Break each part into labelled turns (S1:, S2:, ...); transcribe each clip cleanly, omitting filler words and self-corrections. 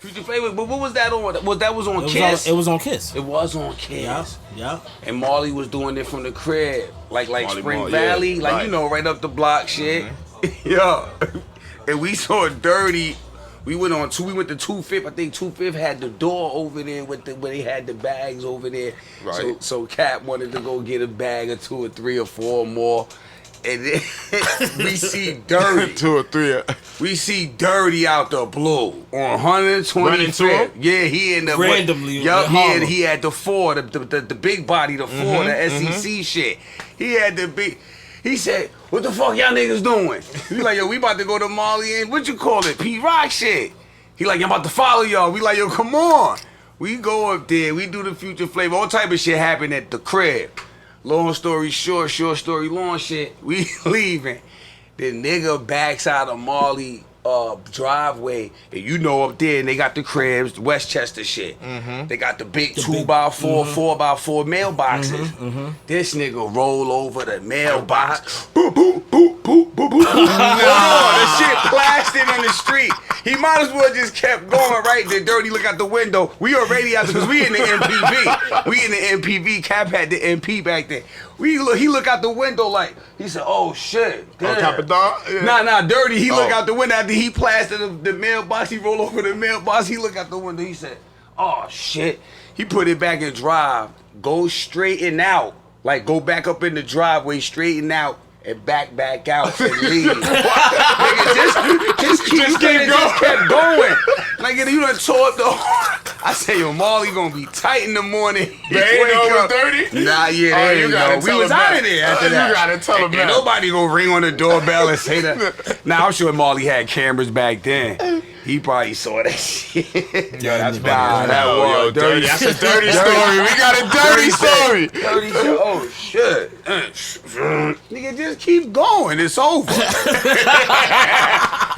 S1: Future Flavor, but what was that on? That was on Kiss?
S2: It was on Kiss.
S1: It was on Kiss.
S2: Yeah.
S1: And Marley was doing it from the crib, like
S3: Marley
S1: Spring
S3: Marley,
S1: Valley,
S3: yeah,
S1: like
S3: right.
S1: you know, right up the block, shit. Yo, and we saw Dirty. We went to 2/5. I think 2/5 had the door over there where they had the bags over there.
S3: Right.
S1: So Cap wanted to go get a bag or 2 or 3 or 4 more. And then we see Dirty.
S3: 2 or 3.
S1: We see Dirty out the blue on 125th.
S3: Run into him?
S1: Yeah, he in the
S2: randomly.
S1: Yup, he had the 4, the big body, the 4, the SEC shit. He had the big. He said, "What the fuck y'all niggas doing?" We like, "Yo, we about to go to Marley and what you call it, P Rock shit." He like, "I'm about to follow y'all." We like, "Yo, come on." We go up there. We do the Future Flavor. All type of shit happened at the crib. Long story short story long shit. We leaving. The nigga backs out of Marley driveway, and you know up there, and they got the cribs, the Westchester shit. They got the big 2x4, 4x4 mailboxes. This nigga roll over the mailbox. Boop, boop, boop, boop, boop, boop. The shit blasted in the street. He might as well just kept going, right? The Dirty look out the window. We already out because we in the MPV. We in the MPV. Cap had the MP back then. He look out the window like, he said, "Oh shit." Damn.
S3: On top of dog? Yeah.
S1: Nah, Dirty. He look out the window after he plastered the mailbox. He roll over the mailbox. He look out the window. He said, "Oh shit." He put it back in drive. Go straighten out. Like go back up in the driveway, straighten out. And back out and leave. Nigga, just kept going. Like you done tore up the. I say, yo, Marley gonna be tight in the morning.
S3: They ain't know it was Dirty?
S1: Nah, yeah, they ain't know. We was out of there after that.
S3: You gotta tell him that.
S1: Nobody gonna ring on the doorbell and say that. Now I'm sure Marley had cameras back then. He probably saw that shit. Yo, that's bad. That was Dirty.
S3: That's a dirty story. We got a dirty story.
S1: Dirty shit. Oh shit. Nigga, just keep going. It's over.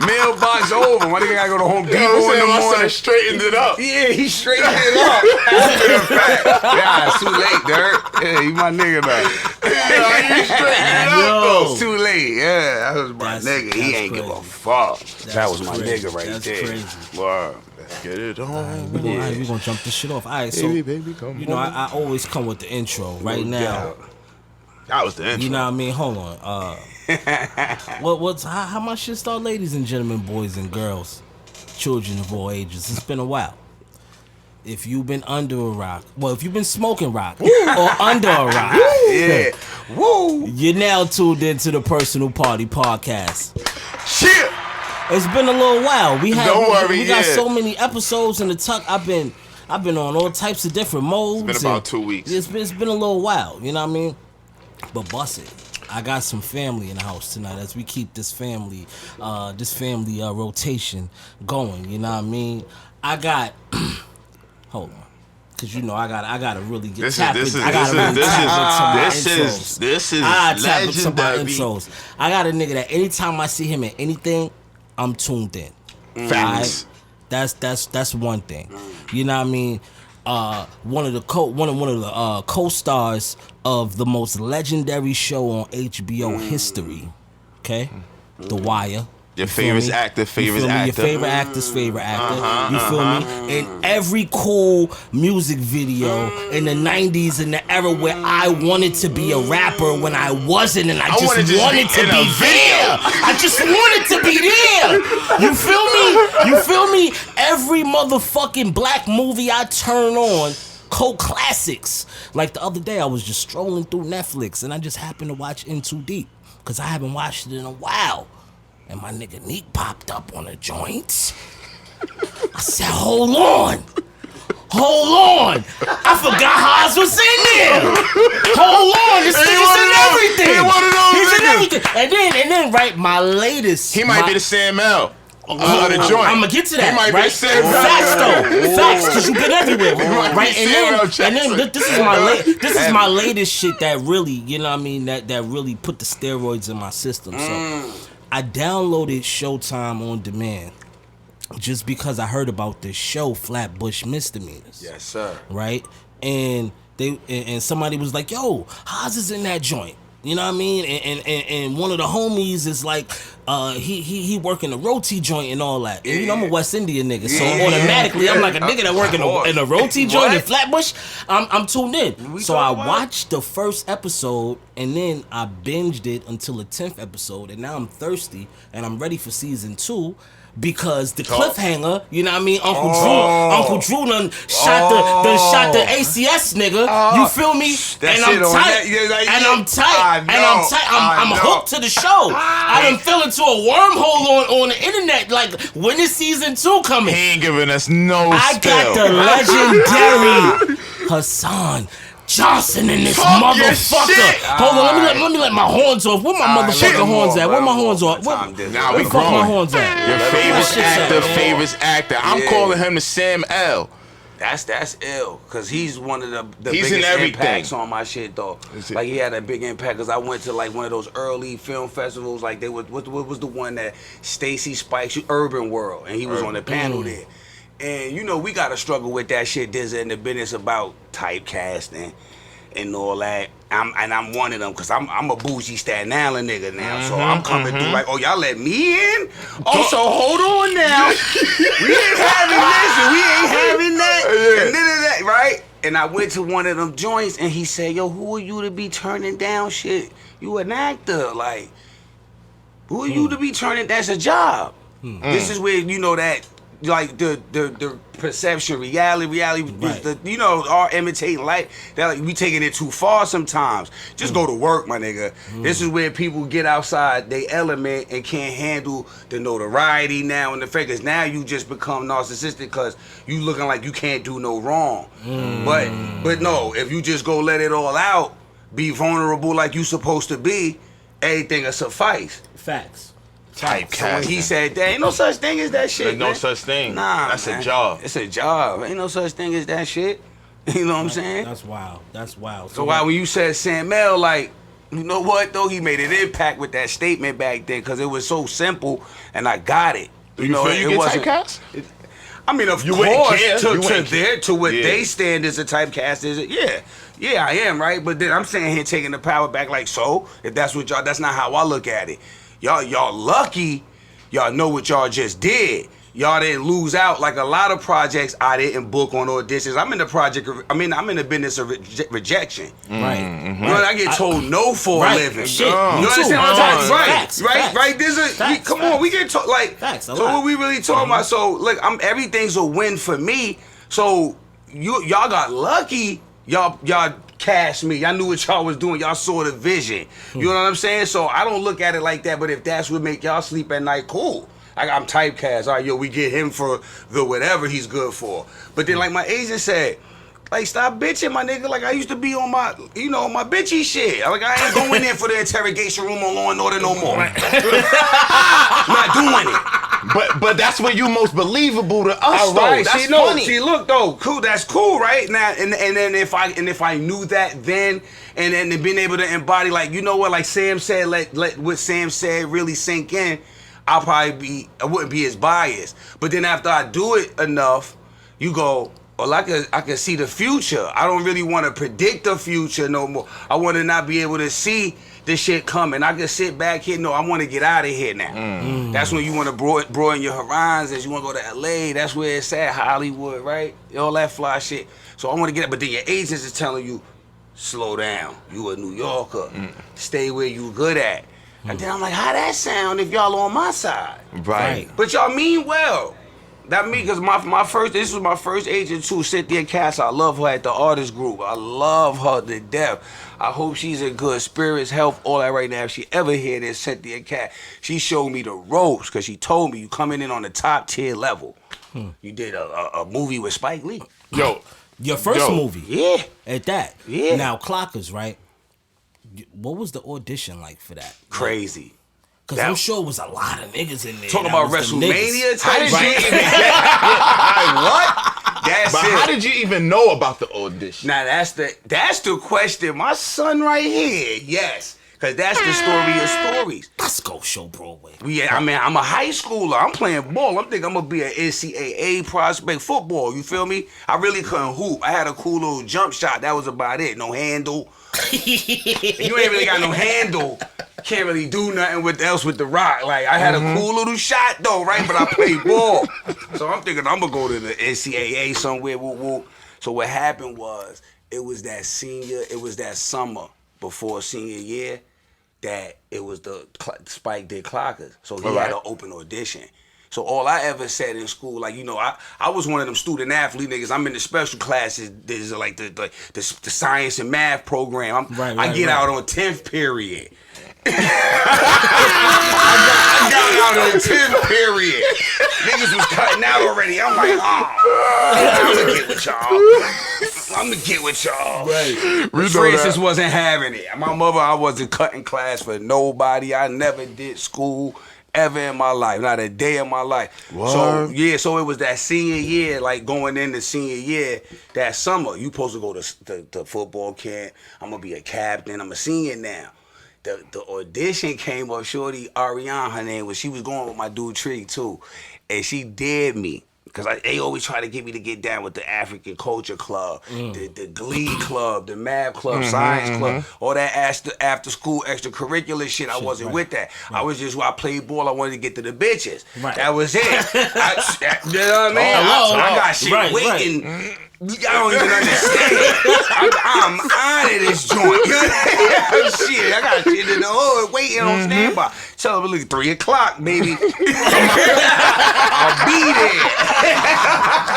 S1: Mailbox over. My nigga gotta go to Home Depot in the morning.
S3: Straightened it up.
S1: Yeah, he straightened it up. After the fact. Yeah, it's too late, Dirt. Yeah, you my nigga now.
S3: You straightened it up.
S1: It's too late. Yeah, that was my nigga. He ain't
S2: crazy.
S1: give a fuck. That was my
S2: crazy.
S1: nigga right
S2: That's
S1: there.
S2: crazy.
S1: Word.
S3: Get it on.
S2: We're gonna jump this shit off. All right, so
S3: Baby, come
S2: you know, I always come with the intro right now.
S3: That was the intro.
S2: You know what I mean? Hold on. How my shit start, ladies and gentlemen, boys and girls, children of all ages. It's been a while. If you've been under a rock, if you've been smoking rock or under a rock,
S1: Yeah. Woo.
S2: you're now tuned into the Personal Party Podcast.
S1: Shit.
S2: It's been a little while. We got
S3: yeah.
S2: so many episodes in the tuck. I've been on all types of different modes.
S3: It's been about 2 weeks.
S2: It's been a little while. You know what I mean? But bust it. I got some family in the house tonight as we keep this family rotation going. You know what I mean? I got hold on. Cause you know I gotta really get tap into my intros.
S3: This is
S2: I tap into my
S3: legendary.
S2: intros. I got a nigga that anytime I see him in anything, I'm tuned in.
S3: Facts.
S2: Right? That's one thing. You know what I mean? One of the co-stars of the most legendary show on HBO history. Okay? The Wire.
S3: Your favorite actor, favorite actor.
S2: Your favorite actor's favorite actor. You feel me? In every cool music video in the 90s, in the era where I wanted to be a rapper when I wasn't, and I just wanted to be there. I just wanted to be there. You feel me? You feel me? Every motherfucking black movie I turn on, cult classics. Like the other day, I was just strolling through Netflix, and I just happened to watch In Too Deep, because I haven't watched it in a while. And my nigga Neek popped up on a joint. I said, hold on. I forgot Haas was in there. Hold on, this nigga's in everything. He's in everything. And then, right, my latest.
S3: He might be the Sam L. The joint.
S2: I'm gonna get to that.
S3: He might
S2: right?
S3: be the Sam L.
S2: Facts though. Facts, because you've been everywhere. Right? And then this is my latest shit that really, you know what I mean, that really put the steroids in my system. So I downloaded Showtime on demand just because I heard about this show, Flatbush Misdemeanors.
S1: Yes, sir.
S2: Right? And somebody was like, yo, Haas is in that joint. You know what I mean? And one of the homies is like, he work in a roti joint and all that. And you know I'm a West Indian nigga, so automatically I'm like a nigga that work in a roti joint in Flatbush. I'm tuned in. So I watched the first episode and then I binged it until the 10th episode, and now I'm thirsty and I'm ready for season 2. Because the cliffhanger, you know what I mean? Uncle Drew done shot the ACS nigga. You feel me? And I'm tight. I'm hooked to the show. I done fell into a wormhole on the internet. Like, when is season 2 coming?
S3: He ain't giving us no
S2: I got the legendary Hassan Johnson in this motherfucker. Hold on, let me let my horns off. Where my motherfucking horns at? Where my horns off?
S3: Nah, we
S2: growing.
S3: growing.
S2: My horns at?
S3: Your favorite actor. I'm calling him the Sam L.
S1: That's ill, cause he's one of the
S3: He's
S1: biggest
S3: in everything.
S1: impacts on my shit though. Like he had a big impact, cause I went to like one of those early film festivals. Like what was the one that Stacy Spikes, Urban World, and he was on the panel there. And you know we gotta struggle with that shit. There's in the business about typecasting and all that. I'm one of them, cause I'm a bougie Staten Island nigga now. So I'm coming through like, oh, y'all let me in? Oh, so hold on now. We ain't having this and we ain't having that and none of that, right? And I went to one of them joints and he said, yo, who are you to be turning down shit? You an actor, like, who are you to be turning? That's a job. This is where you know that. Like the perception, reality,
S2: right.
S1: You know, our imitating life. That like we taking it too far sometimes. Just go to work, my nigga. This is where people get outside they element and can't handle the notoriety now and the fact is now you just become narcissistic because you looking like you can't do no wrong. But no, if you just go let it all out, be vulnerable like you supposed to be, everything will suffice.
S2: Facts.
S3: Typecasting.
S1: So when he said, there ain't no such thing as that shit.
S3: There's no
S1: man.
S3: such thing.
S1: Nah,
S3: that's
S1: man.
S3: a job.
S1: It's a job. Ain't no such thing as that shit. You know what I'm saying?
S2: That's wild. That's wild.
S1: So why when you said Sam L, like, you know what though? He made an impact with that statement back then because it was so simple and I got it.
S3: You know,
S1: feel
S3: you get typecast?
S1: I mean, of
S3: You wouldn't
S1: course,
S3: care. You wouldn't care.
S1: to what
S3: Yeah.
S1: they stand as a typecast is it? Yeah, I am, right? But then I'm saying here taking the power back, like, so if that's what y'all, that's not how I look at it. Y'all lucky. Y'all know what y'all just did. Y'all didn't lose out like a lot of projects I didn't book on auditions. I'm in the business of rejection.
S2: Right.
S1: You know, I get told no for a living.
S2: Shit.
S1: You understand what I'm talking? Right. Right.
S2: Facts.
S1: Come on, we get told like.
S2: Facts,
S1: So what we really talking about? So look, everything's a win for me. So y'all got lucky. Y'all cast me. Y'all knew what y'all was doing. Y'all saw the vision. You know what I'm saying? So I don't look at it like that. But if that's what make y'all sleep at night, cool. I'm typecast. All right, yo, we get him for the whatever he's good for. But then, like my agent said, like, stop bitching, my nigga. Like, I used to be on my, my bitchy shit. Like, I ain't going in for the interrogation room on Law and Order no more. I'm not doing it.
S3: But that's when you most believable to us,
S1: All
S3: though.
S1: right,
S3: That's funny.
S1: See, look though, cool. That's cool, right? Now, and then if I knew that then, and then being able to embody, like, you know what, like Sam said, let what Sam said really sink in. I wouldn't be as biased. But then after I do it enough, you go, well, I can see the future. I don't really want to predict the future no more. I want to not be able to see this shit coming. I can sit back here. No, I want to get out of here now. That's when you want to broaden your horizons. You want to go to LA. That's where it's at, Hollywood, right? All that fly shit. So I want to get it. But then your agents is telling you, slow down. You a New Yorker. Stay where you good at. And then I'm like, how that sound if y'all on my side?
S3: Right.
S1: But y'all mean well. That me, because this was my first agent too, Cynthia Cass. I love her at the artist group. I love her to death. I hope she's in good spirits, health, all that right now. If she ever hear this, Cynthia Cass, she showed me the ropes because she told me you coming in on the top tier level. You did a movie with Spike Lee.
S2: Your first movie.
S1: Yeah.
S2: At that.
S1: Yeah.
S2: Now, Clockers, right? What was the audition like for that?
S1: Crazy.
S2: Because I'm sure it was a lot of niggas in there.
S1: Talking about WrestleMania type
S3: How did
S1: shit.
S3: you even what?
S1: That's
S3: But
S1: it.
S3: how did you even know about the audition?
S1: Now that's the question. My son right here, yes. Cause that's the story of stories.
S2: Let's go show Broadway.
S1: I'm a high schooler. I'm playing ball. I'm thinking I'm gonna be an NCAA prospect football. You feel me? I really couldn't hoop. I had a cool little jump shot. That was about it. No handle. You ain't really got no handle. Can't really do nothing else with the rock. Like I had a cool little shot though, right? But I played ball. So I'm thinking I'm gonna go to the NCAA somewhere. Woo woo. So what happened was it was that summer before senior year that it was the Spike did Clockers. So he had an open audition. So all I ever said in school, like, you know, I was one of them student athlete niggas. I'm in the special classes. There's like the science and math program. I get out on 10th period. I got out on 10th period. Niggas was cutting out already. I'm like, I'm gonna get with y'all. Right. But Francis wasn't having it. My mother, I wasn't cutting class for nobody. I never did school ever in my life, not a day in my life. What? So it was that senior year, like going into senior year, that summer. You supposed to go to football camp. I'm gonna be a captain. I'm a senior now. The audition came up. Shorty Ariane, her name was. She was going with my dude Tree too, and she dared me. Because they always try to get me to get down with the African Culture Club, the Glee Club, the Math Club, Science Club, all that after school extracurricular shit. I wasn't with that. I was just, when I played ball, I wanted to get to the bitches. Right. That was it. You know what I mean? I got shit waiting. Right. I don't even understand. I'm out of this joint. Shit, I got shit in the hood waiting on standby. Tell them, look, 3 o'clock, baby. I'll be there.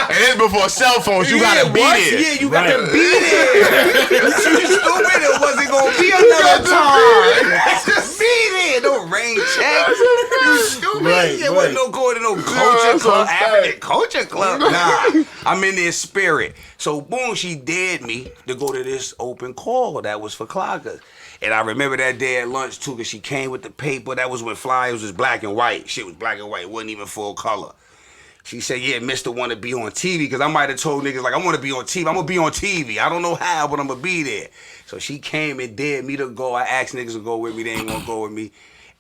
S3: And it's before cell phones. You gotta be there.
S1: Yeah, you got to be there. You stupid. It wasn't gonna be another time. Just be there. No rain check. You stupid. There wasn't no going to no culture club, African Culture Club. Nah, I'm in their spirit. So boom, she dared me to go to this open call that was for clockers. And I remember that day at lunch too, because she came with the paper. That was when flyers was black and white. Shit was black and white. It wasn't even full color. She said, yeah, Mr. want to be on TV, because I might have told niggas, like, I want to be on TV. I'm going to be on TV. I don't know how, but I'm going to be there. So she came and dared me to go. I asked niggas to go with me. They ain't going to go with me.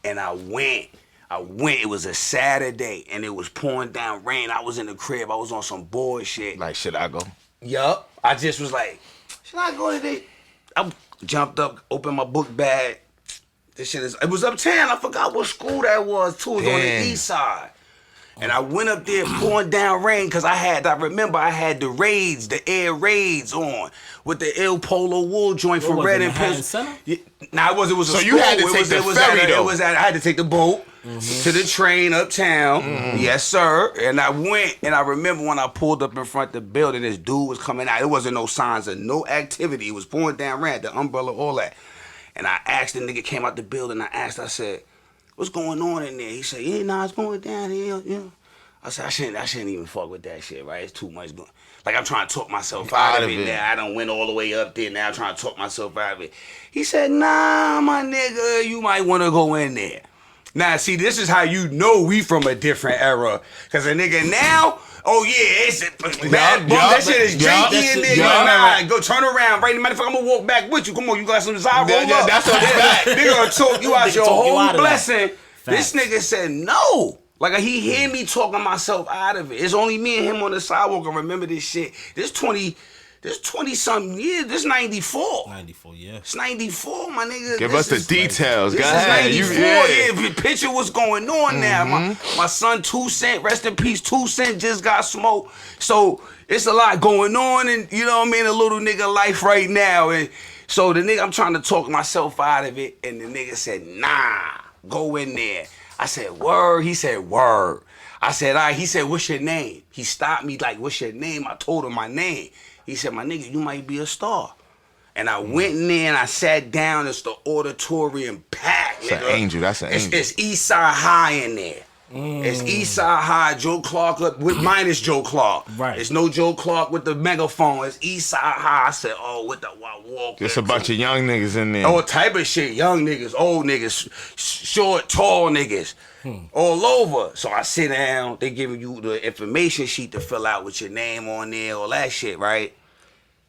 S1: And I went. It was a Saturday, and it was pouring down rain. I was in the crib. I was on some bullshit.
S3: Like, should I go?
S1: Yup. I just was like, should I go today? I jumped up, opened my book bag. It was uptown. I forgot what school that was, too. It was on the east side. And I went up there pouring down rain, because I remember I had the raids, the air raids on with the Il Polo wool joint for Red and Pistol. Nah, it was a
S3: So
S1: school.
S3: You had to take the ferry, though.
S1: I had to take the boat to the train uptown. Yes, sir. And I went, and I remember when I pulled up in front of the building, this dude was coming out. There wasn't no signs of no activity. It was pouring down rain, the umbrella, all that. And I asked the nigga, came out the building, I said, what's going on in there? He said, yeah, nah, it's going down here. Yeah. I said, I shouldn't even fuck with that shit, right? It's too much going. Like, I'm trying to talk myself out of it now. I done went all the way up there. Now I'm trying to talk myself out of it. He said, nah, my nigga, you might want to go in there. Now, see, this is how you know we from a different era. Because a nigga now, oh yeah, that shit is janky in there. Nah, go turn around. Right, matter of fact, I'm gonna walk back with you. Come on, you got some desire. Roll up. That's what they gonna talk you out your whole blessing. This nigga said no. Like, he hear me talking myself out of it. It's only me and him on the sidewalk. I remember this shit. This 20-something years. This 94.
S2: 94, yeah.
S1: It's 94, my nigga.
S3: Give us the details.
S1: This is 94. Yeah, picture what's going on now. My son 2 Cent, rest in peace, 2 Cent just got smoked. So it's a lot going on, and you know what I mean, a little nigga life right now. And so the nigga, I'm trying to talk myself out of it, and the nigga said, nah, go in there. I said, word. He said, word. I said, all right. He said, what's your name? He stopped me like, what's your name? I told him my name. He said, my nigga, you might be a star. And I went in there and I sat down. It's the auditorium packed, nigga.
S3: That's an angel. That's an angel.
S1: It's Eastside High in there. It's Eastside High, Joe Clark minus Joe Clark.
S2: Right.
S1: It's no Joe Clark with the megaphone. It's Eastside High. I said, oh, what the walk?
S3: There's a bunch of young niggas in there.
S1: All type of shit. Young niggas, old niggas, short, tall niggas. All over. So I sit down. They giving you the information sheet to fill out with your name on there, all that shit, right?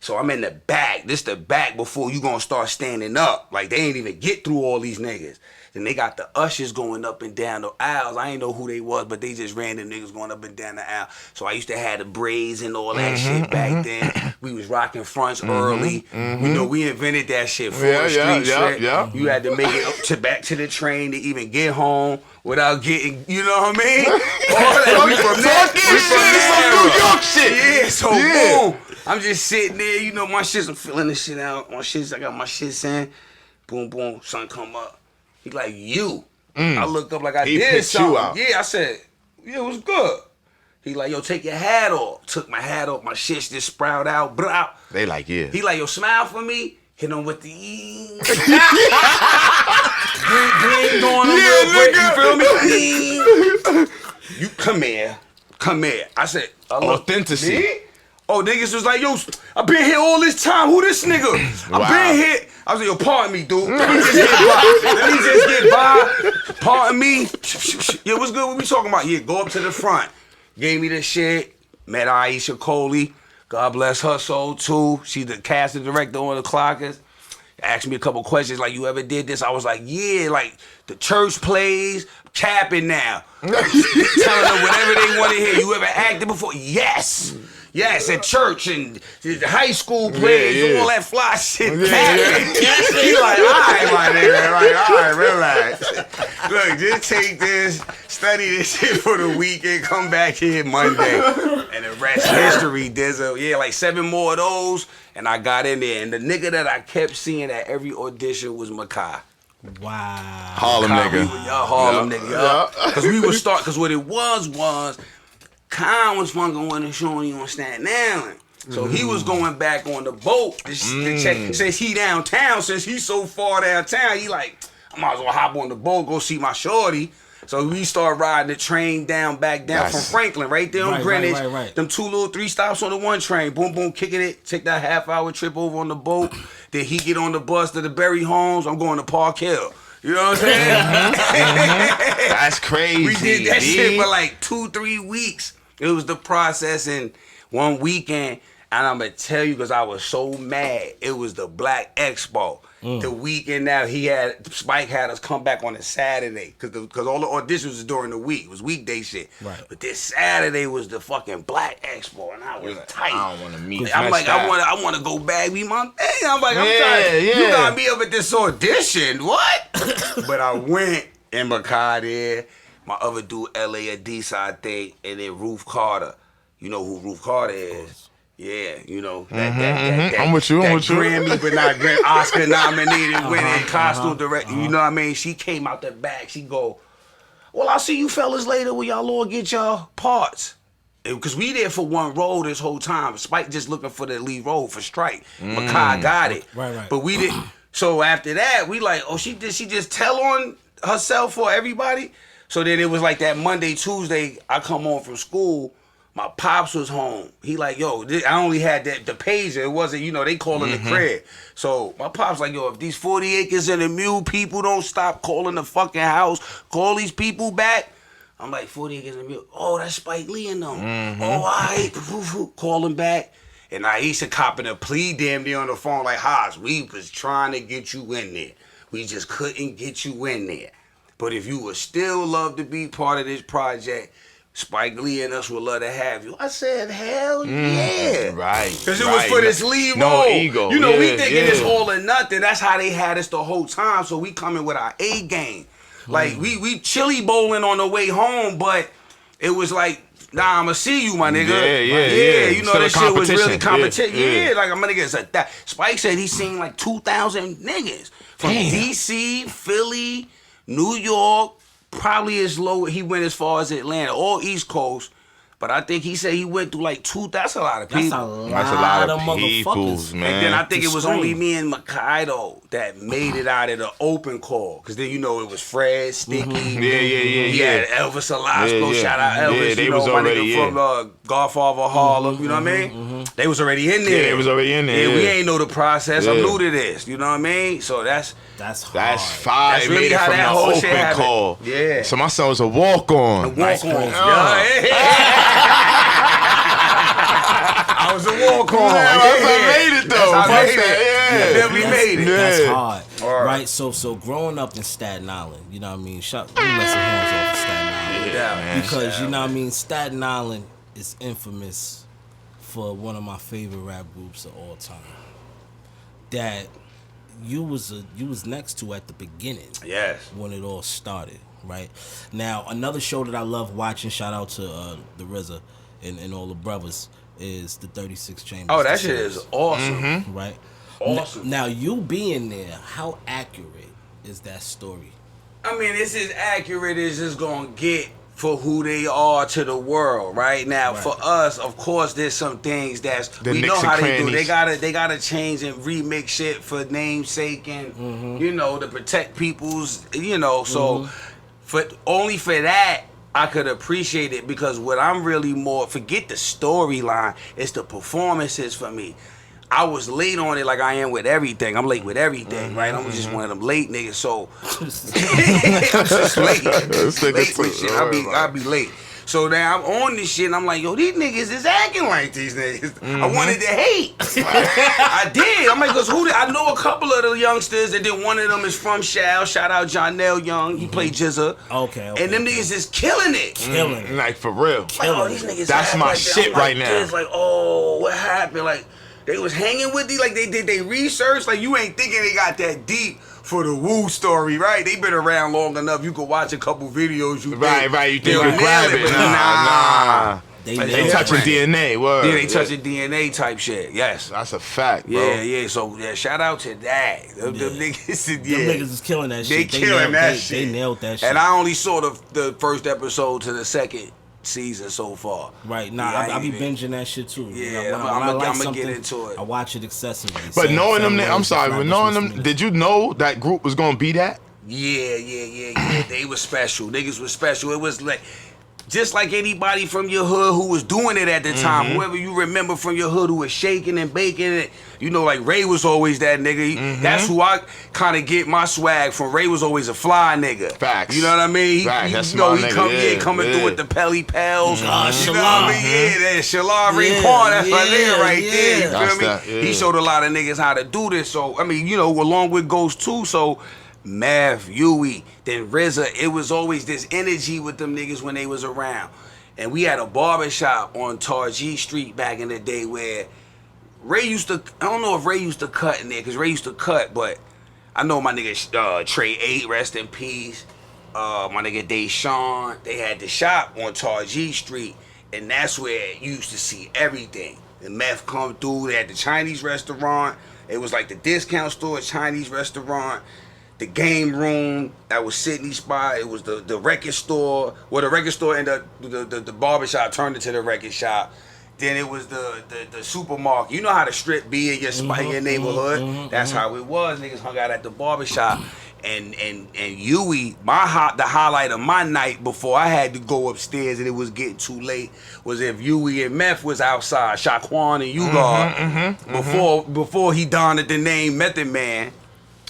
S1: So I'm in the back. This the back before you gonna start standing up. Like they ain't even get through all these niggas. Then they got the ushers going up and down the aisles. I ain't know who they was, but they just random niggas going up and down the aisle. So I used to have the braids and all that shit back then. We was rocking fronts early. You know, we invented that shit. Street shit. You had to make it up to back to the train to even get home without getting, you know what I mean? All that. We from that.
S3: Some New York shit.
S1: Yeah, so boom. I'm just sitting there, you know, my shits, I'm filling this shit out. I got my shits in. Boom, boom, son come up. He like, you. I looked up like I did something. You out. Yeah, I said, yeah, it was good. He like, yo, take your hat off. Took my hat off, my shits just sprout out. Blah.
S3: They like, yeah.
S1: He like, yo, smile for me. Hit him with the green going on real quick, you feel me? You come here. I said,
S3: authenticity.
S1: Me? Oh, niggas was like, yo, I been here all this time. Who this nigga? I been here. I was like, yo, pardon me, dude. Let me just get by. Pardon me. Yo, what's good? What we talking about? Yeah, go up to the front. Gave me the shit. Met Aisha Coley. God bless her soul, too. She's the casting director on the Clockers. Asked me a couple questions like, you ever did this? I was like, yeah, like the church plays, capping now. Telling them whatever they want to hear. You ever acted before? Yes. Yes, at church and high school plays, all that fly shit. He like, all right, my nigga. Like, all right, relax. Look, just take this, study this shit for the weekend, come back here Monday. And the rest history, there's like 7 more of those, and I got in there. And the nigga that I kept seeing at every audition was Makai.
S2: Wow.
S3: Harlem nigga.
S1: Harlem nigga. Because what it was Khan was fucking with showing you on Staten Island. So he was going back on the boat to check. Since he downtown, since he's so far downtown, he like, I might as well hop on the boat, go see my shorty. So we start riding the train back down from Franklin, right there on Greenwich. Right. Them 2 little 3 stops on the one train. Boom, boom, kicking it. Take that half-hour trip over on the boat. Then he get on the bus to the Berry Homes. I'm going to Park Hill. You know what I'm saying?
S3: That's crazy.
S1: We did that shit for like 2-3 weeks. It was the process in one weekend, and I'm gonna tell you because I was so mad. It was the Black Expo. The weekend now Spike had us come back on a Saturday because all the auditions was during the week. It was weekday shit. Right. But this Saturday was the fucking Black Expo, and I was tight.
S3: I don't want to meet.
S1: I'm like, I want to go back, be my thing. I'm like, I'm trying. You got me up at this audition, what? But I went in Makai there. My other dude, L.A. Adisa, I think, and then Ruth Carter. You know who Ruth Carter is? Yeah, you know. That
S3: I'm with you.
S1: Grammy, but not Grammy, Oscar nominated winning costume director. You know what I mean? She came out the back. She go, well, I'll see you fellas later when y'all all get y'all parts. Because we there for one role this whole time. Spike just looking for the lead role for Strike. Makai got it. Right. But we didn't. So after that, we like, oh, she just tell on herself for everybody? So then it was like that Monday, Tuesday, I come home from school, my pops was home. He like, yo, I only had the pager. It wasn't, they calling the crib. So my pops like, yo, if these 40 acres and a mule people don't stop calling the fucking house, call these people back. I'm like, 40 acres and a mule. Oh, that's Spike Lee and them. Oh, all right. Call him back. And Aisha copping a plea damn near on the phone like, Haas, we was trying to get you in there. We just couldn't get you in there. But if you would still love to be part of this project, Spike Lee and us would love to have you. I said, hell yeah.
S3: Right.
S1: Because it was for this lead role.
S3: No ego.
S1: We thinking it's all or nothing. That's how they had us the whole time. So we coming with our A game. Like, we chili bowling on the way home, but it was like, nah, I'ma see you, my nigga. Yeah. You know, this shit was really competition. Yeah, like, I'm gonna get that. Spike said he seen like 2,000 niggas from DC, Philly, New York, probably as low. He went as far as Atlanta, all East Coast. But I think he said he went through like 2. That's a lot of people.
S2: That's a lot of motherfuckers,
S3: man.
S1: And then I think it was only me and Makaido that made it out of the open call. Because then, it was Fred, Sticky. He had Elvis Alasko. Shout out Elvis.
S3: They was already
S1: from Godfather Harlem. You know what I mean? They was already in there.
S3: Yeah, they was already in there.
S1: Yeah, we ain't know the process. I'm new to this. You know what I mean? So that's
S2: hard.
S3: That's fire.
S1: That's really how that whole shit happened.
S3: Call.
S1: Yeah.
S3: So my son was a walk-on.
S2: I
S1: was a walk-on.
S3: I made it though.
S1: Definitely made it.
S2: That's hard.
S1: Right.
S2: So growing up in Staten Island, you know what I mean? Let me let some hands off of Staten Island.
S1: Yeah,
S2: because, you know what I mean? Staten Island is infamous for one of my favorite rap groups of all time. That you was next to at the beginning.
S1: Yes.
S2: When it all started, right? Now, another show that I love watching, shout out to the RZA and all the brothers, is the 36 Chambers.
S1: Oh, that shit is awesome.
S2: Right?
S1: Awesome.
S2: Now, you being there, how accurate is that story?
S1: I mean, it's as accurate as it's gonna get for who they are to the world, right? Now, for us, of course, there's some things we know how they do. They gotta change and remix shit for namesake and you know, to protect people's, you know. So, for that, I could appreciate it, because what I'm really more, forget the storyline, it's the performances for me. I was late on it like I am with everything. I'm late with everything, right? I'm just one of them late niggas, so I'm just late. Late with shit. I'll be late. So now I'm on this shit and I'm like, yo, these niggas is acting like these niggas. I wanted to hate. I did. I'm like, cause I know a couple of the youngsters, and then one of them is from Shell. Shout out Jonell Young. He played Jizza.
S2: Okay.
S1: And them niggas is killing it.
S2: Killing it.
S3: Like, for real.
S1: Like, oh, these niggas
S3: that's my
S1: like
S3: shit right now.
S1: It's like, oh, what happened? Like, they was hanging with these, like they did they research. Like, you ain't thinking they got that deep for the Wu story, right? They been around long enough. You could watch a couple videos. You
S3: think you could grab it. Nah. They touching DNA. Word.
S1: Yeah, they touching DNA type shit. Yes,
S3: that's a fact, bro.
S1: Yeah. So shout out to that. Them niggas,
S2: Them niggas is killing that shit.
S1: They killing that shit.
S2: They nailed that shit.
S1: And I only saw the first episode to the second season so far.
S2: Right. Nah, I be binging that shit too.
S1: Yeah, I'm gonna get into it.
S2: I watch it excessively.
S3: But knowing them, I'm sorry, but knowing them, did you know that group was gonna be that?
S1: Yeah. They was special. Niggas was special. It was like, just like anybody from your hood who was doing it at the time, whoever you remember from your hood who was shaking and baking it, you know, like Ray was always that nigga. That's who I kind of get my swag from. Ray was always a fly nigga.
S3: Facts.
S1: You know what I mean?
S3: Facts.
S1: He coming through with the Pelly Pals. You know what I mean? Yeah, that Shalon Ray Paul, that's my nigga right there. You feel me? He showed a lot of niggas how to do this. So, I mean, you know, along with Ghost too, so Math, Huey, then RZA, it was always this energy with them niggas when they was around. And we had a barbershop on Tarjee Street back in the day where Ray used to, I don't know if Ray used to cut in there, because Ray used to cut, but I know my nigga Trey 8, rest in peace, my nigga Deshaun, they had the shop on Tarjee Street, and that's where you used to see everything. The meth come through, they had the Chinese restaurant, it was like the discount store, Chinese restaurant, the game room that was Sydney spot. It was the record store. Well, the record store and the barbershop turned into the record shop. Then it was the supermarket. You know how the strip be in your spot, in your neighborhood. That's how it was. Niggas hung out at the barbershop. And Huey, the highlight of my night before I had to go upstairs and it was getting too late was if Huey and Meth was outside, Shaquan and Ugar, before he donned the name Method Man.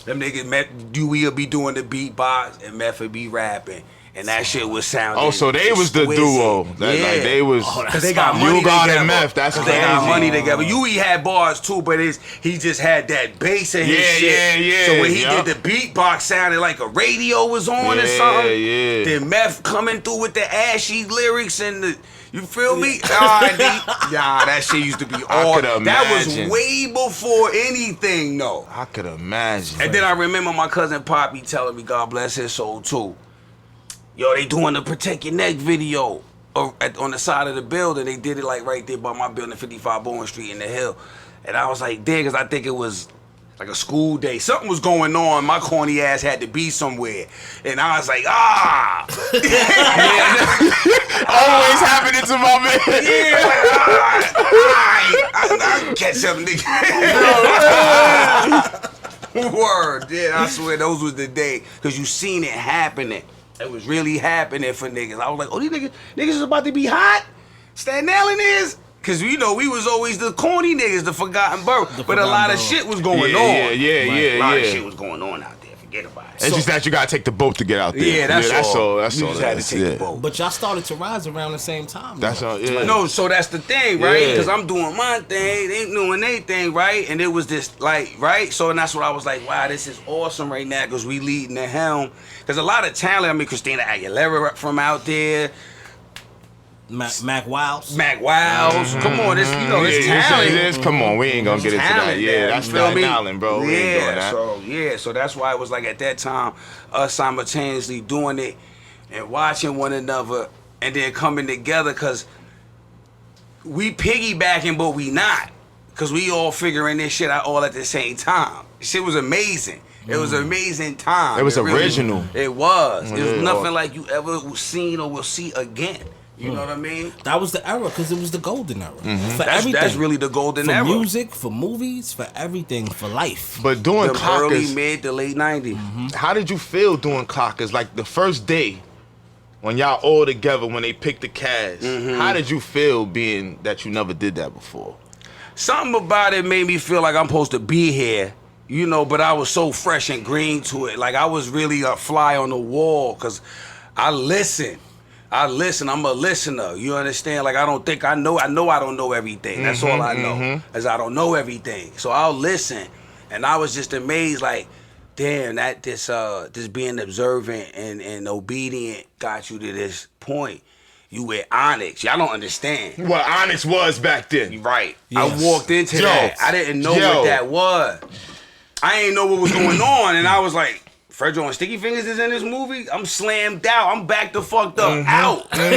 S1: Them niggas, Dewey would be doing the beatbox and Meth would be rapping. And that shit was sounding.
S3: Oh, so they was the duo. Like they was.
S1: Cause they got money together.
S3: And Meth, that's crazy.
S1: They got money together. Huey had bars too, but he just had that bass in his shit.
S3: Yeah.
S1: So when he did the beatbox, sounded like a radio was on or something.
S3: Yeah.
S1: Then Meth coming through with the ashy lyrics and the. You feel me? That shit used to be all. That was way before anything, though.
S3: I could imagine.
S1: And then I remember my cousin Poppy telling me, God bless his soul too. Yo, they doing the Protect Your Neck video on the side of the building. They did it like right there by my building, 55 Bowen Street in the Hill. And I was like, damn, because I think it was like a school day. Something was going on. My corny ass had to be somewhere. And I was like,
S3: always happening to my man.
S1: Yeah, I can catch up, nigga. Word. Yeah, I swear those was the day. Because you seen it happening. It was really happening for niggas. I was like, oh, these niggas is about to be hot? Staten Island is? Because, you know, we was always the corny niggas, the forgotten borough. But a lot of shit was going on.
S3: Yeah.
S1: A lot of shit was going on out there. forget about it.
S3: It's just that you gotta take the boat to get out there.
S1: Yeah, that's all.
S3: That's
S1: you
S3: all.
S1: just had to take the boat.
S2: But y'all started to rise around the same time.
S3: That's all. Yeah.
S1: No, so that's the thing, right?
S3: Yeah.
S1: Because I'm doing my thing, they ain't doing their thing, right? And it was this, like, right? So, and that's what I was like, wow, this is awesome right now because we leading the helm. Because a lot of talent, I mean, Christina Aguilera from out there.
S2: Mac Wiles.
S1: Come on, this, you know, it's talent.
S3: Come on, we ain't gonna get into that. Yeah, that's Staten Island, bro. We ain't doing that.
S1: So that's why it was like at that time, us simultaneously doing it and watching one another and then coming together because we piggybacking, but we not. Because we all figuring this shit out all at the same time. Shit was amazing. It was an amazing time.
S3: It was original.
S1: It was. It was nothing like you ever seen or will see again. You know what I mean?
S2: That was the era because it was the golden era.
S1: Mm-hmm.
S2: For everything.
S1: That's really the golden era.
S2: For music, for movies, for everything, for life.
S3: But doing
S1: the
S3: Clockers,
S1: early, mid to late 90s.
S3: How did you feel doing Clockers? Like the first day when y'all all together, when they picked the cast, how did you feel being that you never did that before?
S1: Something about it made me feel like I'm supposed to be here, you know, but I was so fresh and green to it. Like I was really a fly on the wall because I listen. I'm a listener. You understand? Like I don't think I know I don't know everything. That's all I know. Is I don't know everything. So I'll listen. And I was just amazed, like, damn, that this being observant and obedient got you to this point. You with Onyx. Y'all don't understand.
S3: What Onyx was back then.
S1: Right.
S2: Yes.
S1: I walked into that. I didn't know what that was. I ain't know what was going on, and I was like, Fredro and Sticky Fingers is in this movie. I'm slammed out. I'm back the fucked up out.
S3: Word.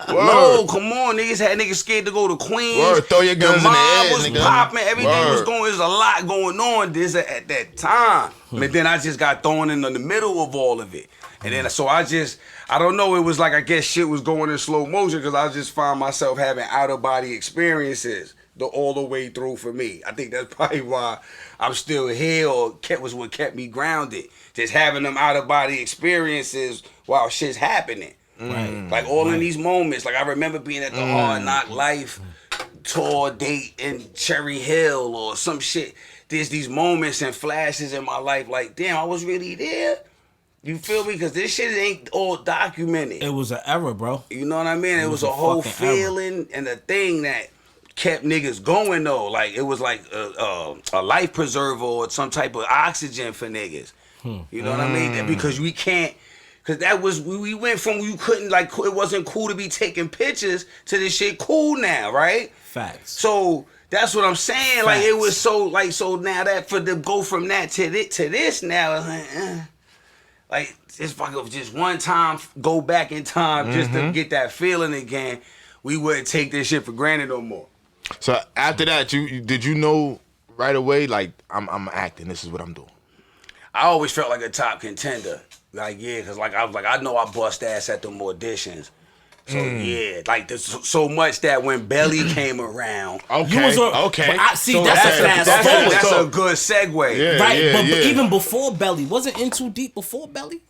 S1: No, come on, niggas had niggas scared to go to Queens.
S3: Word. Throw your guns
S1: the
S3: in the
S1: mob
S3: air,
S1: was
S3: nigga.
S1: popping. Everything was
S3: Word.
S1: going. There's a lot going on. This at that time. But then I just got thrown in the middle of all of it. And then so I don't know. It was like I guess shit was going in slow motion because I just found myself having out of body experiences all the way through for me. I think that's probably why I'm still here or was what kept me grounded. Just having them out of body experiences while shit's happening.
S2: Right.
S1: Like all in these moments. Like I remember being at the Hard Knock Life tour date in Cherry Hill or some shit. There's these moments and flashes in my life like, damn, I was really there. You feel me? Because this shit ain't all documented.
S2: It was an era, bro.
S1: You know what I mean? It was a whole feeling and a thing that kept niggas going though. Like it was like a life preserver or some type of oxygen for niggas. You know what I mean? Because we can't, because that was, we went from you couldn't, like, it wasn't cool to be taking pictures to this shit cool now, right?
S2: Facts.
S1: So that's what I'm saying. Facts. Like it was so, like, so now that for them go from that to this now, it's like if I could just one time go back in time just to get that feeling again, we wouldn't take this shit for granted no more.
S3: So after that, did you know right away, like, I'm acting, this is what I'm doing?
S1: I always felt like a top contender. Like, yeah, because like I was like, I know I bust ass at them auditions. So yeah, like so much that when Belly came around,
S3: okay.
S2: But I see,
S3: So
S2: that's a fast forward.
S1: that's a good segue.
S3: Yeah,
S2: Right, but
S3: yeah.
S2: even before Belly, wasn't In Too Deep before Belly?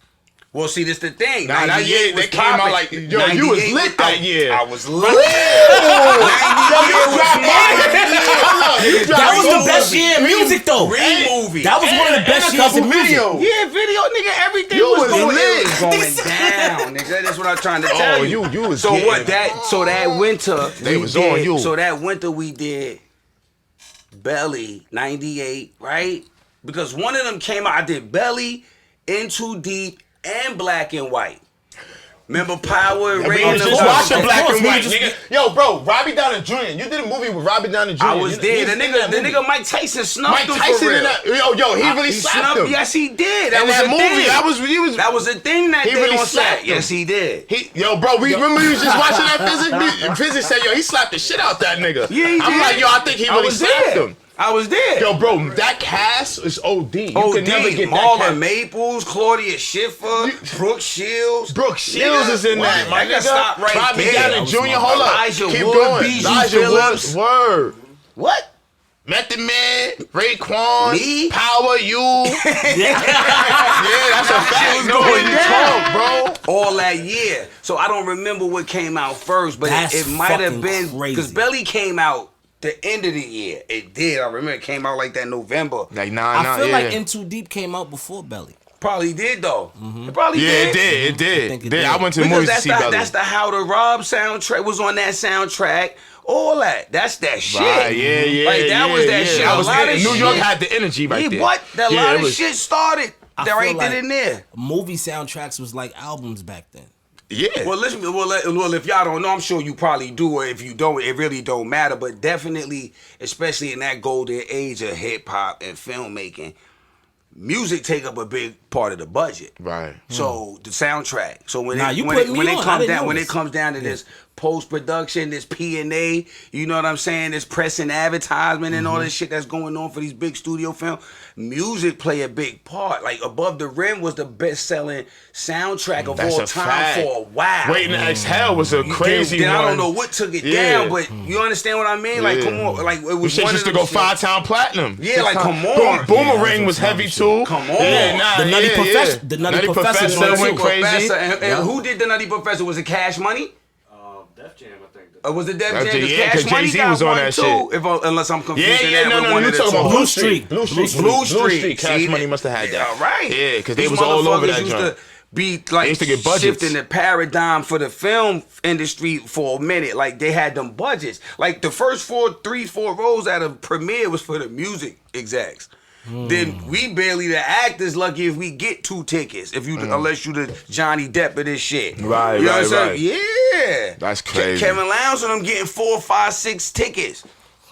S1: Well, see, this the thing.
S3: Nah, that year they came out like, yo, you was lit that year.
S1: I was lit.
S2: That was the best year in music, though.
S1: Movie.
S2: That was one of the best years in music.
S1: Yeah, video, nigga, everything was going down, nigga. That's what I'm trying to tell you.
S3: You was
S1: so
S3: getting,
S1: what that winter
S3: they was on you.
S1: So that winter we did Belly 98, right? Because one of them came out. I did Belly, In Too Deep, and Black and White. Remember Power and Rain?
S3: We was just watching Black and White, nigga. Yo, bro, Robbie Downey Jr. You did a movie with Robbie Downey Jr.
S1: I was there. The nigga Mike Tyson snuffed him for real.
S3: He really slapped him.
S1: Yes, he did.
S3: That was a movie.
S1: That was a thing that
S3: he
S1: day
S3: really
S1: on
S3: slapped
S1: set.
S3: him.
S1: Yes, he did.
S3: Bro, remember you was just watching that Physics? Physics said, yo, he slapped the shit out that nigga.
S1: Yeah, he did.
S3: I'm like, yo, I think he really slapped him.
S1: I was there.
S3: Yo, bro, that cast is OD. You can never get that
S1: Marlon
S3: cast.
S1: Maples, Claudia Schiffer, Brooke Shields.
S3: Brooke Shields is in that, my nigga.
S1: Stop right
S3: Robbie
S1: there.
S3: Downey Jr., hold up.
S1: Elijah
S3: Keep
S1: Wood,
S3: going.
S1: Bijou
S3: Elijah
S1: Phillips.
S3: Wood, word.
S1: What?
S3: Method Man, Raekwon,
S1: Me?
S3: Power, you. Yeah, that's a fact.
S1: was going down.
S3: Bro.
S1: All that year. So I don't remember what came out first, but
S2: That's
S1: it might have
S2: fucking
S1: been
S2: crazy.
S1: because Belly came out the end of the year. It did. I remember it came out like that November.
S3: Like
S2: I feel like In Too Deep came out before Belly.
S1: Probably did though. It probably did.
S3: It did.
S2: I think it did.
S3: I went to the movies to see Belly.
S1: That's the How to Rob soundtrack was on that soundtrack. All that. That's that shit.
S3: Right, yeah.
S1: Like that was that shit.
S3: I was
S1: a lot of
S3: New York
S1: shit.
S3: had the energy right there.
S1: What? That lot of shit started.
S2: I
S1: That
S2: feel
S1: right
S2: like
S1: then and there.
S2: Movie soundtracks was like albums back then.
S3: Yeah.
S1: Well, listen. Well, if y'all don't know, I'm sure you probably do. Or if you don't, it really don't matter. But definitely, especially in that golden age of hip hop and filmmaking, music take up a big part of the budget.
S3: Right.
S1: So the soundtrack. So when
S2: Nah, you
S1: when
S2: put me
S1: when
S2: on.
S1: it
S2: I
S1: comes
S2: didn't
S1: down
S2: know
S1: when
S2: this.
S1: it comes down to this post production, this P&A, you know what I'm saying? This press and advertisement and all this shit that's going on for these big studio film. Music play a big part. Like Above the Rim was the best selling soundtrack of all time for a while.
S3: Waiting to Exhale was a crazy
S1: then
S3: one.
S1: I don't know what took it down, but you understand what I mean? Like, come on, like it
S3: We
S1: was
S3: shit
S1: one
S3: used
S1: of
S3: to
S1: them
S3: go
S1: shit.
S3: 5-time platinum.
S1: Yeah, like come on.
S3: Boomerang was heavy too.
S1: Come on.
S3: Yeah, nah,
S2: The Nutty Professor- the Nutty Professor
S3: went
S2: went
S3: crazy.
S1: Professor, and who did the Nutty Professor? Was it Cash Money?
S4: Def Jam, I think.
S1: Was it Def
S3: Def
S1: Jam?
S3: Jam,
S1: 'Cause
S3: yeah, 'cause
S1: Cash Money
S3: Jay-Z
S1: got
S3: was on
S1: one
S3: that
S1: too.
S3: shit.
S1: Unless I'm confusing
S3: Yeah,
S1: that
S3: no,
S1: with
S3: no,
S1: one
S3: you
S1: of the
S3: talking about
S1: two.
S3: Blue Street.
S2: Blue Street.
S1: Blue Street.
S3: Cash
S1: See,
S3: Money must have had that.
S1: Yeah, right.
S3: Yeah, because they
S1: These
S3: was all over
S1: motherfuckers
S3: that
S1: used
S3: joint.
S1: to be like
S3: They used to get budgets.
S1: shifting the paradigm for the film industry for a minute. Like they had them budgets. Like the first 4 rows out of premiere was for the music execs. Then we barely the actors lucky if we get 2 tickets. If you unless you the Johnny Depp of this shit.
S3: Right,
S1: you know
S3: right,
S1: what I'm
S3: right.
S1: saying? Yeah.
S3: That's crazy.
S1: Kevin Lowndes and them getting 4, 5, 6 tickets.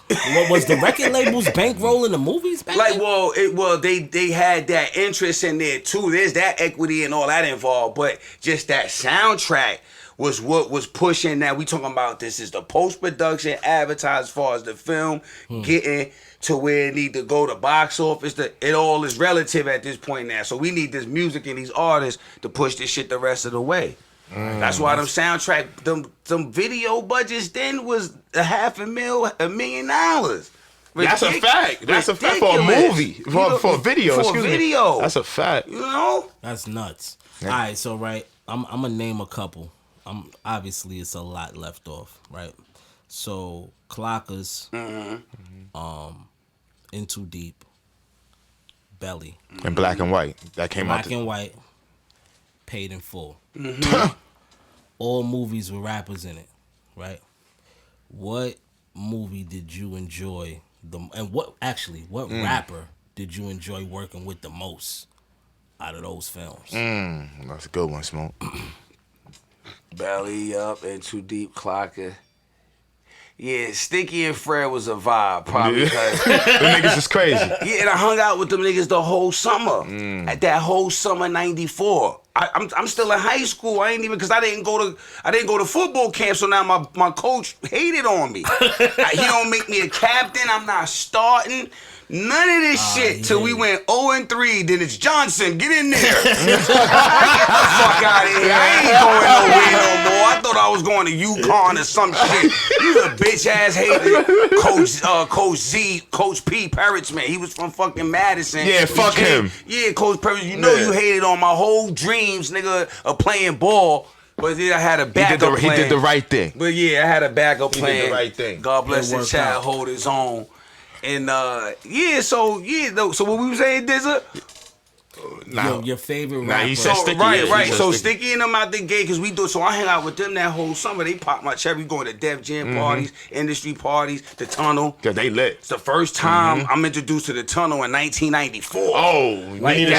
S2: What was the record labels bankrolling the movies back
S1: Like,
S2: then?
S1: they had that interest in there too. There's that equity and all that involved, but just that soundtrack was what was pushing that. We talking about this is the post production advertised as far as the film getting to where it need to go to box office. It all is relative at this point now. So we need this music and these artists to push this shit the rest of the way. That's why them soundtrack, them video budgets then was $500,000, $1 million.
S3: That's a fact. That's a fact for a movie. For a video,
S1: For a video.
S3: That's a fact.
S1: You know?
S2: That's nuts. All right, so I'm gonna name a couple. Obviously it's a lot left off, right? So Clockers, In Too Deep, Belly,
S3: In Black and White. That came out.
S2: Black and White, Paid in Full. All movies with rappers in it, right? What movie did you enjoy what rapper did you enjoy working with the most out of those films?
S3: That's a good one, Smoke.
S1: Belly Up and Too Deep Clocker. Yeah, Sticky and Fred was a vibe, probably because
S3: Them niggas is crazy.
S1: yeah, and I hung out with them niggas the whole summer. At that whole summer '94. I'm still in high school. I ain't even because I didn't go to football camp. So now my coach hated on me. He don't make me a captain. I'm not starting. None of this shit till we went 0-3. Then it's Johnson. Get in there. Get the fuck out of here. I ain't going nowhere no more. I thought I was going to UConn or some shit. You a bitch ass hater. Coach Z, Coach P. Perritzman. He was from fucking Madison.
S3: Yeah, fuck him.
S1: Yeah, Coach Perritzman. You know you hated on my whole dreams, nigga, of playing ball. But then I had a backup plan.
S3: He did the right thing.
S1: But yeah, I had a backup plan.
S3: He did the right thing.
S1: God bless
S2: It
S1: his
S2: worked
S1: child,
S2: out.
S1: hold his own. And so what we were saying, Dizza?
S2: Your favorite rapper.
S3: Nah, he said Sticky.
S1: Right.
S3: He said
S1: So
S3: Sticky.
S1: Sticky and them out the gate, cause we do. So I hang out with them that whole summer. They pop my cherry, going to Def Jam parties, industry parties, the Tunnel.
S3: Cause they lit.
S1: It's the first time I'm introduced to the Tunnel in 1994.
S3: Oh, we need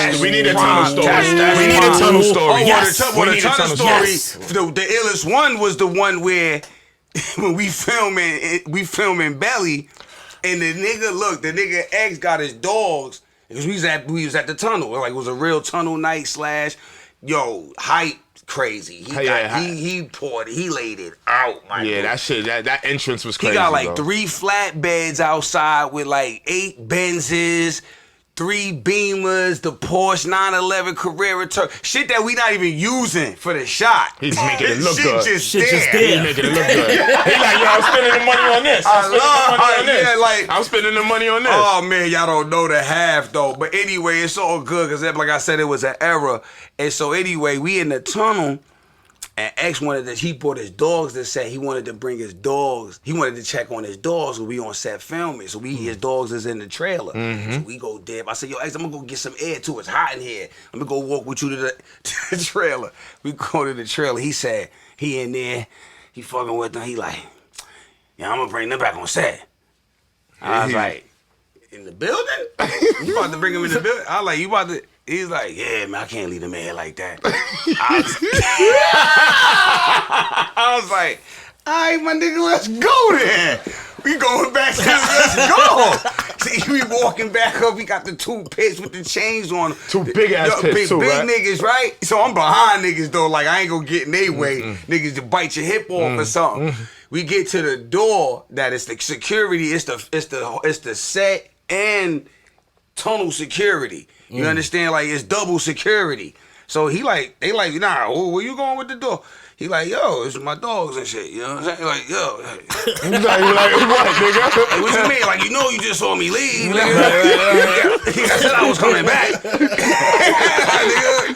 S3: a
S1: prime.
S3: tunnel story.
S1: That's
S3: We need a
S1: prime.
S3: tunnel story.
S1: Oh,
S3: Yes.
S1: well,
S3: We
S1: the
S3: need a
S1: tunnel
S3: tunnel
S1: story.
S3: story.
S1: The illest one was the one where when we filming Belly, and the nigga X got his dogs because we was at the Tunnel. Like it was a real Tunnel night / hype crazy. He poured it. He laid it out. My
S3: Yeah,
S1: dude.
S3: that shit. That entrance was crazy.
S1: He got like
S3: bro.
S1: 3 flatbeds outside with like 8 Benzes, 3 Beamers, the Porsche 911 Carrera Turbo. Shit that we not even using for the shot.
S3: He's making it look
S1: Shit
S3: good.
S1: just
S2: Shit just
S1: there.
S2: there.
S3: He's making it look good. He like, yo, I'm spending the money on this. I'm spending the money on this.
S1: Oh man, y'all don't know the half though. But anyway, it's all good because like I said, it was an era. And so anyway, we in the Tunnel, And X he brought his dogs to set. He wanted to bring his dogs. He wanted to check on his dogs. So we on set filming. So his dogs is in the trailer. So we go dip. I said, yo, X, I'm gonna go get some air too. It's hot in here. I'm gonna go walk with you to the trailer. We go to the trailer. He said, he in there. He fucking with them. He like, yeah, I'm gonna bring them back on set. I was like, in the building? You about to bring him in the building? I was like, you about to? He's like, yeah, man, I can't leave the man like that. I was like, all right, my nigga, let's go then. We going back to let's go. See, we walking back up. We got the 2 pits with the chains on them.
S3: 2 big ass pits too,
S1: big
S3: right?
S1: niggas, right? So I'm behind niggas though. Like I ain't gonna get in their way. Niggas to bite your hip off or something. We get to the door. That is the security. It's the set and tunnel security. You understand? Like it's double security. So they like, nah, where you going with the door? He like, yo, it's my dogs and shit. You know what I'm saying? Like, yo.
S3: You like, what, nigga?
S1: Like, what you mean? Like, you just saw me leave, nigga. He said I was coming back.
S3: You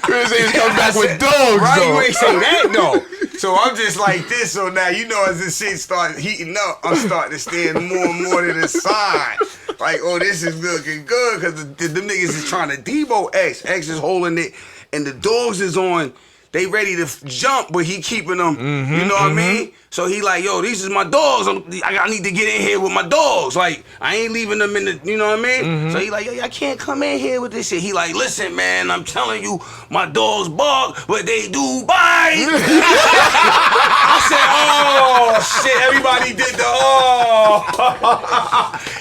S3: didn't say he was coming back with dogs,
S1: right?
S3: though.
S1: You ain't say that, though. So I'm just like this. So now, as this shit starts heating up, I'm starting to stand more and more to the side. Like, oh, this is looking good. Because the niggas is trying to debo X. X is holding it. And the dogs is on. They ready to jump, but he keeping them. You know what I mean? So he like, yo, these is my dogs. I need to get in here with my dogs. Like, I ain't leaving them in the, you know what I mean? So he like, yo, I can't come in here with this shit. He like, listen, man, I'm telling you, my dogs bark, but they do bite. I said, oh, shit, everybody did the,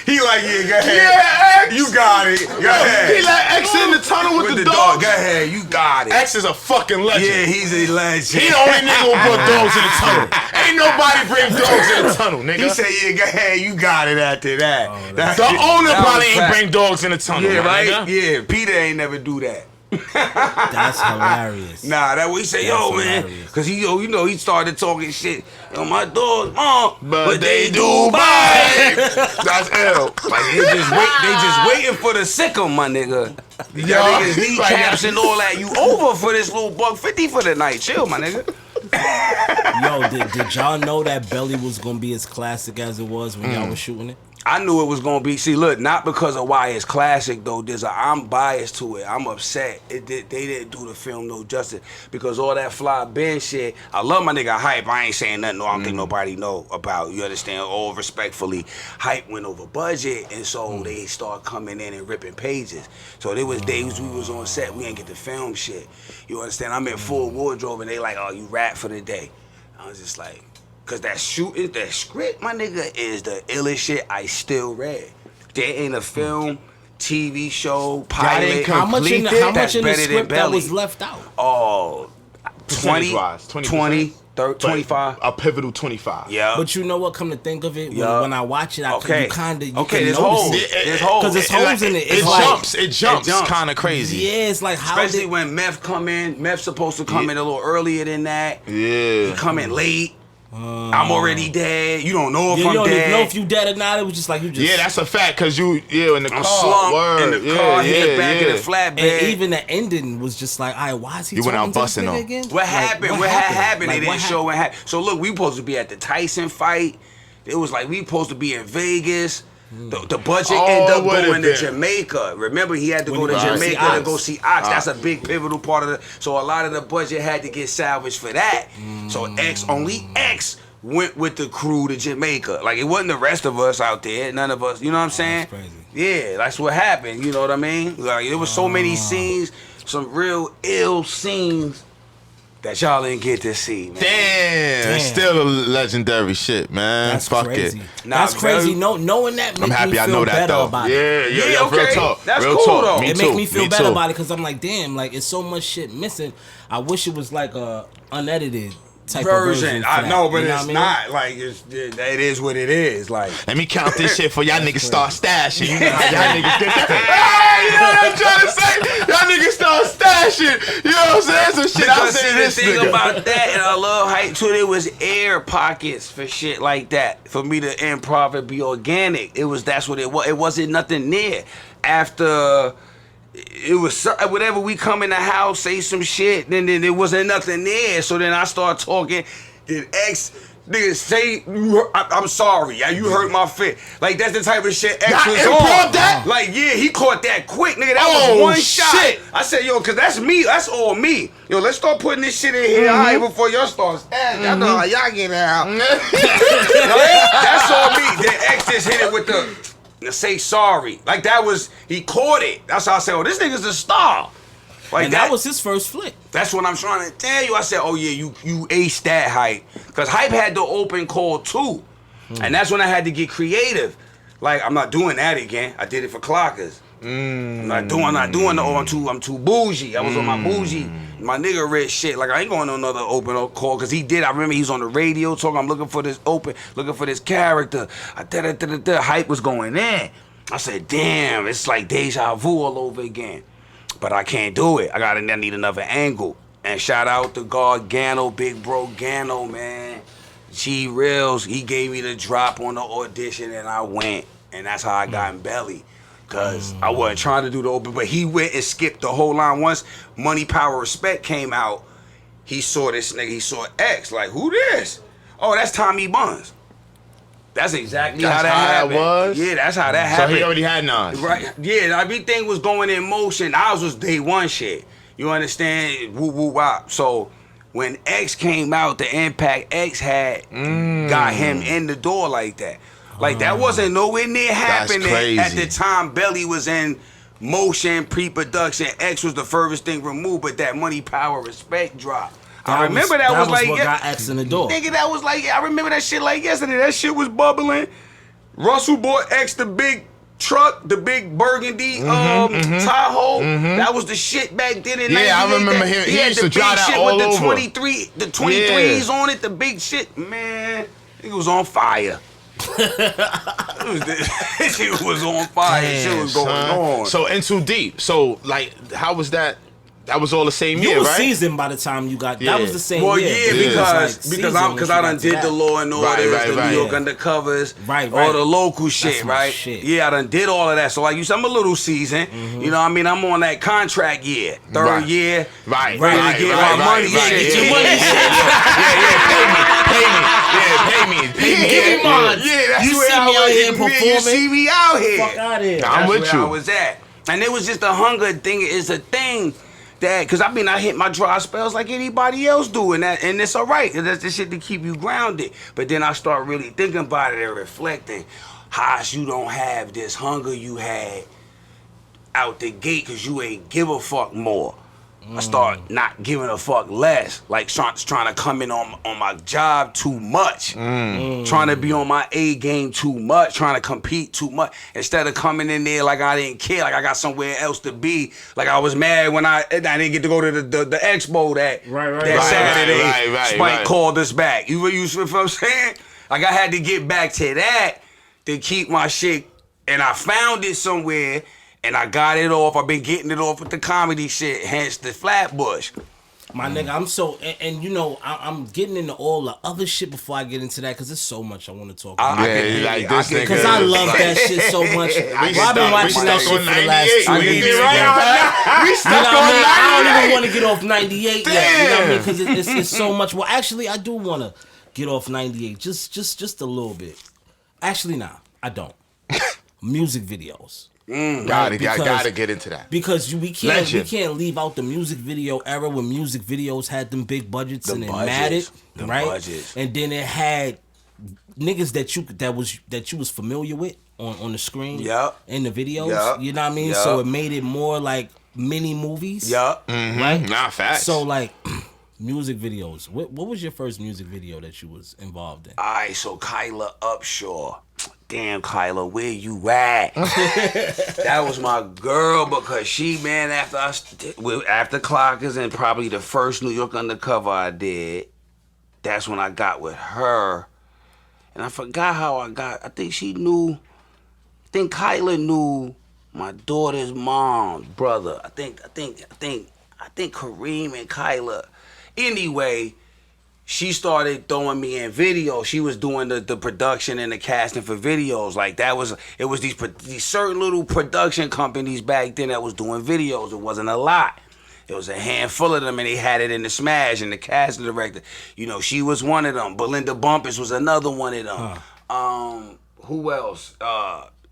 S1: He like, yeah, go ahead.
S3: Yeah, X.
S1: You got it. Go ahead.
S3: He let X in the tunnel with the dog.
S1: Go ahead, you got it.
S3: X is a fucking legend.
S1: Yeah, he's a legend.
S3: He the only nigga who brought dogs in the tunnel. Ain't nobody bring dogs in the tunnel, nigga.
S1: He said, yeah, go ahead, you got it after that.
S3: The owner probably ain't bring dogs in the tunnel.
S1: Yeah, right?
S3: Nigga.
S1: Yeah, Peter ain't never do that.
S2: That's hilarious.
S1: Nah, that what he say, yo, man. Because he started talking shit. Yo, my dogs, but they do bite. That's L. Like, they just waiting for the sickle, my nigga. Y'all niggas need caps and all that. You over for this little $150 for the night. Chill, my nigga.
S2: Yo, did y'all know that Belly was gonna be as classic as it was when y'all was shooting it?
S1: I knew it was gonna be. See, look, not because of why it's classic though. I'm biased to it. I'm upset. They didn't do the film no justice because all that fly Ben shit. I love my nigga Hype. I ain't saying nothing. I don't think nobody know about. You understand? All respectfully, Hype went over budget, and so they start coming in and ripping pages. So there was days we was on set, we ain't get to film shit. You understand? I'm in full wardrobe, and they like, oh, you rap for the day. I was just like. Cause that script, my nigga, is the illest shit I still read. There ain't a film, TV show, pilot.
S2: How much in the script that was left out?
S1: Oh, 20, 25.
S3: A pivotal 25.
S1: Yeah.
S2: But you know what? Come to think of it, when I watch it, you kind of
S1: there's holes. There's holes.
S2: Because there's holes in it.
S3: It jumps kind of crazy.
S2: Yeah, it's like how
S1: especially when Meth come in. Meth's supposed to come in a little earlier than that.
S3: Yeah.
S1: He come in late. I'm already dead. You don't know if I'm dead.
S2: You don't even know if you dead or not. It was just like you just.
S3: Yeah, that's a fact. Cause in the
S1: I'm
S3: car,
S1: slumped in the car, hit the back of the flatbed.
S2: And even the ending was just like, all right, why is he?
S3: You went out busting
S2: them
S3: them.
S2: again?
S1: What happened? What happened? They didn't show what happened. So look, we supposed to be at the Tyson fight. It was like we supposed to be in Vegas. The budget ended up going to Jamaica. Remember, he had to go to Jamaica to go see Ox. That's a big pivotal part of so a lot of the budget had to get salvaged for that. So only X went with the crew to Jamaica. Like, it wasn't the rest of us out there. None of us, you know what I'm saying?
S2: That's crazy.
S1: Yeah, that's what happened. You know what I mean? Like, there was so many scenes, some real ill scenes that y'all didn't get to see, man.
S3: Damn. Still a legendary shit, man.
S2: That's
S3: Fuck
S2: crazy.
S3: it.
S2: That's crazy. Knowing that makes me feel better about it.
S3: Yeah,
S1: okay.
S3: real talk.
S1: That's
S3: real
S1: cool,
S3: talk.
S1: though.
S3: Me
S2: It
S3: too.
S2: makes me feel better
S3: too.
S2: about it because I'm like, damn, like it's so much shit missing. I wish it was like a unedited type
S1: version.
S2: of version.
S1: I know, but
S2: you know
S1: it's
S2: what I mean?
S1: not. Like, it is what it is. Like,
S3: Let me count this shit for y'all niggas start stashing. You know how y'all niggas get that. You know what I'm trying to say? Y'all niggas start stashing. You know what I'm saying? Some shit I'll say
S1: the
S3: this
S1: thing
S3: nigga.
S1: about that, and I love Hype too, there was air pockets for shit like that. For me to improv and be organic. That's what it was. It wasn't nothing near. After it was whatever. We come in the house, say some shit, then there wasn't nothing there. So then I start talking. Then X nigga say, I'm sorry, you hurt my fit. Like that's the type of shit X was on. That? Like yeah, he caught that quick, nigga. That was one shot. I said, yo, cause that's me. That's all me. Yo, let's start putting this shit in here, all right, before y'all start. I know how y'all get out. That's all me. Then X just hit it with the say sorry. Like that was, he caught it. That's how I said, oh, this nigga's a star. Like
S2: and that was his first flick.
S1: That's what I'm trying to tell you. I said, oh yeah, you aced that, Hype. Because Hype had the open call too. And that's when I had to get creative. Like, I'm not doing that again. I did it for clockers. I'm not doing the I'm too bougie. I was on my bougie, my nigga rich shit. Like, I ain't going on another open call because he did. I remember he was on the radio talking, I'm looking for this character. Hype was going in. I said, damn, it's like deja vu all over again. But I can't do it. I need another angle. And shout out to God Gano, big bro Gano, man. G Reels, he gave me the drop on the audition and I went. And that's how I got in Belly. Cause I wasn't trying to do the open, but he went and skipped the whole line. Once Money, Power, Respect came out, he saw this nigga, he saw X. Like, who this? Oh, that's Tommy Buns. That's exactly how that happened. Was? Yeah, that's how that happened.
S3: So he already had Nas.
S1: Right. Yeah, everything was going in motion. Ours was day one shit. You understand? Woo woo wop. So when X came out, the impact X had got him in the door like that. Like that wasn't nowhere near happening at the time Belly was in motion, pre-production. X was the furthest thing removed, but that Money, Power, Respect drop. I remember that was like
S2: what got X in the door.
S1: Nigga, that was like, I remember that shit like yesterday. That shit was bubbling. Russell bought X the big truck, the big burgundy Tahoe. That was the shit back then in 98.
S3: Yeah, I remember him. He used to drive that all over.
S1: The 23s on it, the big shit. Man, it was on fire. It was on fire.
S3: Damn,
S1: shit was going on.
S3: So In Too Deep. So like, how was that? That was all the same year, right?
S2: You were seasoned by the time you got. That was the same year.
S1: Well, yeah, because I done did the Law and Orders, the New York Undercovers, all the local shit, right? Yeah, I done did all of that. So like you said, I'm a little seasoned. You know what I mean? I'm on that contract year, third year.
S3: Ready
S1: to get my money.
S2: Get your money.
S3: Pay me.
S2: Give me mine.
S1: Yeah, that's
S2: you
S1: where
S2: see me out here performing.
S1: You see me out here.
S2: Fuck out here.
S3: I'm with you.
S1: I was at. And it was just a hunger thing. It's a thing. That, cause I hit my dry spells like anybody else do, and it's all right. That's the shit to keep you grounded. But then I start really thinking about it and reflecting. Haas, you don't have this hunger you had out the gate, cause you ain't give a fuck more. I start not giving a fuck less, like trying to come in on my job too much, trying to be on my A game too much, trying to compete too much, instead of coming in there like I didn't care, like I got somewhere else to be. Like I was mad when I didn't get to go to the expo that Saturday. Spike called us back. You see what I'm saying? Like I had to get back to that to keep my shit, and I found it somewhere. And I got it off. I've been getting it off with the comedy shit, hence the Flatbush.
S2: My nigga, I'm so, and you know, I'm getting into all the other shit before I get into that, because there's so much I want to talk about. Because I love that shit so much. I've been watching that shit for the last 2 weeks.
S3: We stuck on 98.
S2: I don't even want to get off 98 yet. You know what I mean? Because it's so much. Well, actually, I do want to get off 98, just a little bit. Actually, nah, I don't. Music videos.
S3: Gotta get into that
S2: because we can't leave out the music video era when music videos had them big budgets and it mattered, right? Budgets. And then it had niggas that you was familiar with on the screen, in the videos, you know what I mean? So it made it more like mini movies, right?
S3: Nah, facts.
S2: So like. Music videos. What was your first music video that you was involved in?
S1: Alright, so Kyla Upshaw. Damn, Kyla, where you at? That was my girl because she, man, after Clockers and probably the first New York Undercover I did, that's when I got with her. And I forgot how I think Kyla knew my daughter's mom, brother. I think Kareem and Kyla. Anyway, she started throwing me in videos. She was doing the production and the casting for videos. Like it was these certain little production companies back then that was doing videos. It wasn't a lot. It was a handful of them, and they had it in the Smash, and the casting director, you know, she was one of them. Belinda Bumpus was another one of them. Who else?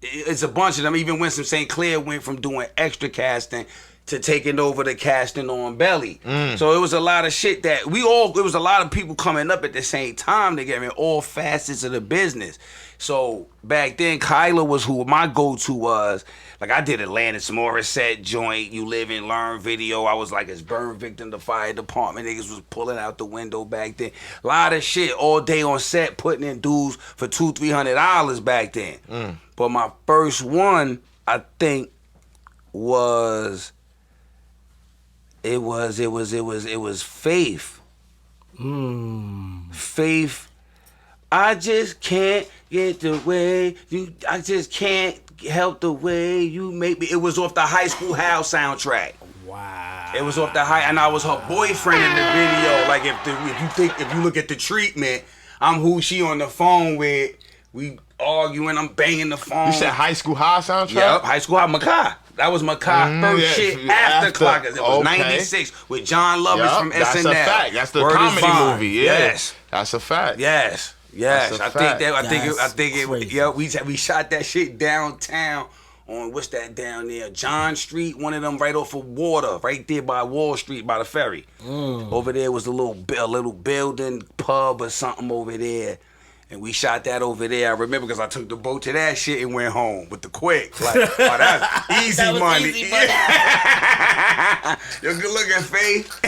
S1: It's a bunch of them. Even Winston St. Clair went from doing extra casting to taking over the casting on Belly. So it was a lot of shit that it was a lot of people coming up at the same time to get in all facets of the business. So back then, Kyla was who my go-to was. Like, I did Atlantis Morissette joint, You Live and Learn video. I was like his burn victim, the fire department. Niggas was pulling out the window back then. A lot of shit all day on set, putting in dudes for $200-$300 back then. But my first one, I think, was Faith. Faith. I just can't get the way you. I just can't help the way you make me. It was off the High School House soundtrack.
S2: Wow.
S1: It was off the and I was her boyfriend in the video. Like if you look at the treatment, I'm who she on the phone with. We arguing. I'm banging the phone.
S3: You said High School High soundtrack?
S1: Yep, High School High. Makai. That was Makai first shit after Clockers. It was 96 with John Lovitz from SNL.
S3: That's a fact. That's the
S1: Word
S3: comedy movie. Yeah.
S1: Yes.
S3: That's a fact.
S1: Yes.
S3: That's a
S1: I
S3: fact.
S1: think it. Yeah, we shot that shit downtown on what's that down there? John Street, one of them right off of Water, right there by Wall Street by the ferry. Over there was a little building, pub or something over there. And we shot that over there. I remember because I took the boat to that shit and went home with the quick. Like, oh, that's easy
S2: That was
S1: money.
S2: easy money.
S1: You're good looking, Faith.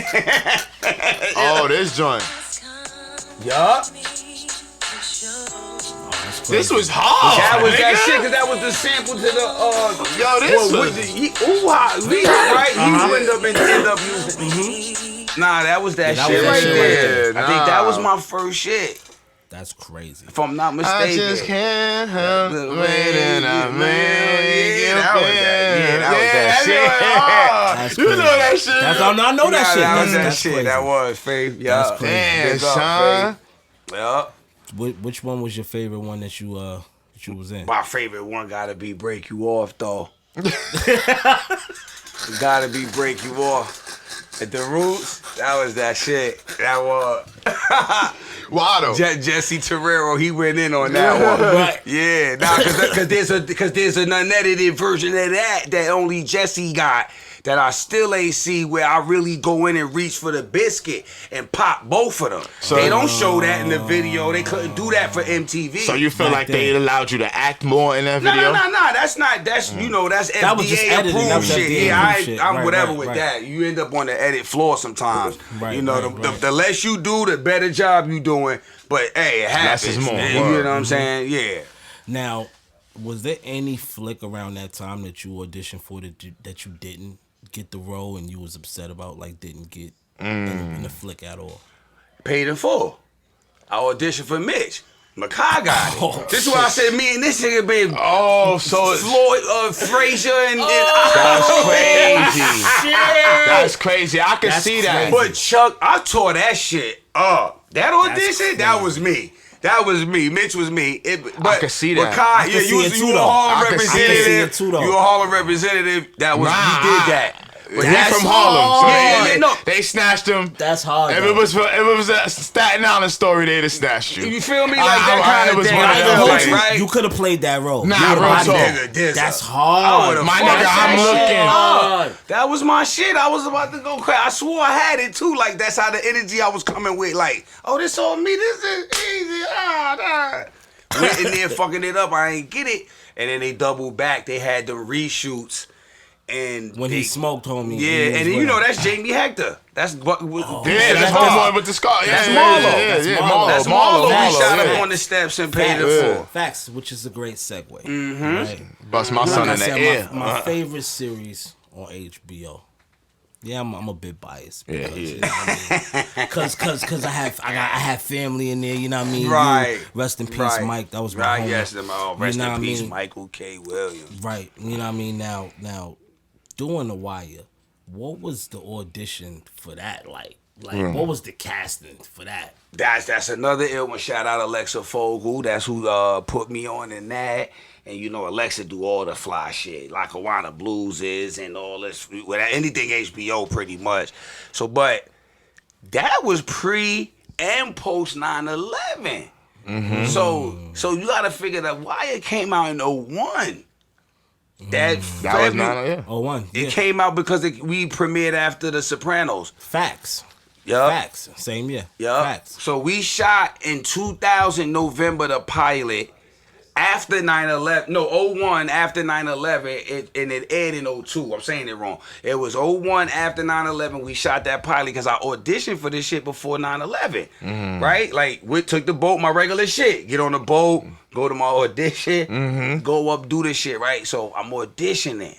S3: Oh, this joint.
S1: Yup.
S3: This was hard.
S1: That was that
S3: nigga.
S1: shit, because that was the sample to the
S3: Yo, this was.
S1: right? He end up using. Nah, that was that
S2: Yeah, that
S1: shit
S2: was that
S1: right
S2: shit
S1: there.
S2: right
S1: I think that was my first shit,
S2: That's crazy.
S1: if I'm not
S3: I
S1: mistaken.
S3: just can't help waiting a million.
S1: That was that shit.
S2: That's
S3: You
S2: crazy.
S3: know that shit.
S2: I know that shit.
S1: That was that
S2: That's
S1: shit.
S2: crazy.
S1: That was Faith. Yeah.
S2: That's crazy.
S3: Damn,
S1: Big up,
S3: son.
S1: Faith. Yeah.
S2: Which one was your favorite one that you was in?
S1: My favorite one gotta be Break You Off, though. Gotta be Break You Off. At the Roots, that was that shit. That was.
S3: Wado.
S1: Jesse Terrero, he went in on that one.
S2: Right.
S1: Yeah, nah, because there's an unedited version of that only Jesse got, that I still ain't see, where I really go in and reach for the biscuit and pop both of them.
S3: So-
S1: they don't show that in the video. They couldn't do that for MTV.
S3: So you feel
S2: Back
S3: like they
S2: then.
S3: allowed you to act more in that video?
S1: No. That's not. That's you know. That's
S2: That was just
S1: FDA
S2: editing. That
S1: approved
S2: was
S1: shit.
S2: FDA
S1: Yeah,
S2: approved shit.
S1: I'm
S2: Right,
S1: whatever
S2: right,
S1: with
S2: right.
S1: that. You end up on the edit floor sometimes.
S2: Right,
S1: you know,
S2: right.
S1: the less you do, the better job you doing. But hey, it
S3: Less
S1: happens.
S3: is more.
S1: You
S3: Word.
S1: know what I'm saying? Yeah.
S2: Now, was there any flick around that time that you auditioned for that you didn't get the role and you was upset about, like didn't get in the flick at all?
S1: Paid in full. I auditioned for Mitch. Makai got it.
S2: Oh,
S1: This is why I said me and this nigga been
S3: Oh, so it's...
S1: Floyd, Frazier, and
S3: That's crazy.
S2: Shit.
S3: That's crazy. I can
S2: That's
S3: see that.
S1: But Chuck, I tore that shit up. That audition, that was me. That was me. Mitch was me. But
S3: can see that.
S1: Kai,
S2: I can
S1: yeah,
S2: see it too,
S1: you a
S2: though.
S1: Harlem
S3: I can see
S1: representative.
S2: it too, though.
S1: You a Harlem representative. That was
S3: Nah.
S1: you did that.
S3: But
S2: That's
S3: he's from Harlem. So
S1: hard.
S3: they,
S1: Yeah, no.
S3: they snatched him.
S2: That's hard.
S3: If
S2: though.
S3: it was a Staten Island story, they'd have snatched you.
S1: You feel me? Like that kind
S3: it
S1: of
S3: was
S1: thing.
S3: one of
S1: Like,
S3: them
S1: like,
S3: things.
S1: right?
S2: You could have played that role.
S3: Nah,
S2: You would've
S3: real
S2: been
S3: talk.
S2: there.
S1: Nigga,
S2: That's
S1: I
S2: hard.
S1: would've
S3: My
S1: fucked
S3: nigga,
S1: that
S3: I'm
S1: shit
S3: looking.
S1: up. That was my shit. I was about to go crazy. I swore I had it too. Like, that's how the energy I was coming with. Like, oh, this on me. This is easy. Went in there fucking it up. I ain't get it. And then they doubled back. They had the reshoots. And
S2: When he smoked, homie.
S1: yeah, and you know that's Jamie Hector. That's
S3: Yeah, that's
S1: that's
S3: the one with the scar. Yeah,
S1: That's
S3: yeah,
S1: Marlo.
S3: Yeah,
S2: That's
S3: yeah,
S2: Marlo.
S1: That's
S3: Marlo.
S1: Marlo.
S2: Marlo,
S1: We shot
S2: yeah.
S1: him on the steps and paid it
S3: Yeah.
S1: for.
S2: Facts, which is a great segue. Right.
S3: Bust my son
S2: Like I
S3: in the
S2: said,
S3: ear.
S2: my favorite series on HBO. Yeah, I'm a bit biased.
S3: Yeah,
S2: because,
S3: he is.
S2: you know what I mean? Cause I have family in there. You know what I mean?
S1: Right.
S2: You, rest in peace,
S1: Right.
S2: Mike. That was my
S1: Right,
S2: homie.
S1: yes, them all. Rest
S2: You know
S1: in
S2: what I
S1: peace,
S2: mean?
S1: Michael K. Williams.
S2: Right. You know what I mean? Now, doing The Wire, what was the audition for that like? Like, what was the casting for that?
S1: That's another ill one. Shout out Alexa Fogel. That's who put me on in that. And you know, Alexa do all the fly shit, like Awana Blues is, and all this. Anything HBO, pretty much. So, but that was pre and post 9/11. Mm-hmm. So you got to figure that why it came out in 01. That
S3: was
S2: 01.
S1: It came out because we premiered after The Sopranos.
S2: Facts.
S1: Yep.
S2: Facts. Same year.
S1: Yep.
S2: Facts.
S1: So we shot in 2000 November the pilot after 9/11. No, 01 after 9/11, and it aired in 02. I'm saying it wrong. It was 01 after 9/11. We shot that pilot because I auditioned for this shit before 9/11. Right? Like, we took the boat, my regular shit. Get on the boat, go to my audition, go up, do this shit, right? So I'm auditioning.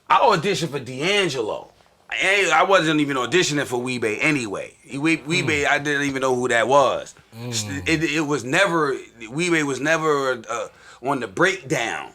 S1: I auditioned for D'Angelo. I wasn't even auditioning for Weebay anyway. Weebay, I didn't even know who that was. It was never, Weebay was never on the breakdown.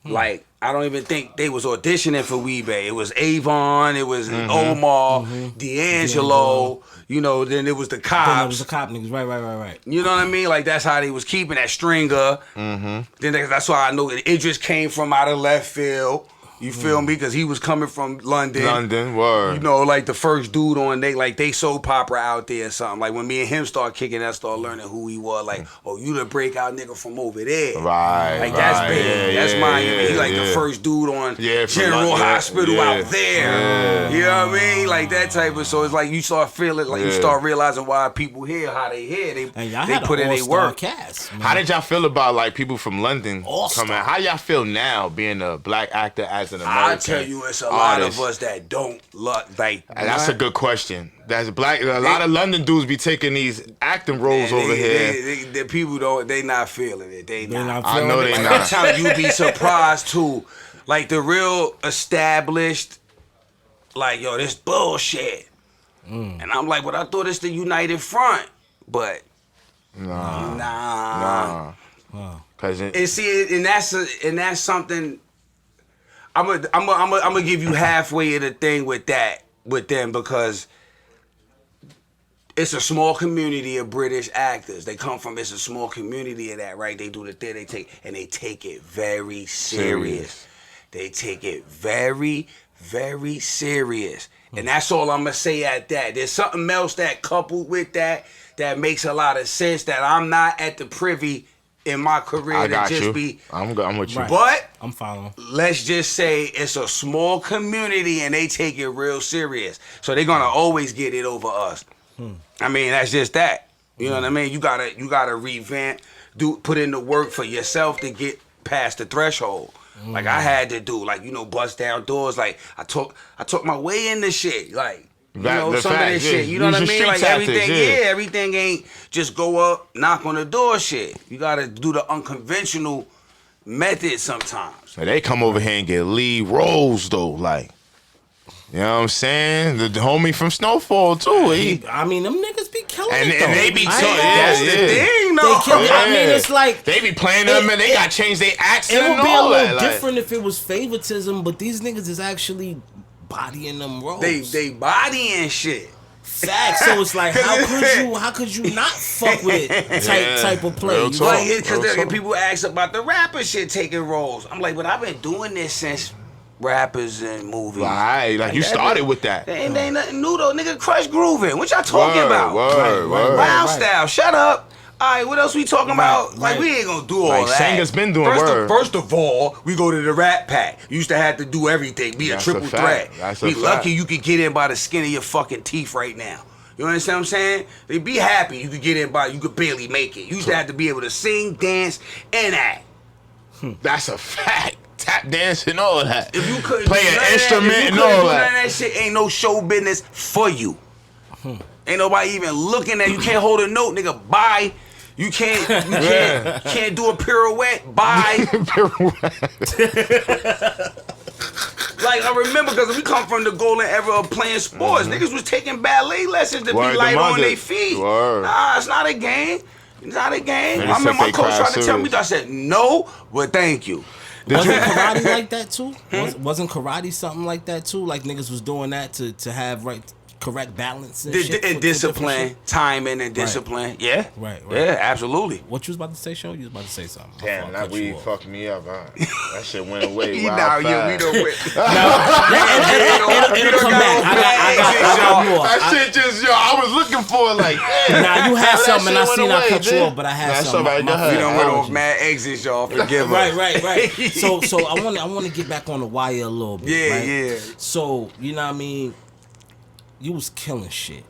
S1: Like, I don't even think they was auditioning for Weebay. It was Avon, it was Omar, D'Angelo, you know, then it was the cops.
S2: Then it was the cop niggas, right.
S1: You know what I mean? Like, that's how they was keeping that Stringer. Then that's why I know that Idris came from out of left field. You feel me? Because he was coming from London.
S3: Word.
S1: You know, like the first dude on they soap opera out there or something. Like when me and him start kicking, I start learning who he was. Like, oh, you the breakout nigga from over there.
S3: Right.
S1: Like that's big.
S3: Yeah,
S1: that's mine. He like the first dude on General Hospital out there. You know what I mean? Like that type of. So it's like you start feeling like you start realizing why people here, how they here. They put in their work.
S2: Cast,
S3: how did y'all feel about like people from London coming? How y'all feel now being a black actor as an American?
S1: I tell you, it's a lot of us that don't look like.
S3: That's a good question. That's black. A lot of London dudes be taking these acting roles over here.
S1: The people don't. They not feeling it. They not.
S3: I know they not.
S1: I'm telling you, be surprised too. Like the real established. Like, yo, this bullshit. And I'm like, but I thought it's the United Front, but nah.
S3: Cause
S1: and see, and that's something. I'm gonna give you halfway of the thing with them because it's a small community of British actors. They come from it's a small community of that, right? They do the thing they take it very serious. They take it very, very serious. And that's all I'm gonna say at that. There's something else that coupled with that makes a lot of sense that I'm not at the privy in my career to just be.
S3: I'm with you.
S2: Right.
S1: But
S2: I'm following.
S1: Let's just say it's a small community and they take it real serious. So they're gonna always get it over us. I mean, that's just that. You know what I mean? You gotta revamp, put in the work for yourself to get past the threshold. Like I had to do, like, you know, bust down doors. Like I took my way in this shit. Like, you know, some of this shit. You know what I mean? Like everything ain't just go up, knock on the door shit. You gotta do the unconventional method sometimes.
S3: They come over here and get lead roles though, like. You know what I'm saying? The homie from Snowfall too.
S2: I mean, them niggas be killing
S3: and,
S2: it
S3: and
S2: though.
S3: they be that's the thing, though.
S2: They kill it. I mean, it's like
S3: they be playing them and they got to change their accent.
S2: It would
S3: and
S2: be
S3: all
S2: a little
S3: that.
S2: different if it was favoritism, but these nings is actually bodying them roles.
S1: They bodying shit.
S2: Facts. So it's like, how could you not fuck with it type of play?
S1: Like, because people ask about the rapper shit taking roles. I'm like, but I've been doing this since rappers and movies.
S3: Right, like you started with that.
S1: Ain't nothing new though, nigga. Crush grooving. What y'all talking about?
S3: Word.
S1: Wild style. Shut up. All right, what else we talking about? Like, we ain't gonna do all that.
S3: Sanga's been doing
S1: First of all, we go to the Rat Pack. You used to have to do everything, be a triple threat. Be lucky you could get in by the skin of your fucking teeth right now. You understand what I'm saying? They be happy you could get in by, you could barely make it. You used to have to be able to sing, dance, and act.
S3: That's a fact. Tap dance and all that.
S1: If you couldn't
S3: play an instrument and all
S1: that. None of that shit ain't no show business for you. Ain't nobody even looking at you. Can't hold a note, nigga. Bye. You can't do a pirouette. Bye. Like, I remember, because we come from the golden era of playing sports. Niggas was taking ballet lessons to be light on their feet. Nah, it's not a game. It's not a game. I remember my coach tried to tell me, I said, no, but thank you.
S2: Wasn't karate like that too? Wasn't karate something like that too? Like niggas was doing that to have correct balance and
S1: And
S2: shit. For
S1: discipline,
S2: shit?
S1: timing and discipline. Yeah.
S2: Right.
S1: Yeah, absolutely.
S2: What you was about to say, Show? You was about to say something. My
S3: Damn,
S2: fault,
S3: that
S2: cut you
S3: weed
S2: off.
S3: fucked me up. Huh? That shit went away.
S1: You
S3: wild
S1: know, we
S3: fast.
S1: don't wait.
S2: It'll come back. I got more.
S3: That shit just, yo, I was looking for it like, damn.
S2: Nah, you had
S3: That
S2: something. I
S3: shit
S2: seen
S3: went
S2: I cut
S3: away,
S2: you
S3: man.
S2: off, but I had
S3: That's
S2: something.
S3: all right,
S2: My
S3: go
S2: fault.
S1: We
S3: ahead.
S1: done went off mad exits, y'all. Forgive us.
S2: Right. So I want to get back on the wire a little bit.
S1: Yeah,
S2: right?
S1: yeah.
S2: So you know what I mean? You was killing shit.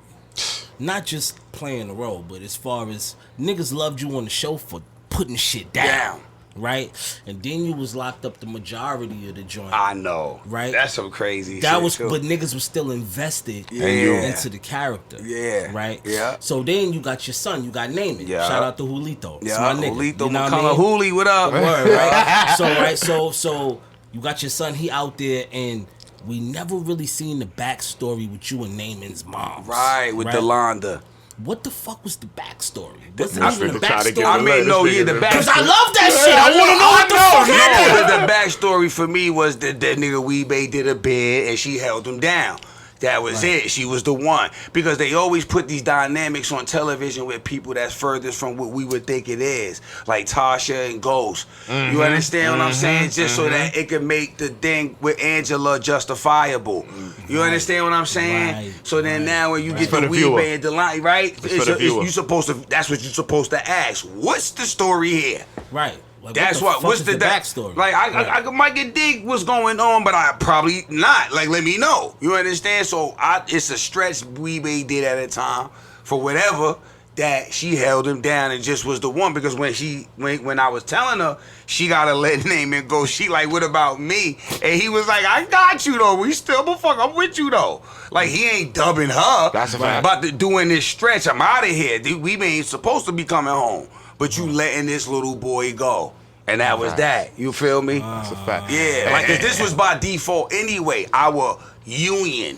S2: Not just playing the role, but as far as niggas loved you on the show for putting shit down. Right? And then you was locked up the majority of the joint.
S1: I know.
S2: Right?
S1: That's some crazy
S2: That
S1: shit,
S2: was,
S1: too.
S2: but niggas was still invested into the character.
S1: Yeah.
S2: Right?
S1: Yeah.
S2: So then you got your son, you got Naaman.
S1: Yeah.
S2: Shout out to Julito. It's
S1: Yeah,
S2: my nigga.
S1: Julito,
S2: You know what I
S1: McCullough.
S2: mean?
S1: Hooli, what up?
S2: Word, right? So you got your son, he out there, and we never really seen the backstory with you and Naaman's mom.
S1: Right, with Delonda.
S2: What the fuck was the backstory? Wasn't
S3: I
S2: even the
S3: finna try to get
S2: backstory.
S3: the letter.
S1: no,
S3: This
S1: yeah,
S3: nigga
S1: the
S3: been-
S1: back.
S2: Because I love that shit. I want to know what the fuck happened.
S1: The backstory for me was that nigga Weebay did a bid and she held him down. That was it. She was the one. Because they always put these dynamics on television with people that's furthest from what we would think it is. Like Tasha and Ghost. You understand what I'm saying? Just so that it could make the thing with Angela justifiable. You understand what I'm saying?
S2: Right.
S1: So then now when you get
S3: for
S1: the
S3: the viewer.
S1: Weebay and Delonte, right?
S3: for the viewer.
S1: You supposed to. That's what you're supposed to ask. What's the story here?
S2: Right. Like,
S1: That's
S2: what.
S1: What's
S2: is
S1: the
S2: backstory?
S1: Like I might get dig what's going on, but I probably not. Like let me know. You understand? So it's a stretch Weebay did at a time for whatever that she held him down and just was the one because when I was telling her she gotta let Naaman go, she like, what about me? And he was like, I got you though. We still, but fuck, I'm with you though. Like he ain't dubbing her.
S3: That's a fact.
S1: About doing this stretch. I'm out of here. We ain't supposed to be coming home. But you letting this little boy go. And that was that. You feel me?
S3: That's a fact.
S1: Yeah. Like, 'cause this was by default anyway. Our union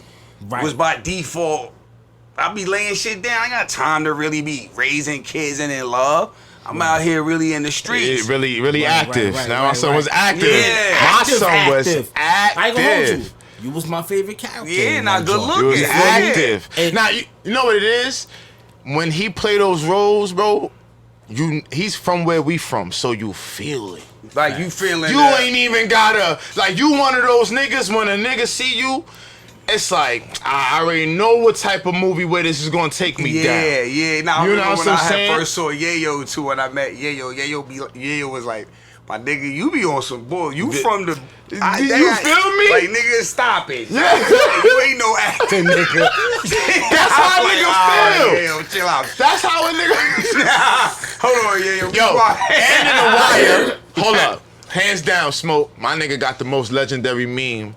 S1: was by default. I be laying shit down. I ain't got time to really be raising kids and in love. I'm out here really in the streets.
S3: Really active.
S2: right,
S3: now my son was active.
S1: Yeah.
S3: My
S2: Active,
S3: son was
S2: active. I ain't gonna hold you.
S3: active.
S2: You was my favorite character.
S1: Yeah,
S2: in
S1: nah,
S2: that
S1: good
S2: joint.
S3: He was
S1: looking.
S3: active.
S2: And-
S3: Now you know what it is? When he play those roles, bro, he's from where we from, so you feel it.
S1: Like you feeling
S3: You ain't even gotta like you one of those niggas when a nigga see you, it's like I already know what type of movie where this is gonna take me down.
S1: Yeah. Now I
S3: You know
S1: remember
S3: what
S1: when
S3: I'm
S1: I had
S3: saying?
S1: first saw Yayo too, when I met Yayo. Yayo was like, my nigga, you be on some bull. You from the.
S3: You feel me?
S1: Like nigga, stop it.
S3: Yeah.
S1: You ain't no actor, nigga.
S3: That's how a nigga feel.
S1: Yayo, chill out.
S3: That's how a nigga.
S1: Hold on, Yayo.
S3: Yo, and in the wire.
S1: Wire.
S3: Hold up. Hands down, Smoke. My nigga got the most legendary meme.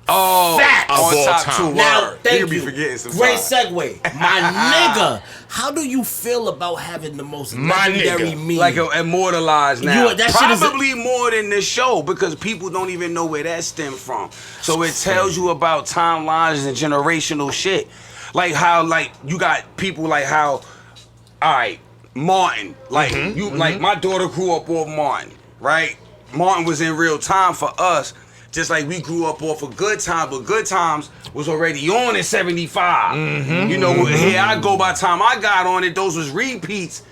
S1: Oh,
S2: Facts.
S3: Of
S1: on
S3: all
S1: top
S3: time.
S1: two.
S2: Now,
S1: Word.
S2: thank
S1: Nigga be
S2: you.
S1: forgetting sometimes.
S2: Great segue. My nigga, how do you feel about having the most
S3: My
S2: legendary
S3: nigga.
S2: meme?
S1: Like immortalized now.
S2: That shit is
S1: Probably more than the show because people don't even know where that stemmed from. So it tells you about timelines and generational shit. Like how like you got people like how, alright, Martin. Like like my daughter grew up off Martin, right? Martin was in real time for us. Just like we grew up off of Good Times, but Good Times was already on in 75. You know, here I go by the time I got on it, those was repeats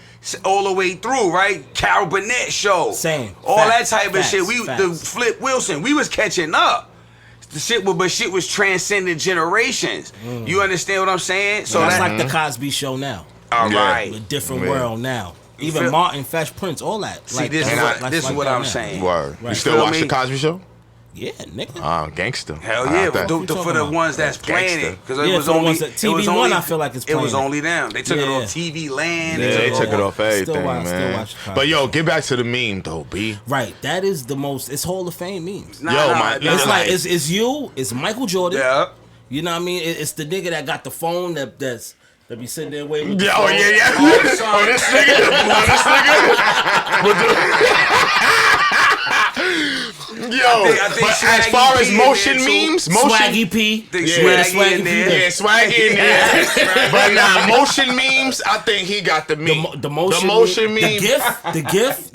S1: all the way through, right? Carol Burnett show.
S2: Same.
S1: All
S2: Facts,
S1: that type of shit.
S2: facts.
S1: The Flip Wilson, we was catching up. The shit was transcending generations. You understand what I'm saying? So
S2: That's
S1: that,
S2: like the Cosby Show now.
S1: all
S3: Yeah.
S1: right.
S2: A different
S3: Yeah.
S2: world now. Even
S1: feel-
S2: Martin, Fresh Prince, all that.
S1: See, this is what I'm saying.
S3: Word. You
S2: Right.
S3: still
S1: Feel
S3: watch
S1: me?
S3: the Cosby Show?
S2: Yeah, nigga.
S3: Gangster.
S1: Hell
S3: I
S1: yeah,
S3: like
S1: but
S3: that.
S1: for the ones that's playing
S3: Gangster.
S1: it, because
S2: Yeah,
S1: it was
S2: for the
S1: only
S2: ones that
S1: it was
S2: TV1
S1: only,
S2: I feel like it's
S1: it was
S2: playing it.
S1: only them. They took it
S2: Yeah.
S1: off TV Land.
S3: Yeah, they took it off everything,
S2: Still watch
S3: man.
S2: the Cosby
S3: But yo,
S2: Show.
S3: get back to the meme though, B.
S2: Right, that is the most. It's Hall of Fame memes.
S1: Nah,
S3: Yo,
S1: nah,
S3: my-
S1: nah,
S2: It's
S3: nah.
S2: like it's you, it's Michael Jordan.
S1: yeah.
S2: You know what I mean? It's the nigga that got the phone that be sitting there waiting. With the
S3: Yeah, oh
S2: phone.
S3: yeah, yeah.
S1: Oh, son.
S3: Oh, this nigga. Yo,
S1: I I think
S3: But as
S1: Swaggy
S3: far as
S1: P in
S3: motion
S1: there, too.
S3: memes,
S2: Swaggy P.
S1: Think
S3: Yeah,
S1: Swaggy in
S2: Swaggy
S1: there.
S3: Yeah, Swaggy in there. But nah, motion memes, I think he got the meme.
S2: The motion
S3: meme.
S2: the GIF,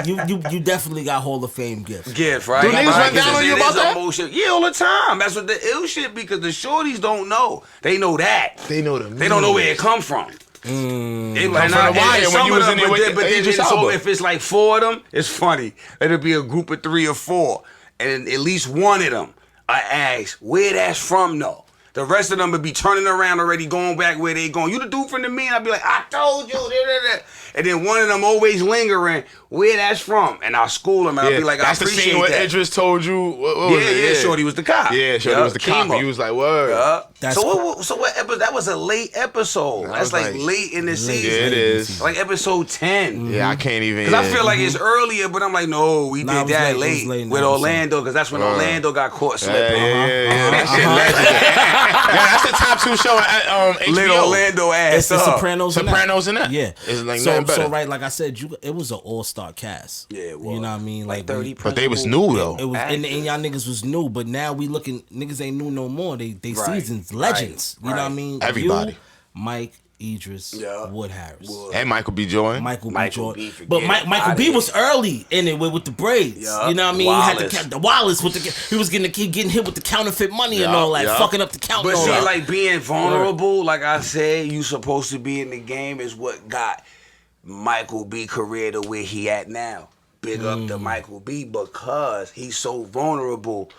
S2: you definitely got Hall of Fame GIF.
S1: GIF, right?
S3: Do niggas
S1: Right,
S3: run down
S1: 'cause
S3: on you
S1: it
S3: about
S1: is
S3: that?
S1: emotion. Yeah, all the time. That's what the ill shit, because the shorties don't know. They know that.
S3: They know the
S1: They don't know where it come from. They like,
S3: from The Wire when you was in there with Idris
S1: so
S3: Elba.
S1: if it's like 4 of them, it's funny. It'll be a group of 3 or 4, and at least one of them, I ask where that's from though. The rest of them would be turning around already, going back where they going. You the dude from the meme? I'd be like, I told you. And then one of them always lingering where that's from, and I'll school them. And I'll be like,
S3: that's
S1: I
S3: the
S1: appreciate
S3: scene where
S1: that.
S3: Idris told you. What was it?
S1: Shorty was the cop.
S3: Yeah, Shorty was the cop.
S1: Chemo.
S3: He was like, word.
S1: So what episode? That was a late episode. That's like late in the season.
S3: Yeah, it is.
S1: Like episode 10.
S3: Yeah, I can't even.
S1: Because I feel like it's earlier, but I'm like, no, we
S2: it
S1: did
S2: was
S1: that
S2: late. It was
S1: late
S2: late in the
S1: with
S2: episode.
S1: Orlando, because that's when Orlando got caught slipping.
S3: Yeah. That shit legendary. Yeah, that's the top 2 show at HBO.
S1: Lit Orlando ass
S2: It's the
S1: up.
S2: Sopranos
S3: in that.
S2: Yeah.
S3: It's like
S2: so
S3: nothing better.
S2: right, like I said, it was an all-star cast.
S1: Yeah, it was.
S2: You know what I mean?
S1: Like 30
S3: But they was new though.
S2: It was, and y'all niggas was new, but now we looking, niggas ain't new no more. They
S1: Right,
S2: seasons, legends.
S1: right,
S2: You know what I
S1: right.
S2: mean?
S3: Everybody.
S2: You, Mike, Idris, Wood Harris.
S3: And Michael B. Jordan.
S2: Michael
S1: B,
S2: Jordan.
S1: forget
S2: But
S1: it.
S2: Michael B
S1: Outta
S2: was early in it with the braids.
S1: Yeah.
S2: You know what I mean?
S1: Wallace.
S2: He had the Wallace with he was getting hit with the counterfeit money and
S3: Yeah,
S2: all that,
S3: yeah.
S2: fucking up the count.
S1: But
S2: and all
S1: see,
S2: that.
S1: like being vulnerable, like I said, you supposed to be in the game is what got Michael B career to where he at now. Big up to Michael B, because he's so vulnerable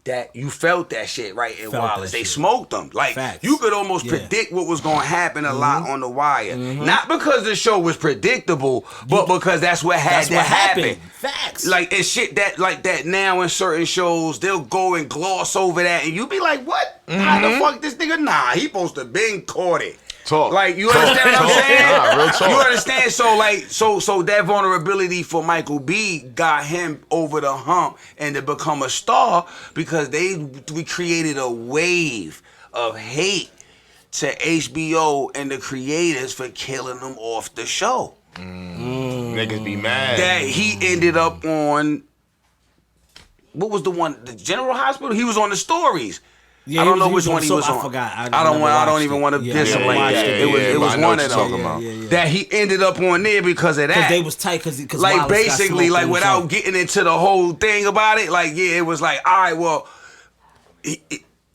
S1: that you felt that shit right in
S2: Felt
S1: Wallace.
S2: that
S1: They
S2: shit.
S1: smoked them. Like,
S2: Facts.
S1: you could almost
S2: Yeah.
S1: predict what was going to happen a lot on The Wire. Not because the show was predictable, but because that's what had
S2: That's
S1: to
S2: what
S1: happen.
S2: happened. Facts.
S1: Like, it's shit that like that now in certain shows, they'll go and gloss over that, and you be like, what? How the fuck this nigga? Nah, he supposed to been caught it.
S3: Talk.
S1: Like, you understand what I'm
S3: Talk.
S1: saying?
S3: Nah, real talk.
S1: You understand? So like, so that vulnerability for Michael B got him over the hump and to become a star, because we created a wave of hate to HBO and the creators for killing them off the show.
S3: Niggas be mad.
S1: That he ended up on, what was the one? The General Hospital? He was on the stories.
S2: Yeah,
S1: I don't know
S2: he
S1: which
S2: was
S1: one he
S2: on
S1: was
S2: some-
S1: on.
S2: I forgot. I
S1: I don't
S2: never watched
S1: even
S2: it.
S1: want to
S2: Yeah,
S1: diss
S2: I
S1: him
S2: never
S1: like
S2: watched
S1: that.
S2: it.
S1: It was
S3: but I know
S1: one
S3: what
S1: of
S3: you're talking
S1: them
S3: about.
S1: that he ended up on there because of that.
S2: Because they was tight, because
S1: like
S2: Wallace got
S1: basically,
S2: smoked
S1: like
S2: in the
S1: without
S2: show.
S1: getting into the whole thing about it, like yeah, it was like, all right, well,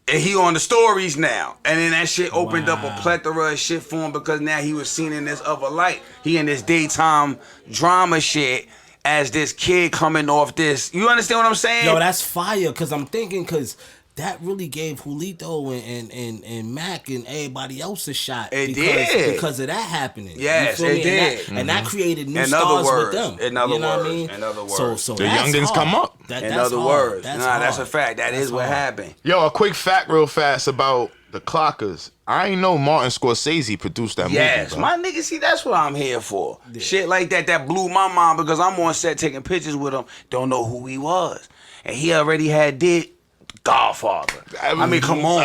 S1: and he on the stories now, and then that shit opened up a plethora of shit for him, because now he was seen in this other light. He in this daytime drama shit as this kid coming off this. You understand what I'm saying?
S2: Yo, that's fire, because I'm thinking, because that really gave Julito and Mac and everybody else a shot.
S1: It did.
S2: Because of that happening.
S1: Yes,
S2: You feel
S1: it
S2: me?
S1: did.
S2: And that created new
S1: In
S2: stars
S1: other words,
S2: with them.
S1: in other
S2: you know what I
S1: words,
S2: mean?
S1: in other words.
S2: So
S3: The
S2: that's
S3: youngins
S2: hard.
S3: come up.
S1: in
S2: That's
S1: other
S2: hard.
S1: words,
S2: That's
S1: that's
S2: hard.
S1: a fact. That
S2: That's
S1: is what
S2: hard.
S1: happened.
S3: Yo, a quick fact real fast about the Clockers. I ain't know Martin Scorsese produced that
S1: Yes,
S3: movie. bro.
S1: my nigga, see, that's what I'm here for. Shit like that blew my mind, because I'm on set taking pictures with him, don't know who he was. And he already had did Godfather. I mean, come on.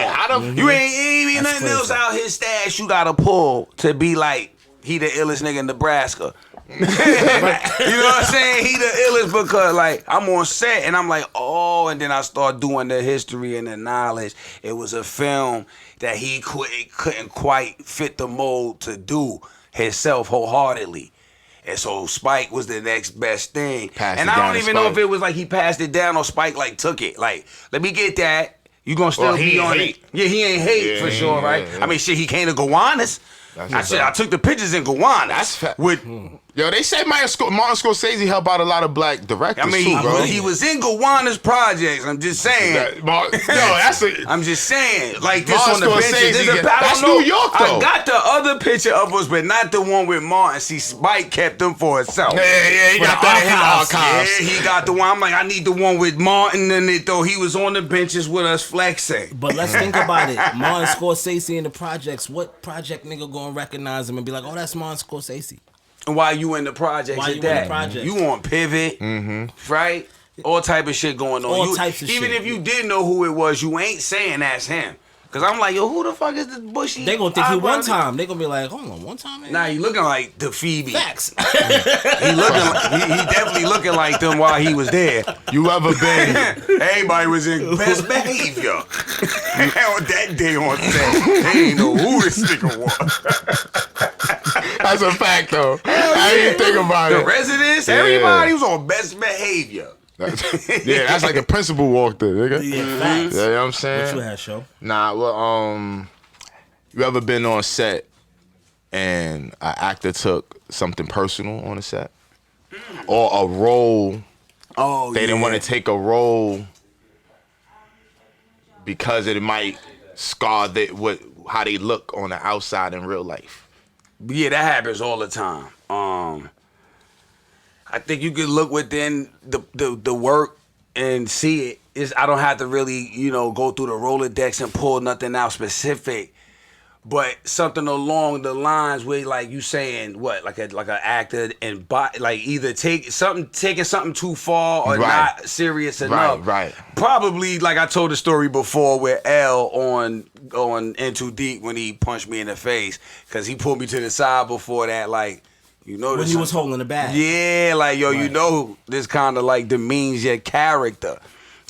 S1: You ain't even
S2: That's
S1: nothing else
S2: crazy.
S1: out his stash you gotta pull to be like, he the illest nigga in Nebraska. You know what I'm saying? He the illest, because like I'm on set and I'm like, oh, and then I start doing the history and the knowledge. It was a film that he couldn't quite fit the mold to do himself wholeheartedly. And so Spike was the next best thing.
S3: Passed
S1: And
S3: it
S1: I
S3: down
S1: don't
S3: to
S1: even know
S3: Spike.
S1: if it was like he passed it down or Spike like took it. Like, let me get that. You gonna still
S3: Well, he
S1: be
S3: ain't
S1: on
S3: hate.
S1: it. Yeah, he ain't hate
S3: Yeah,
S1: for sure,
S3: yeah,
S1: right?
S3: yeah.
S1: I mean, shit, he came to Gowanus.
S3: That's
S1: I
S3: what's
S1: said
S3: up.
S1: I took the pictures in Gowanus.
S3: That's fa-
S1: with
S3: Yo, they say Martin Scorsese help out a lot of black directors
S1: I mean,
S3: too, bro.
S1: he was in Gowanus projects. I'm just saying.
S3: That's a.
S1: I'm just saying, like this
S3: Martin
S1: on the benches.
S3: Scorsese,
S1: There's a, I
S3: that's
S1: don't know.
S3: New York, though.
S1: I got the other picture of us, but not the one with Martin. See, Spike kept them for himself.
S3: Yeah, he got that in his archives.
S1: Yeah, he got the one. I'm like, I need the one with Martin in it, though. He was on the benches with us flexing.
S2: But let's think about it. Martin Scorsese in the projects. What project nigga gonna recognize him and be like, oh, that's Martin Scorsese?
S1: And while you in the projects,
S2: While
S1: at
S2: you in the
S1: that,
S2: projects.
S1: you on pivot, right? All type of shit going on.
S2: All types of
S1: even
S2: shit.
S1: if you did know who it was, you ain't saying that's him. Cause I'm like, yo, who the fuck is this bushy?
S2: They gonna think he one time. They gonna be like, hold on, one time. Man?
S1: Nah, he looking like the Phoebe.
S2: Facts.
S1: He definitely looking like them while he was there.
S3: You ever been?
S1: Everybody was in best behavior. On that day on set, they ain't know who this nigga was.
S3: That's a fact, though. I didn't think about it.
S1: The residents, everybody was on best behavior.
S3: Yeah, that's like the principal walked there, nigga.
S2: Yeah, facts.
S3: Yeah, you know what I'm saying?
S2: What you had, show?
S3: Nah, well, you ever been on set and an actor took something personal on the set? Or a role, they didn't want to take a role because it might scar how they look on the outside in real life?
S1: Yeah, that happens all the time. I think you can look within the work and see it. I don't have to really, go through the Rolodex and pull nothing out specific, but something along the lines where, like you saying, what, like an actor and like either taking something too far or not serious enough.
S3: Right.
S1: Probably like I told the story before with L on In Too Deep when he punched me in the face because he pulled me to the side before that, like.
S2: When he was holding the bag.
S1: Yeah, like, yo, this kind of like demeans your character.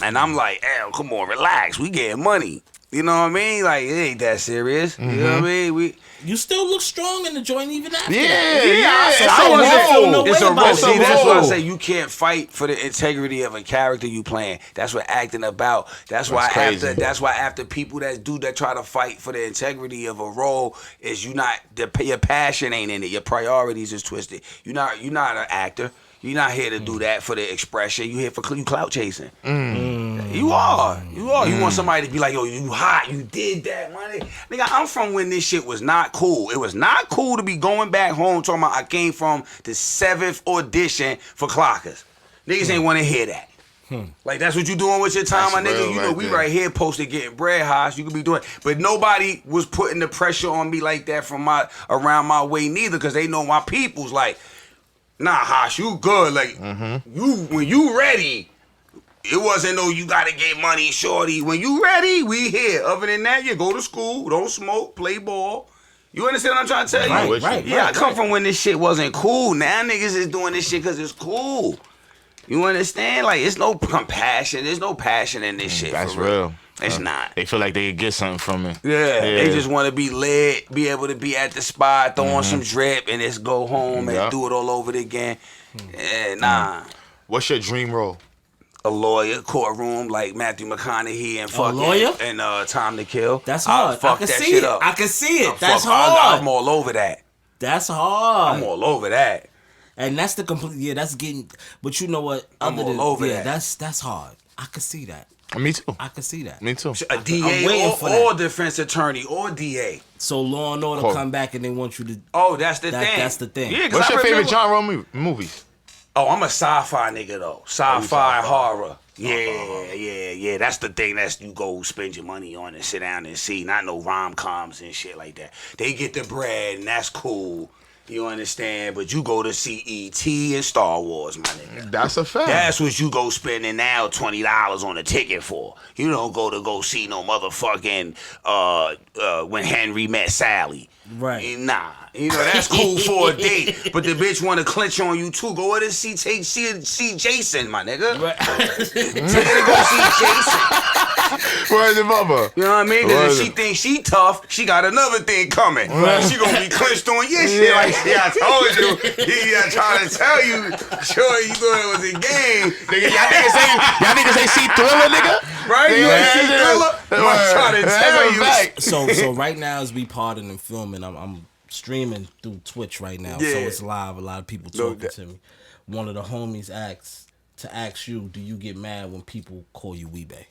S1: And I'm like, come on, relax. We getting money. You know what I mean? Like, it ain't that serious. You know what I mean?
S2: You still look strong in the joint even after
S3: Yeah.
S2: that.
S1: It's a role. See, that's why I
S3: role.
S1: say you can't fight for the integrity of a character you playing. That's what acting about. That's why after people that try to fight for the integrity of a role is your passion ain't in it. Your priorities is twisted. You're not an actor. You're not here to do that for the expression. You here for clout chasing. You are. You want somebody to be like, yo, you hot. You did that, money. Nigga, I'm from when this shit was not cool. It was not cool to be going back home talking about I came from the 7th audition for Clockers. Niggas ain't want to hear that. Like, that's what you doing with your time,
S3: That's
S1: my nigga.
S3: real
S1: You know, we right here posted getting bread house. You could be doing, but nobody was putting the pressure on me like that from around my way neither, because they know my people's like, nah, Hosh, you good. Like, when you ready, it wasn't no you gotta get money, shorty. When you ready, we here. Other than that, you go to school, don't smoke, play ball. You understand what I'm trying to tell you?
S2: Right.
S1: I come from when this shit wasn't cool. Now niggas is doing this shit because it's cool. You understand? Like, it's no compassion. There's no passion in this shit.
S3: That's
S1: for
S3: real.
S1: It's not.
S3: They feel like they could get something from it.
S1: Yeah, they just want to be lit, be able to be at the spot, throw on some drip, and just go home and do it all over again. Yeah, nah.
S3: What's your dream role?
S1: A lawyer, courtroom, like Matthew McConaughey and fucking
S2: lawyer?
S1: and Time to Kill.
S2: That's hard.
S1: Fuck
S2: I can
S1: that
S2: see
S1: shit
S2: it.
S1: up.
S2: I can see it. That's hard.
S1: I'm all over that.
S2: That's hard.
S1: I'm all over that.
S2: And that's the complete. Yeah, that's getting. But you know what?
S1: I'm all over that.
S2: That's hard. I can see that.
S3: Me too.
S2: I can see that.
S3: Me too.
S1: A DA or defense attorney or DA.
S2: So Law and Order come back and they want you to.
S1: Oh, that's the thing.
S2: That's the thing.
S1: Yeah,
S3: what's your favorite genre movies?
S1: Oh, I'm a sci-fi nigga though. Sci-fi horror. Yeah. That's the thing you go spend your money on and sit down and see. Not no rom-coms and shit like that. They get the bread and that's cool. You understand? But you go to see E.T. and Star Wars, my nigga.
S3: That's a fact.
S1: That's what you go spending now $20 on a ticket for. You don't go see no motherfucking When Henry Met Sally.
S2: Right.
S1: Nah. You know, that's cool for a date. But the bitch want to clinch on you too. Go over to see Jason, my nigga.
S2: Right.
S1: Take her to go see Jason.
S3: Where's the mama?
S1: You know what I mean? Because if she thinks she tough, she got another thing coming. Right. She gonna be clinched on your shit. Like, I told you. He trying to tell you. Sure, you thought it was a game.
S3: Nigga, y'all niggas ain't see Thriller, nigga?
S1: Right? You ain't see Thriller? I'm trying to tell you.
S2: So right now as we parting and filming, I'm streaming through Twitch right now. So it's live. A lot of people talking to me. One of the homies asked you, do you get mad when people call you Weebay?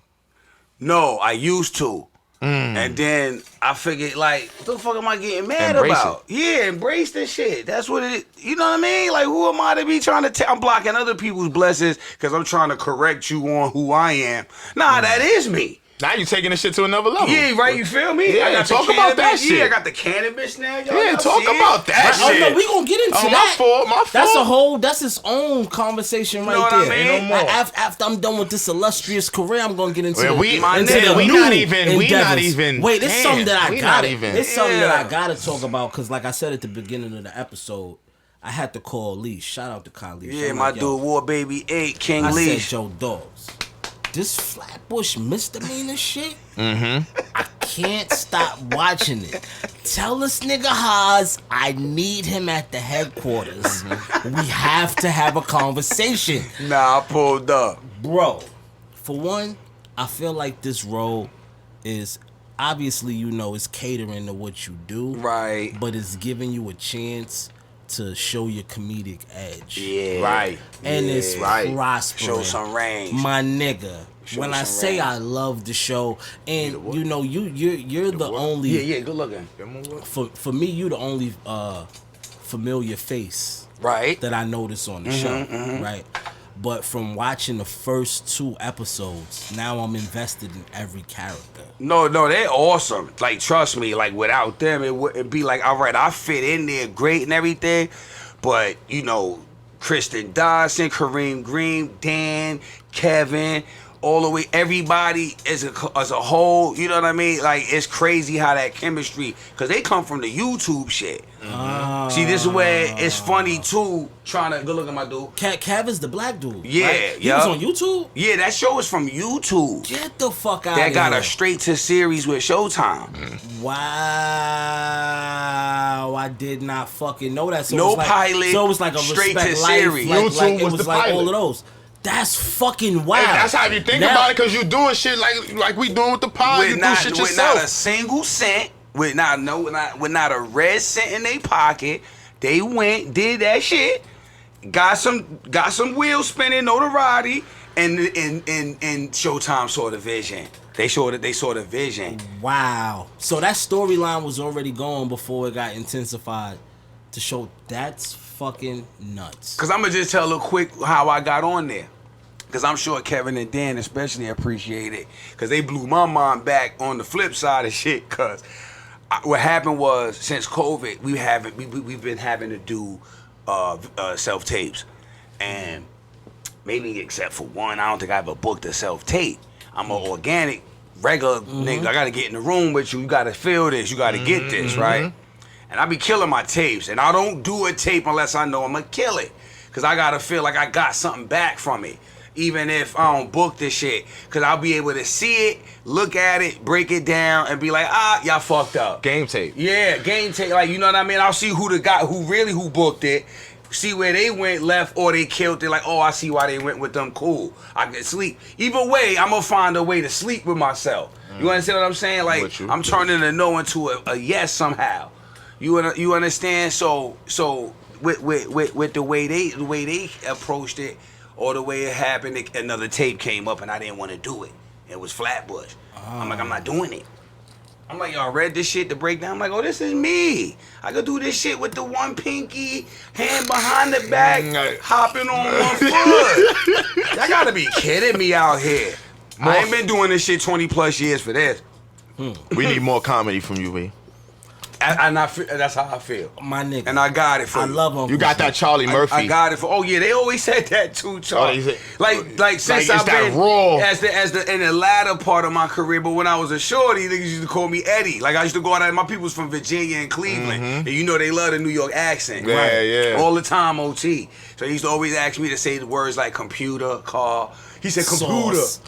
S1: No, I used to. And then I figured, like, what the fuck am I getting mad about? Yeah, embrace this shit. That's what it is. You know what I mean? Like, who am I to be trying to I'm blocking other people's blessings because I'm trying to correct you on who I am. Nah, that is me.
S3: Now you taking this shit to another level.
S1: Yeah, right. You feel me?
S3: Yeah,
S1: I got
S3: talk
S1: the
S3: about that
S1: cannabis.
S3: shit.
S1: Yeah, I got the cannabis now.
S3: Yeah, talk about that shit.
S2: Oh no, we gonna get into that.
S3: My fault.
S2: That's its own conversation right
S1: know what
S2: there.
S1: I mean?
S3: Ain't no more.
S2: After I'm done with this illustrious career, I'm gonna get into
S3: Well,
S2: the
S3: we
S2: new
S3: not
S2: endeavors.
S3: even.
S2: Wait, it's something that I got. It's something that I
S1: Yeah.
S2: gotta talk about because, like I said at the beginning of the episode, I had to call Leash. Shout out to Kyle Leash.
S1: Yeah,
S2: I'm
S1: my
S2: like, yo,
S1: dude, War Baby 8, King
S2: I
S1: Leash.
S2: said, Joe Dogs, this Flatbush misdemeanor shit, I can't stop watching it. Tell this nigga Haas I need him at the headquarters. We have to have a conversation.
S1: Nah, I pulled up.
S2: Bro, for one, I feel like this role is obviously, it's catering to what you do.
S1: Right.
S2: But it's giving you a chance to show your comedic edge.
S1: Yeah.
S3: Right.
S2: And it's prospering.
S1: Show some range.
S2: My nigga.
S1: Show
S2: When I
S1: some
S2: say
S1: range.
S2: I love the show, and you're the only
S1: Yeah, good looking.
S2: for me, you the only familiar face
S1: Right.
S2: that I notice on the show, right? But from watching the first 2 episodes, now I'm invested in every character.
S1: No, they're awesome. Like, trust me, like, without them, it wouldn't be like, all right, I fit in there great and everything, but, Kristen Dodson, Kareem Green, Dan, Kevin, all the way, everybody as a whole, you know what I mean? Like, it's crazy how that chemistry, because they come from the YouTube shit. See, this is where it's funny, too, trying to, good look at my dude.
S2: Kev is the black dude.
S1: Yeah,
S2: right? He
S1: yeah.
S2: was on YouTube?
S1: Yeah, that show is from YouTube.
S2: Get the fuck out of
S1: That
S2: here.
S1: got a straight to series with Showtime.
S2: Wow, I did not fucking know that. So
S1: No
S2: it was like,
S1: pilot,
S2: So it was like a
S1: straight
S2: Respect
S1: to
S2: Life.
S1: series.
S3: YouTube
S2: Like, it
S3: was
S2: was
S3: the
S2: like
S3: pilot.
S2: all of those. That's fucking wild.
S3: Hey, that's how you think
S2: Now-
S3: about it, because you doing shit like we doing with the pod. You do shit
S1: with
S3: yourself.
S1: not a single cent, with not a red cent in their pocket. They went, did that shit, got some wheel spinning notoriety, and Showtime saw the vision. They saw the vision.
S2: Wow. So that storyline was already going before it got intensified to show. That's fucking nuts.
S1: Cause I'm gonna just tell a quick how I got on there. Cause I'm sure Kevin and Dan especially appreciate it. Cause they blew my mind back on the flip side of shit. Cause what happened was, since COVID, we've been having to do self tapes, and maybe except for one, I don't think I ever booked a self tape. I'm an organic, regular nigga. I gotta get in the room with you. You gotta feel this. You gotta get this, right? And I be killing my tapes, and I don't do a tape unless I know I'm gonna kill it, cause I gotta feel like I got something back from it, even if I don't book this shit, cause I'll be able to see it, look at it, break it down, and be like, y'all fucked up.
S3: Game tape.
S1: Yeah, game tape. Like, you know what I mean? I'll see who booked it, see where they went left or they killed it. Like, I see why they went with them. Cool. I can sleep. Either way, I'm gonna find a way to sleep with myself. You understand what I'm saying? Like, I'm turning a no into a yes somehow. You understand? So with the way they approached it, or the way it happened, another tape came up and I didn't want to do it. It was Flatbush. I'm like, I'm not doing it. I'm like, y'all read this shit, the breakdown? I'm like, this is me. I could do this shit with the one pinky, hand behind the back, hopping on one foot. Y'all gotta be kidding me out here. I ain't been doing this shit 20 plus years for this.
S3: We need more comedy from you, B.
S1: And that's how I feel.
S2: My nigga.
S1: And I got it for
S2: I
S1: you.
S2: love him.
S3: You got that Charlie Murphy.
S1: I got it for. Oh yeah, they always said that too, Charlie. Like since I've been
S3: raw.
S1: as the in the latter part of my career. But when I was a shorty, niggas used to call me Eddie. Like I used to go out and my people's from Virginia and Cleveland, and they love the New York accent.
S3: Yeah,
S1: right?
S3: yeah.
S1: All the time, OT. So he used to always ask me to say the words like computer, car. He said computer.
S2: Sauce.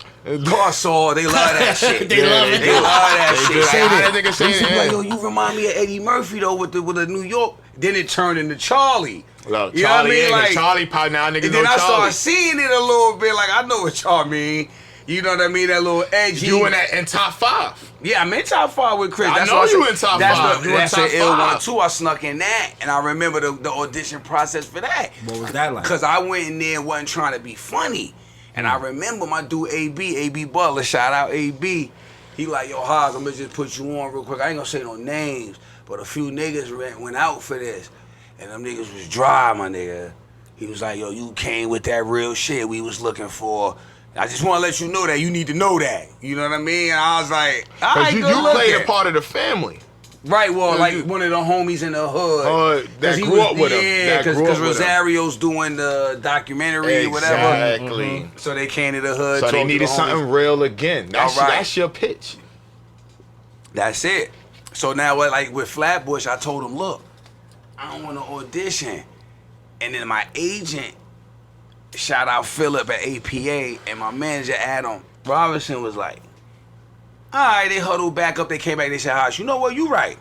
S1: Car saw, they love that shit.
S2: They love it.
S1: They love that shit.
S3: Say that. Nigga say
S1: They used to be
S3: it.
S1: like, yo, you remind me of Eddie Murphy though with the New York. Then it turned into Charlie.
S3: Look,
S1: You know what I mean? Like,
S3: Charlie pop now, niggas
S1: and
S3: know
S1: then I
S3: Charlie.
S1: started seeing it a little bit. Like I know what y'all mean. You know what I mean? That little edgy.
S3: You in that in top 5.
S1: Yeah, I'm in top 5 with Chris.
S3: I know you in top 5.
S1: That's
S3: You in
S1: an
S3: top
S1: ill
S3: 5.
S1: one too. I snuck in that, and I remember the audition process for that.
S2: What was that like?
S1: Cause I went in there and wasn't trying to be funny. And I remember my dude AB Butler, shout out AB. He like, yo, Haas, I'm gonna just put you on real quick. I ain't gonna say no names, but a few niggas went out for this. And them niggas was dry, my nigga. He was like, yo, you came with that real shit we was looking for. I just want to let you know that you need to know that. You know what I mean? And I was like, all right,
S3: you
S1: good
S3: played a
S1: looking.
S3: part of the family.
S1: Right, well, like one of the homies in the hood.
S3: That grew up with him.
S1: Yeah, because Rosario's doing the documentary or whatever.
S3: Exactly.
S1: So they came to the hood.
S3: So they needed something real again. That's your pitch.
S1: That's it. So now, like with Flatbush, I told him, look, I don't want to audition. And then my agent, shout out Philip at APA, and my manager Adam Robinson was like, all right, they huddled back up. They came back. They said, Hosh, you know what? You right.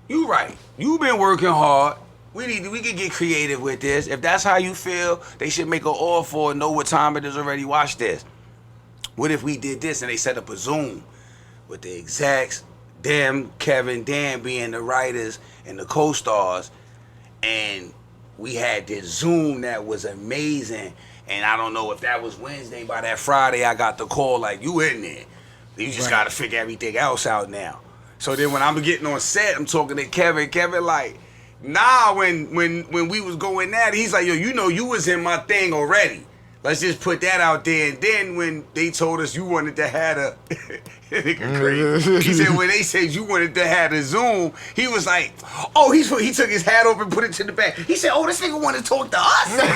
S1: You right. You been working hard. We can get creative with this. If that's how you feel, they should make an offer and know what time it is already. Watch this. What if we did this and they set up a Zoom with the execs, them, Kevin, Dan being the writers and the co-stars, and we had this Zoom that was amazing. And I don't know if that was Wednesday. By that Friday, I got the call like, you in there. You just got to figure everything else out now. So then when I'm getting on set, I'm talking to Kevin. Kevin like, nah, when we was going at it, he's like, yo, you know you was in my thing already. Let's just put that out there. And then when they told us you wanted to have a... he said when they said you wanted to have a Zoom, he was like, oh, he took his hat off and put it to the back. He said, oh, this nigga want to talk to us? Like,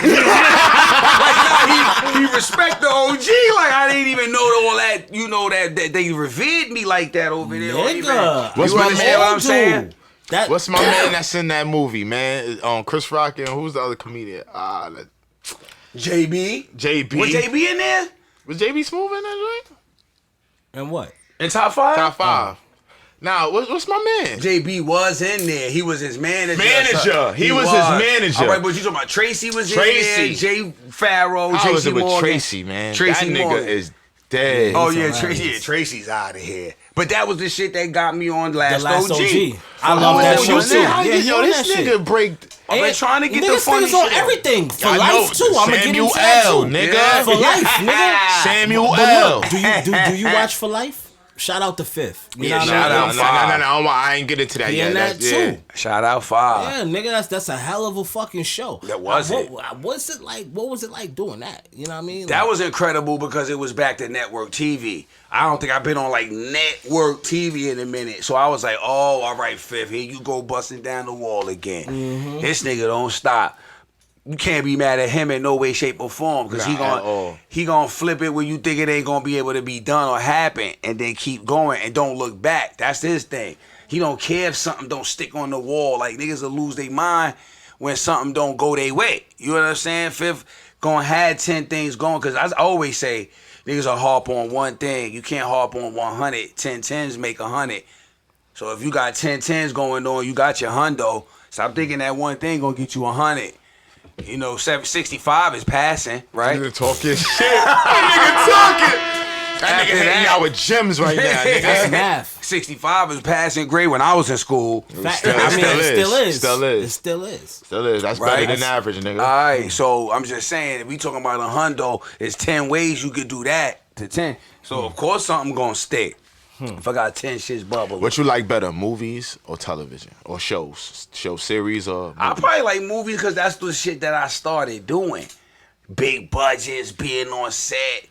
S1: he respect the OG. Like, I didn't even know all that, you know, that they revered me like that over there.
S2: Nigga.
S3: What's my man?
S1: What I'm saying?
S3: What's my man that's in that movie, man? Chris Rock and who's the other comedian?
S1: JB.
S3: JB.
S1: Was JB in there?
S3: Was JB Smooth in that joint?
S2: And what?
S1: In top 5?
S3: Top 5. Nah, what's my man?
S1: JB was in there. He was his manager.
S3: He was his manager.
S1: All right, but you talking about Tracy was in there. Jay Farrow,
S3: How was
S1: JC
S3: it with
S1: Morgan.
S3: Tracy, man?
S1: Tracy
S3: that nigga
S1: Morgan.
S3: is dead.
S1: Oh yeah, Tracy's out of here. But that was the shit that got me on Last OG.
S2: I love that show too.
S3: Yo, this nigga break.
S1: I've been trying to get the funny shit
S2: on everything. For life too. I'm gonna get into
S3: that
S2: too.
S3: nigga.
S2: Yeah. For life, nigga.
S3: Samuel
S2: But
S3: L.
S2: look, do you watch For Life? Shout out to Fifth. You know
S1: shout out Five.
S3: No, I ain't get into that yet.
S2: And that too.
S1: Shout out Five.
S2: Yeah, nigga, that's a hell of a fucking show.
S1: That was it.
S2: What's it like? What was it like doing that? You know what I mean?
S1: That was incredible because it was back to network TV. I don't think I've been on like network TV in a minute. So I was like, oh, all right, Fifth, here you go busting down the wall again. Mm-hmm. This nigga don't stop. You can't be mad at him in no way, shape, or form because he gonna flip it when you think it ain't gonna be able to be done or happen, and then keep going and don't look back. That's his thing. He don't care if something don't stick on the wall. Like niggas will lose their mind when something don't go their way. You know what I'm saying? Fifth gonna have 10 things going because I always say niggas will harp on one thing. You can't harp on 100. 10 10s make 100. So if you got 10 10s going on, you got your hundo. Stop thinking that one thing gonna get you 100. You know, 65 is passing, right?
S3: Nigga talking shit. That nigga hanging out with gems right now, nigga.
S2: That's math.
S1: 65 is passing grade when I was in school.
S2: It still is.
S3: That's better than average, nigga.
S1: All right, so I'm just saying, if we talking about a hundo, it's 10 ways you could do that to 10. So, of course, something gonna stick. If I got 10 shits bubbling.
S3: What you like better, movies or television? Or shows? Show series or movies?
S1: I probably like movies because that's the shit that I started doing. Big budgets, being on set.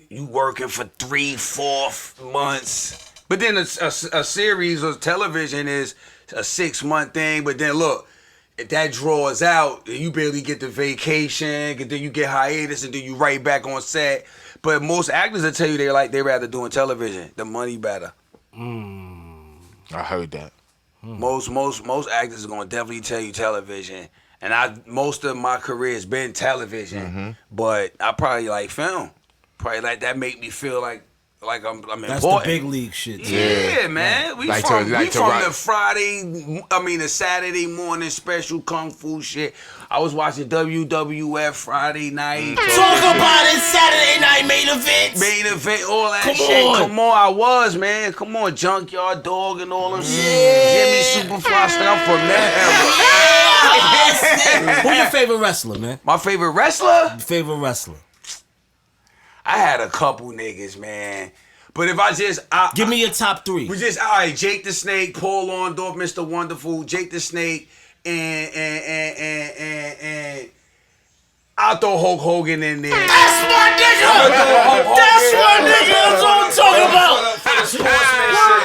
S1: You working for 3-4 months. But then a series or television is a 6-month thing. But then look, if that draws out, you barely get the vacation, and then you get hiatus, and then you right back on set. But most actors will tell you they rather doing television. The money better.
S3: I heard that.
S1: Most actors are gonna definitely tell you television. And most of my career has been television, but I probably like film. Probably like that make me feel like I'm important.
S2: That's the big league shit.
S1: Yeah, man. We from the Saturday morning special kung fu shit. I was watching WWF Friday night.
S2: Talk about it, Saturday night main event,
S1: all that shit. Come on, I was, man. Come on, Junkyard Dog and all them shit. Jimmy Superfly stuff from that
S2: era. Who's your favorite wrestler, man?
S1: My favorite wrestler? I had a couple niggas, man. But if give
S2: me your top 3.
S1: We all right, Jake the Snake, Paul Orndorff, Mr. Wonderful, Jake the Snake, and I'll throw Hulk Hogan in there.
S2: That's my nigga. That's my nigga. That's what I'm talking about.
S1: For the sportsman shit.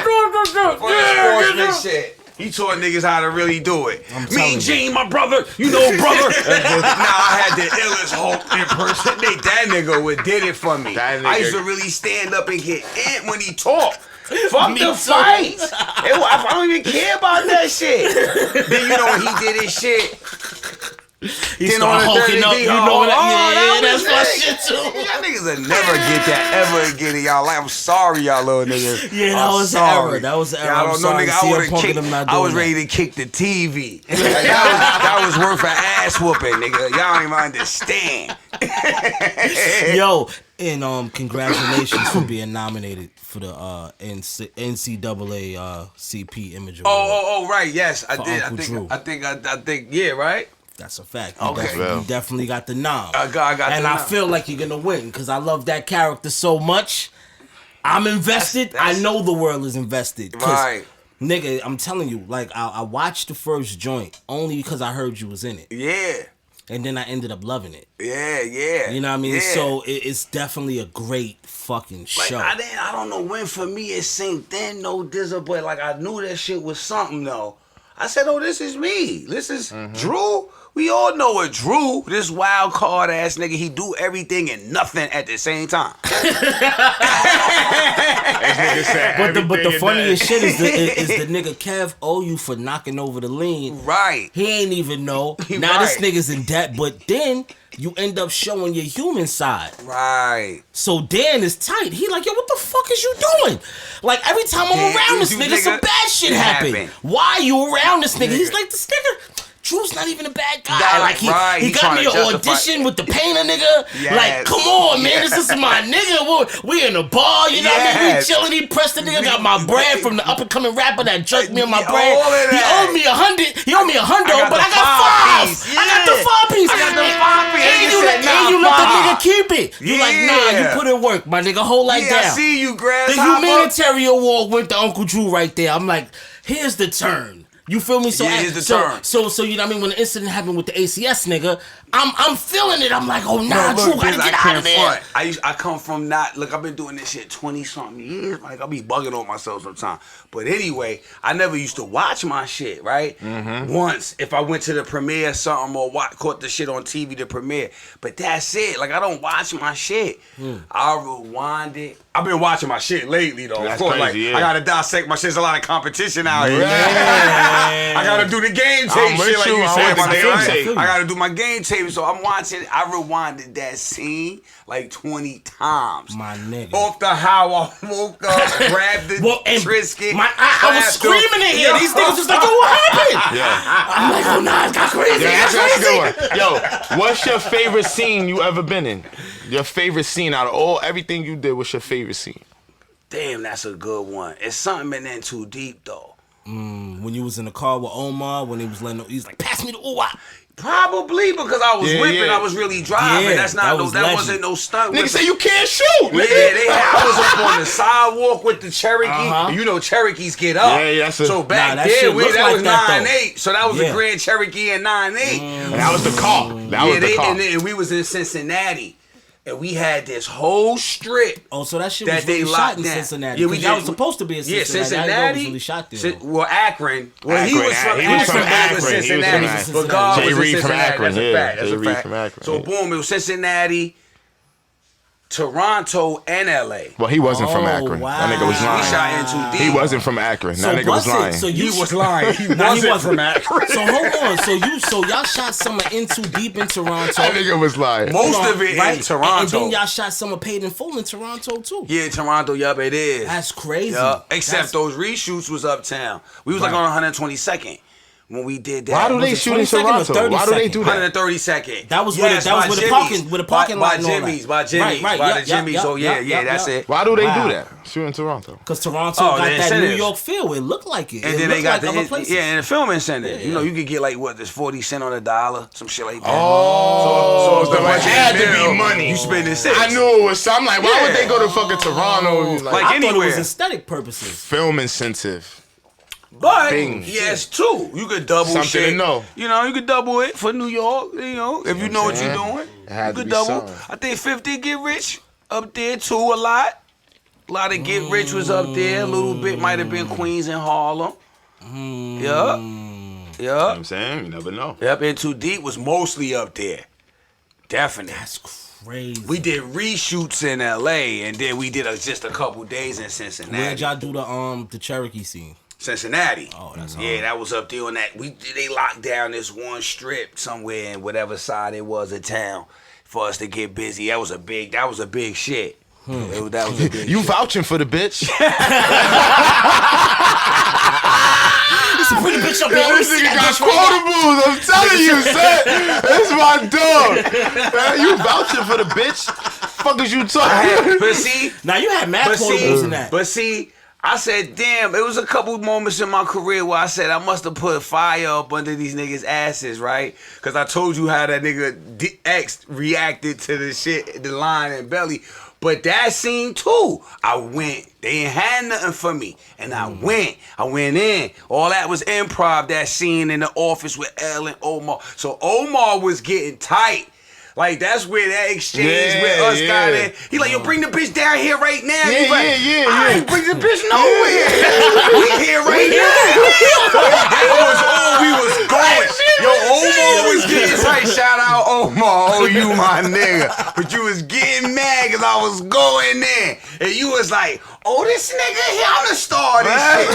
S1: For the sportsman shit. He taught niggas how to really do it. Me and Gene, my brother, you know, brother. Now I had the illest Hulk impersonate. That nigga would did it for me. I used to really stand up and get in when he talked. Fuck the fights. I don't even care about that shit. Then you know when he did his shit.
S2: He started hulking up. You know what? Yeah, that's my shit too.
S1: Y'all niggas will never get that ever again in y'all life. I'm sorry, y'all little niggas.
S2: Yeah, that was the era. That was the era.
S1: Y'all don't know, nigga. I was ready to kick the TV. Like, that was worth an ass whooping, nigga. Y'all don't even understand.
S2: Yo, and congratulations for being nominated for the NCAA CP Image Award.
S1: Oh, right. Yes, I did. I think. Yeah, right.
S2: That's a fact.
S1: Okay.
S2: You definitely got the nom.
S1: I got
S2: and I feel like you're gonna win because I love that character so much. I'm invested. I know the world is invested.
S1: Right.
S2: Nigga, I'm telling you, like I watched the first joint only because I heard you was in it.
S1: Yeah.
S2: And then I ended up loving it.
S1: Yeah. You
S2: know what I mean?
S1: Yeah.
S2: So it's definitely a great fucking show.
S1: I don't know when for me it synced in, no Dizzle, but like I knew that shit was something though. I said, oh, this is me. This is Drew. We all know what Drew, this wild card ass nigga, he do everything and nothing at the same time.
S2: But the funniest shit is the nigga Kev owe you for knocking over the lean.
S1: Right.
S2: He ain't even know. Now this nigga's in debt, but then you end up showing your human side.
S1: Right.
S2: So Dan is tight. He like, yo, what the fuck is you doing? Like every time I'm around this nigga, some bad shit happen. Why you around this nigga? He's like, this nigga Drew's not even a bad guy. Like he got me an audition with the painter nigga. Yes. Like, come on, man, this is my nigga. We in a bar, you know what I mean? We chilling. He pressed the nigga. Got my bread from the up and coming rapper that jerked me on my bread. He owed me $100. He owed me $100, but I got five.
S1: Yeah.
S2: I got the 5 piece.
S1: I got the 5 piece.
S2: And you let the nigga keep it. You like, nah, you put in work, my nigga. Hold that down.
S1: I see you, Grasshopper.
S2: The humanitarian award went to Uncle Drew right there. I'm like, here's the turn. You feel me? So,
S1: here's the turn.
S2: So you know what I mean? When the incident happened with the ACS nigga, I'm feeling it. I'm like, oh nah, Drew, gotta get out of there.
S1: I come from I've been doing this shit 20-something years. Like, I'll be bugging on myself sometimes. But anyway, I never used to watch my shit, right? Once, if I went to the premiere or something or caught the shit on TV, the premiere. But that's it. Like, I don't watch my shit. I rewind it. I've been watching my shit lately, though.
S3: That's
S1: of course,
S3: crazy,
S1: I gotta dissect my shit. There's a lot of competition out here. I gotta do the game tape shit like you said, my nigga. I gotta do my game tape. So I'm watching it. I rewinded that scene like 20 times.
S2: My nigga.
S1: Off the how I woke up, grabbed the Trisket.
S2: I was screaming in here. These niggas was like, yo, what happened? I'm like, oh nah, it got crazy.
S3: That's a good one. Yo, what's your favorite scene you ever been in? Your favorite scene out of everything you did, what's your favorite scene?
S1: Damn, that's a good one. It's something in Too Deep, though.
S2: When you was in the car with Omar, when he was like, pass me the ooh-ah.
S1: Probably because I was whipping, I was really driving.
S2: Yeah,
S1: that wasn't no stunt.
S3: Nigga say you can't shoot.
S1: Yeah, I was up on the sidewalk with the Cherokee. You know Cherokees get up.
S3: Yeah,
S1: so back
S2: that
S1: there, that was
S2: like
S1: 9.8. So that was a Grand Cherokee in 9.8.
S3: And that was the car. That was the car.
S1: And then we was in Cincinnati. And we had this whole strip.
S2: Oh, so that shit was really shot in Cincinnati. Yeah, that was supposed to be in Cincinnati.
S1: Yeah, Cincinnati.
S2: Was really shot there.
S1: Well, Akron. Well, he was from Akron. Cincinnati. But God was in Cincinnati. That's a fact. So boom, it was Cincinnati, Toronto, and LA.
S3: Well, he wasn't from Akron.
S2: Wow.
S3: That nigga was lying.
S1: He shot in Too Deep.
S3: He wasn't from Akron. That nigga was lying.
S2: So
S1: he was lying. He wasn't from Akron.
S2: So hold on. So y'all shot some of In Too Deep in Toronto.
S3: That nigga was lying.
S1: Most of it in Toronto.
S2: And then y'all shot some of Paid in Full in Toronto too.
S1: Yeah, Toronto. Yup, it is.
S2: That's crazy.
S1: Yup. Except those reshoots was uptown. We was like on 122nd. When we did that.
S3: Why do they shoot in Toronto? Why do they do that?
S1: 132nd.
S2: That was with the parking lot.
S1: By the Jimmy's. So yeah, that's it.
S3: Why do they do that? Shoot in Toronto.
S2: Because Toronto got that New York feel. It looked like it.
S1: And then they got in the filming center. You know, you could get like there's 40 cents on a dollar, some shit like that.
S3: Oh, so it had to be money.
S1: You spending 6.
S3: I knew it was something. Like, why would they go to fucking Toronto?
S1: Like
S2: I
S1: anywhere.
S2: thought it was aesthetic purposes.
S3: Film incentive.
S1: But yes, too. You could double
S3: something
S1: shit.
S3: To know.
S1: You know, you could double it for New York. You know, if you know what you're doing.
S3: It had
S1: You
S3: to
S1: could
S3: be
S1: double.
S3: something.
S1: I think 50 Get Rich up there too a lot. A lot of Get Rich was up there. A little bit might have been Queens and Harlem. Yup.
S3: You know what
S1: Yup.
S3: I'm saying? You never know.
S1: Yep. And Too Deep was mostly up there. Definitely.
S2: That's crazy.
S1: We did reshoots in LA, and then we did just a couple days in Cincinnati.
S2: Where'd y'all do the Cherokee scene?
S1: Cincinnati.
S2: Oh, that's
S1: yeah. That was up there on that. They locked down this one strip somewhere in whatever side it was of town for us to get busy. That was a big shit. That was a big
S3: You
S1: shit.
S3: vouching for the bitch?
S2: Listen, put the bitch up here.
S3: This nigga got quotables. I'm telling you, son. This is my dog. Man, you vouching for the bitch? Fuck is you talking?
S1: But see,
S2: Now you had mad quotables in that.
S1: But see, I said, damn, it was a couple moments in my career where I said I must have put fire up under these niggas' asses, right? Because I told you how that nigga X reacted to the shit, the line and Belly. But that scene too, I went. They ain't had nothing for me, and I went in. All that was improv. That scene in the office with L and Omar. So Omar was getting tight. Like, that's where that exchange with us got in. He like, yo, bring the bitch down here right now.
S3: Yeah,
S1: He like,
S3: yeah.
S1: I ain't bring the bitch nowhere. We here right now. That was all we was going. Yo, Omar was getting tight. Shout out Omar. Oh, you my nigga. But you was getting mad because I was going in. And you was like, oh, this nigga here, I'm the star of this shit.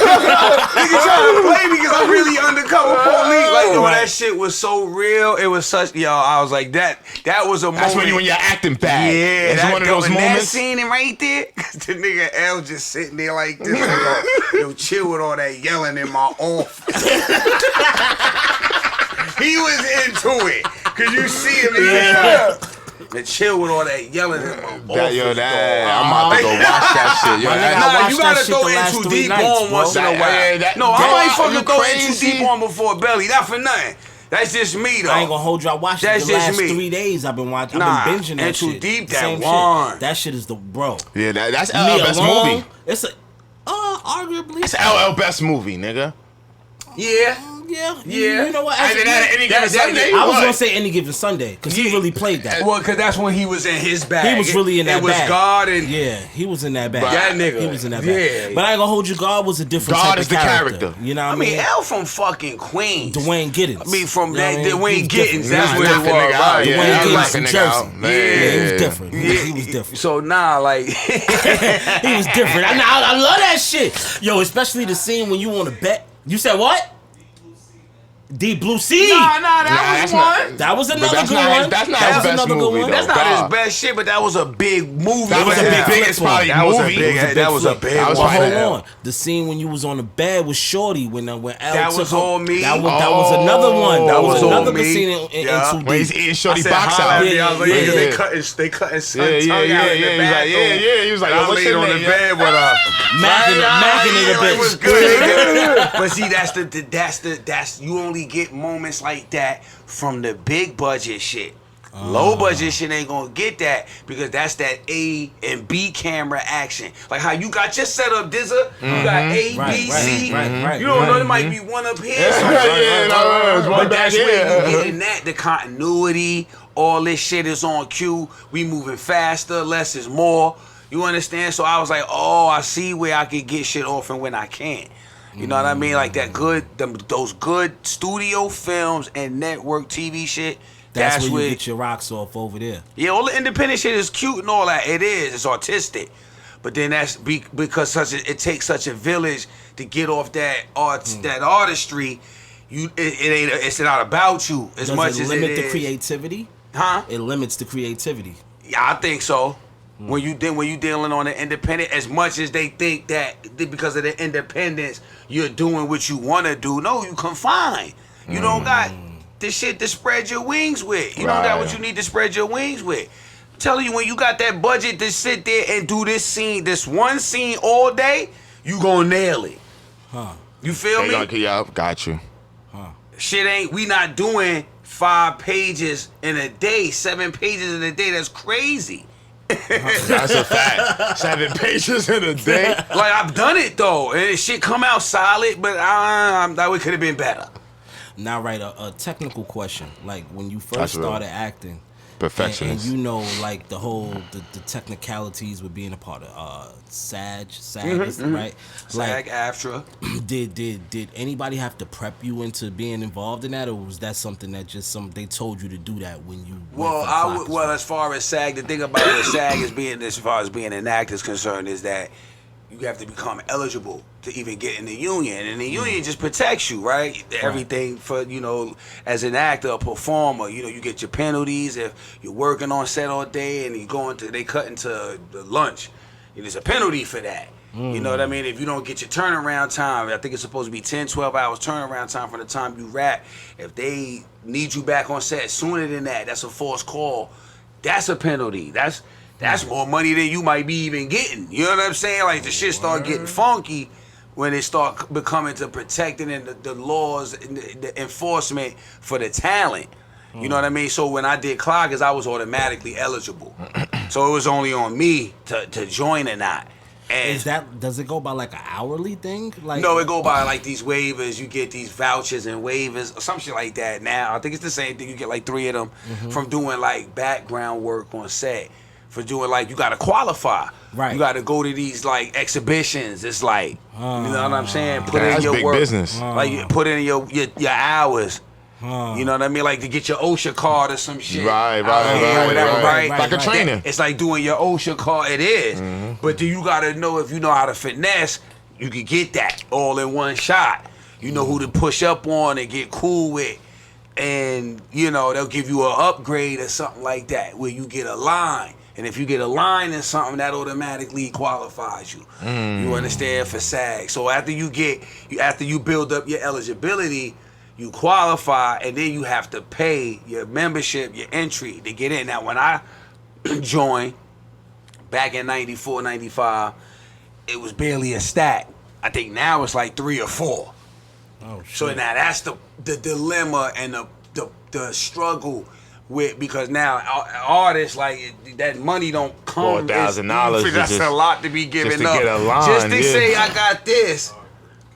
S1: Nigga trying to play me because I'm really undercover police. Like, yo, that shit was so real. It was such, yo, I was like, that was a moment.
S3: That's when you're acting bad.
S1: Yeah,
S3: it's one of those
S1: that
S3: moments.
S1: scene right there, cause the nigga L just sitting there like this, like, yo, chill with all that yelling in my office. He was into it, cause you see him in and chill with all that yelling in my office.
S3: I'm about to go watch that shit. Yo,
S2: My nigga, I
S1: Nah,
S2: watched
S1: you gotta
S2: that shit
S1: throw
S2: the last
S1: In Too
S2: 3
S1: Deep
S2: nights,
S1: on
S2: bro.
S1: once in a while.
S3: No,
S1: I might fucking
S3: you
S1: throw In Too
S3: crazy?
S1: Deep on before Belly. Not for nothing. That's just me though.
S2: I ain't gonna hold you. I watched
S1: That's
S2: it the
S1: just
S2: last
S1: me.
S2: 3 days. I've been watching.
S1: Nah,
S2: I've been binging that
S1: In Too
S2: shit.
S1: Deep,
S2: The
S1: that
S2: same
S1: one.
S2: shit. That shit is the bro.
S3: Yeah, that's
S2: Me
S3: LL best
S2: alone.
S3: movie.
S2: It's arguably.
S3: It's LL best movie, nigga.
S1: Yeah.
S2: Yeah.
S1: Yeah.
S2: You know what?
S3: And then at any given Sunday,
S2: I was
S3: what?
S2: gonna say Any Given Sunday because he really played that.
S1: Well, cause that's when he was in his bag.
S2: He was really in that
S1: It was
S2: bag.
S1: God and
S2: Yeah, he was in that bag.
S1: That nigga.
S2: He was in that
S1: Yeah.
S2: bag. But I ain't gonna hold you. God was a different
S3: God
S2: type
S3: is
S2: of
S3: the
S2: character.
S3: character.
S2: You know what
S1: I mean, L from fucking Queens.
S2: Dwayne Giddens.
S1: I mean, from
S2: You know what I
S1: that
S2: mean?
S1: Dwayne
S2: He was
S1: Giddens.
S2: different.
S1: That's
S3: Nah,
S1: what it
S3: knock
S1: was.
S3: a nigga out.
S1: Right?
S3: Yeah,
S2: Dwayne
S3: I
S2: Giddens
S3: knock a
S2: from
S3: nigga
S2: Jersey.
S3: out.
S2: Yeah, he was
S3: Man.
S2: different. He was different.
S1: So nah, like
S2: He was different. I love that shit. Yo, especially the scene when you on a bet. You said what? Deep Blue Sea.
S1: that
S3: that's
S1: was
S3: not-
S1: one.
S2: That was another
S3: that's
S2: good
S3: not
S2: one.
S3: his- that's not
S2: That
S3: his
S2: was
S3: best
S2: another good
S3: movie,
S2: one.
S3: though.
S1: That's not
S3: God.
S1: his best shit, but that was a big movie.
S3: That was
S2: a
S3: his
S2: big
S3: biggest
S2: flip
S3: probably
S1: That was a
S3: movie.
S1: big. That was a big.
S3: That was
S1: one.
S3: probably
S2: Hold
S3: L.
S2: on. The scene when you was on the bed with Shorty when L
S1: That
S2: took
S1: was
S2: her-
S1: all me.
S2: That was another one. That
S1: That
S2: was
S1: was all
S2: another good
S1: me.
S2: scene in
S1: Yeah.
S2: Too
S3: When he's
S2: Deep.
S3: eating Shorty
S1: I said,
S3: box
S1: holla
S3: out.
S1: at me. I was like,
S2: Yeah,
S1: yeah,
S2: yeah.
S1: they cutting son
S3: Yeah,
S1: tongue out in the
S3: He was like,
S1: bathroom.
S3: yeah. He was like,
S1: I
S3: yo, what's
S1: laid
S3: your
S1: on the
S3: name?
S1: bed with her.
S2: Macking it,
S1: It was
S2: bitch.
S1: good. But see, that's you only get moments like that from the big budget shit. Low budget shit ain't gonna get that because that's that A and B camera action. Like how you got your setup, Dizza. You got A,
S2: Right,
S1: B,
S2: right,
S1: C.
S2: right,
S1: You don't know,
S2: right.
S1: there might be one up here.
S3: Yeah, no,
S1: But
S3: one
S1: that's
S3: back
S1: where you
S3: here.
S1: getting that, the continuity, all this shit is on cue. We moving faster, less is more. You understand? So I was like, oh, I see where I can get shit off and when I can't. You know what I mean? Like that those good studio films and network TV shit.
S2: That's where you get your rocks off over there.
S1: Yeah, all the independent shit is cute and all that. It is. It's artistic. But then that's because it takes such a village to get off that that artistry. It's not about you as
S2: Does
S1: much
S2: it
S1: as
S2: limit
S1: it
S2: the
S1: is.
S2: creativity?
S1: Huh?
S2: It limits the creativity.
S1: Yeah, I think so. When you dealing on the independent, as much as they think that because of the independence you're doing what you want to do, no, you confined. You don't got this shit to spread your wings with. You don't got what you need to spread your wings with. I'm telling you, when you got that budget to sit there and do this one scene all day, you gonna nail it. You feel me?
S3: Yeah, got you.
S1: We not doing 5 pages in a day, 7 pages in a day. That's crazy.
S3: That's a fact. 7 pages in a day.
S1: Like I've done it though, and shit come out solid, but that way could have been better.
S2: Now, right, a technical question. Like when you
S3: That's
S2: first
S3: real.
S2: started acting,
S3: Perfectionist.
S2: And you know, like the whole the technicalities with being a part of SAG, right?
S1: SAG, AFTRA.
S2: Did anybody have to prep you into being involved in that, or was that something that just they told you to do that when you?
S1: Well, as far as SAG, the thing about what SAG is being, as far as being an actor is concerned, is that you have to become eligible to even get in the union, and the union just protects you, right? Everything for, as an actor, a performer, you get your penalties if you're working on set all day and they cut into the lunch. There's a penalty for that. You know what I mean? If you don't get your turnaround time, I think it's supposed to be 10, 12 hours turnaround time from the time you rap. If they need you back on set sooner than that, that's a forced call. That's a penalty. That's more money than you might be even getting. You know what I'm saying? Like, the shit start getting funky when it start becoming to protecting and the laws and the enforcement for the talent. You know what I mean? So when I did Cloggers, I was automatically eligible. So it was only on me to join or not. And
S2: does it go by like an hourly thing? Like,
S1: no, it go by like these waivers. You get these vouchers and waivers or some shit like that. Now I think it's the same thing. You get like 3 of them from doing like background work on set. For doing, like, you gotta qualify. Right. You gotta go to these like exhibitions. It's like, you know what I'm saying? Put in your
S3: big
S1: work.
S3: Business.
S1: Like, put in your hours. You know what I mean? Like, to get your OSHA card or some shit.
S3: Right. Like a trainer.
S1: It's like doing your OSHA card. It is. But do you gotta know, if you know how to finesse, you can get that all in one shot. You know who to push up on and get cool with. And, they'll give you an upgrade or something like that where you get a line. And if you get a line in something, that automatically qualifies you. You understand, for SAG. So after you build up your eligibility, you qualify, and then you have to pay your membership, your entry to get in. Now, when I joined back in 94, 95, it was barely a stack. I think now it's like 3 or 4. Oh, shit. So now that's the dilemma and the struggle with, because now artists, like, that money don't come.
S3: $4,000.
S1: That's a lot to be given
S3: just to
S1: up.
S3: Get a line,
S1: just to say I got this,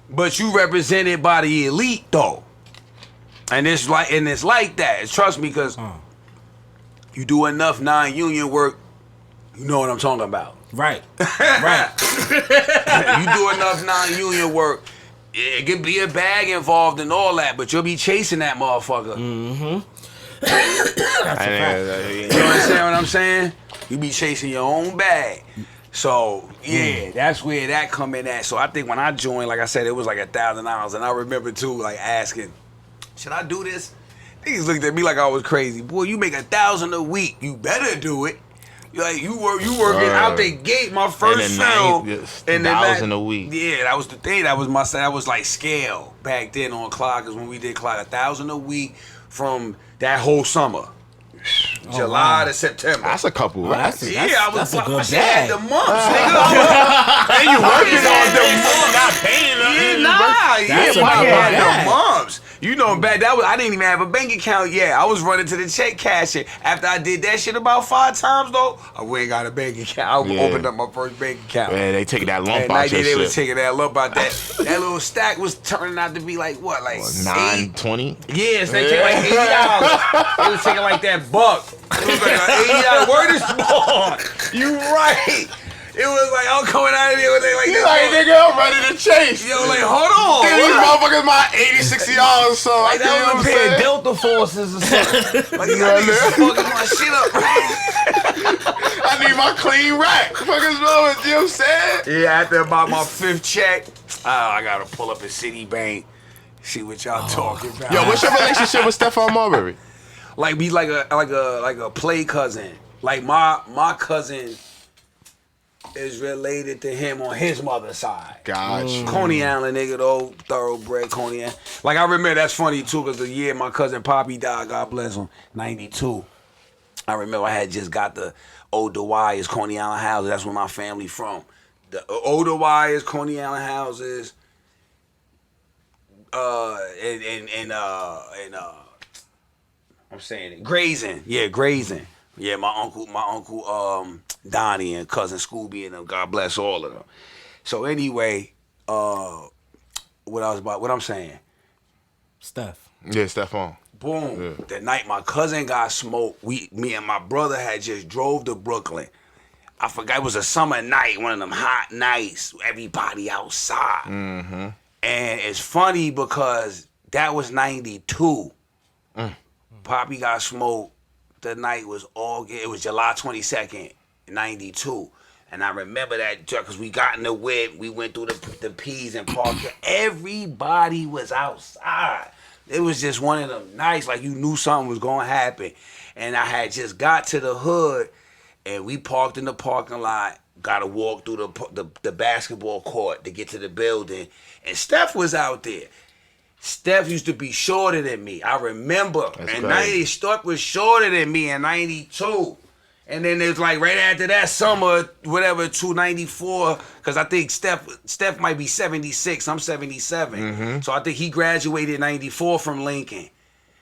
S1: but you represented by the elite though, and it's like that. Trust me, because you do enough non-union work, you know what I'm talking about.
S2: Right.
S1: You do enough non-union work. It could be a bag involved and all that, but you'll be chasing that motherfucker.
S2: That's a fact.
S1: You understand what I'm saying? You be chasing your own bag. So, that's where that come in at. So I think when I joined, like I said, it was like $1,000. And I remember, too, like, asking, should I do this? Niggas looked at me like I was crazy. Boy, you make $1,000 a week. You better do it. Like, you working out the gate. My first film.
S3: $1,000 a week.
S1: Yeah, that was the thing. That was like scale back then on Cloggers when we did Cloggers. $1,000 a week from that whole summer. July to September.
S3: That's a couple, right?
S2: That's a good
S1: bag. The months, nigga.
S3: And you working on the months, not paying them.
S1: The months. You know, back I didn't even have a bank account yet. I was running to the check casher. After I did that shit about 5 times though, I went and got a bank account. I opened up my first bank account.
S3: Man, they taking that lump out your shit.
S1: They was taking that lump out that. That little stack was turning out to be like what, like
S3: $9.20?
S1: Yes, they take like $80. They was taking like that buck. It was like $80. Word is born. You right. It was like, I'm coming out of here with like
S3: you like, nigga, I'm ready to chase.
S1: Yo, like, hold on.
S3: These motherfuckers my $80, $60 so
S1: like that was a pair of Delta Forces or something. Like, you know, niggas fucking my shit up.
S3: I need my clean rack. Fuckers know what you said?
S1: Yeah, after about my 5th check, I gotta pull up at Citibank, see what y'all talking about.
S3: Yo, what's your relationship with Stephon Marbury?
S1: Like, be like a play cousin. Like my cousin is related to him on his mother's side.
S3: Gotcha.
S1: Coney Island nigga, though, thoroughbred Coney Island. Like, I remember, that's funny too, because the year my cousin Poppy died, God bless him, 92. I remember I had just got the Old Dwyer's Coney Island houses. That's where my family from. The Old Dwyer's Coney Island houses. I'm saying it. Grazing. Yeah, Grazing. Yeah, my uncle Donnie and cousin Scooby and them, God bless all of them. So anyway, what I'm saying?
S2: Steph.
S3: Yeah, Stephon.
S1: boom.
S3: Yeah.
S1: The night my cousin got smoked, me and my brother had just drove to Brooklyn. I forgot, it was a summer night, one of them hot nights, everybody outside.
S3: Mm-hmm.
S1: And it's funny because that was 92. Poppy got smoked. The night was it was July 22nd, 92. And I remember that because we got in the whip, we went through the P's and Park. Everybody was outside. It was just one of them nights, like you knew something was going to happen. And I had just got to the hood, and we parked in the parking lot, got to walk through the basketball court to get to the building. And Steph was out there. Steph used to be shorter than me. I remember. Steph was shorter than me in 92. And then it's like right after that summer, whatever, 294, because I think Steph might be 76, I'm 77.
S3: Mm-hmm.
S1: So I think he graduated in 94 from Lincoln.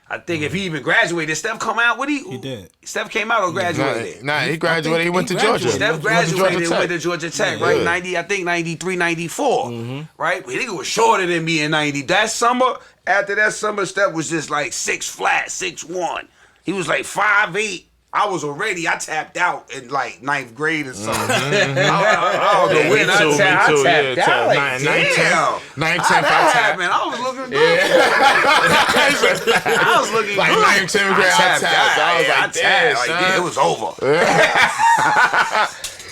S1: I think if he even graduated, did Steph come out?
S2: He did.
S1: Steph came out or graduated?
S3: Nah, he graduated. He went to Georgia.
S1: Steph graduated and went to Georgia Tech, right?
S3: Yeah.
S1: 90, I think 93, 94, right? But he was shorter than me in 90. That summer, after that summer, Steph was just like 6 flat, 6'1". He was like 5'8". I tapped out in like 9th grade or something. I don't know when I tapped out. Like, damn.
S3: 9, 10,
S1: that happened. I was looking good. I was looking
S3: like
S1: good.
S3: 9th, 10th grade, I tapped. I was like, damn,
S1: like, it was over.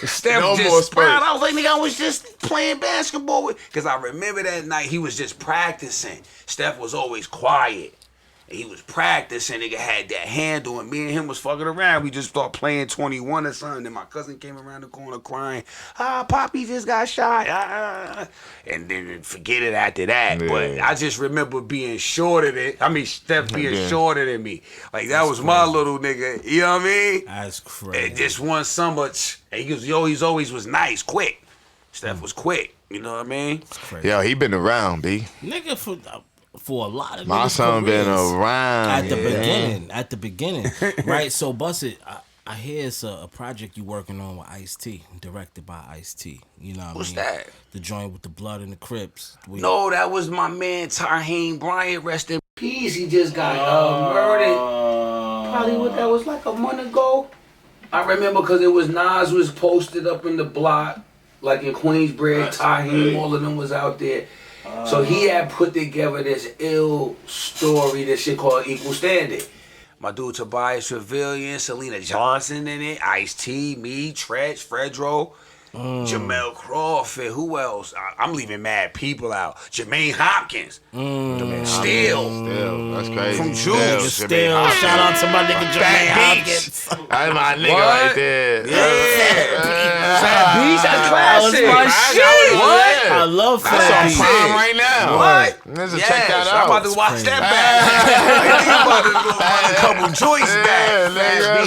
S1: Steph
S3: no
S1: just
S3: more
S1: proud.
S3: spurts.
S1: I was like, nigga, I was just playing basketball with. Because I remember that night he was just practicing. Steph was always quiet. He was practicing, nigga had that handle, and me and him was fucking around. We just started playing 21 or something, and my cousin came around the corner crying, Poppy just got shot. And then forget it after that.
S3: Yeah.
S1: But I just remember being shorter than, Steph being shorter than me. Like, that was my little nigga, you know what I mean?
S2: That's crazy.
S1: And just one summer, and he always was nice, quick. Steph was quick, you know what I mean?
S3: Yo, he been around, B.
S2: Nigga, for a lot of
S3: My son been around
S2: at the beginning, right? So, Bust It, I hear it's a project you working on with Ice-T, directed by Ice-T. You know what
S1: What's
S2: I mean?
S1: that?
S2: The joint with the blood and the Crips.
S1: No, that was my man Taheem Bryant, rest in peace. He just got murdered. Probably what that was like a month ago. I remember because it was Nas was posted up in the block, like in Queensbridge. Taheem, all of them was out there. So he had put together this ill story, this shit called Equal Standard. My dude Tobias Trevelyan, Selena Johnson in it, Ice-T, me, Tretch, Fredro, Jamel Crawford, who else? I'm leaving mad people out. Jermaine Hopkins, Still,
S3: that's crazy.
S1: from Juice.
S2: Still, shout out to my nigga Jermaine Hopkins.
S3: That's my nigga right there.
S1: Fat Beats, that's classic.
S2: That was my shit.
S1: What?
S2: I love
S3: That's
S2: Fat
S3: on
S2: Beats.
S3: Prime right now.
S1: What?
S3: Let's check that out.
S1: I'm about to watch that back. I'm about to go run a couple joints back.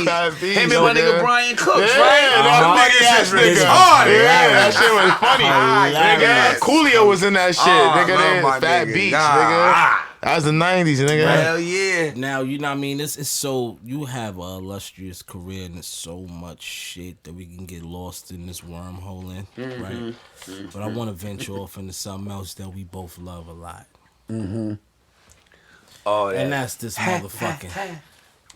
S1: Fat Beats. Him and my nigga Brian Cooks, right?
S3: That nigga hard. That shit was funny. Nigga, Coolio was in that shit. Nigga, Fat Beats, nigga. That was the 90s, nigga.
S1: Hell yeah.
S2: Now, you know what I mean? It's so, you have an illustrious career and there's so much shit that we can get lost in this wormhole in, right? But I want to venture off into something else that we both love a lot.
S1: Oh, yeah.
S2: And that's this motherfucking,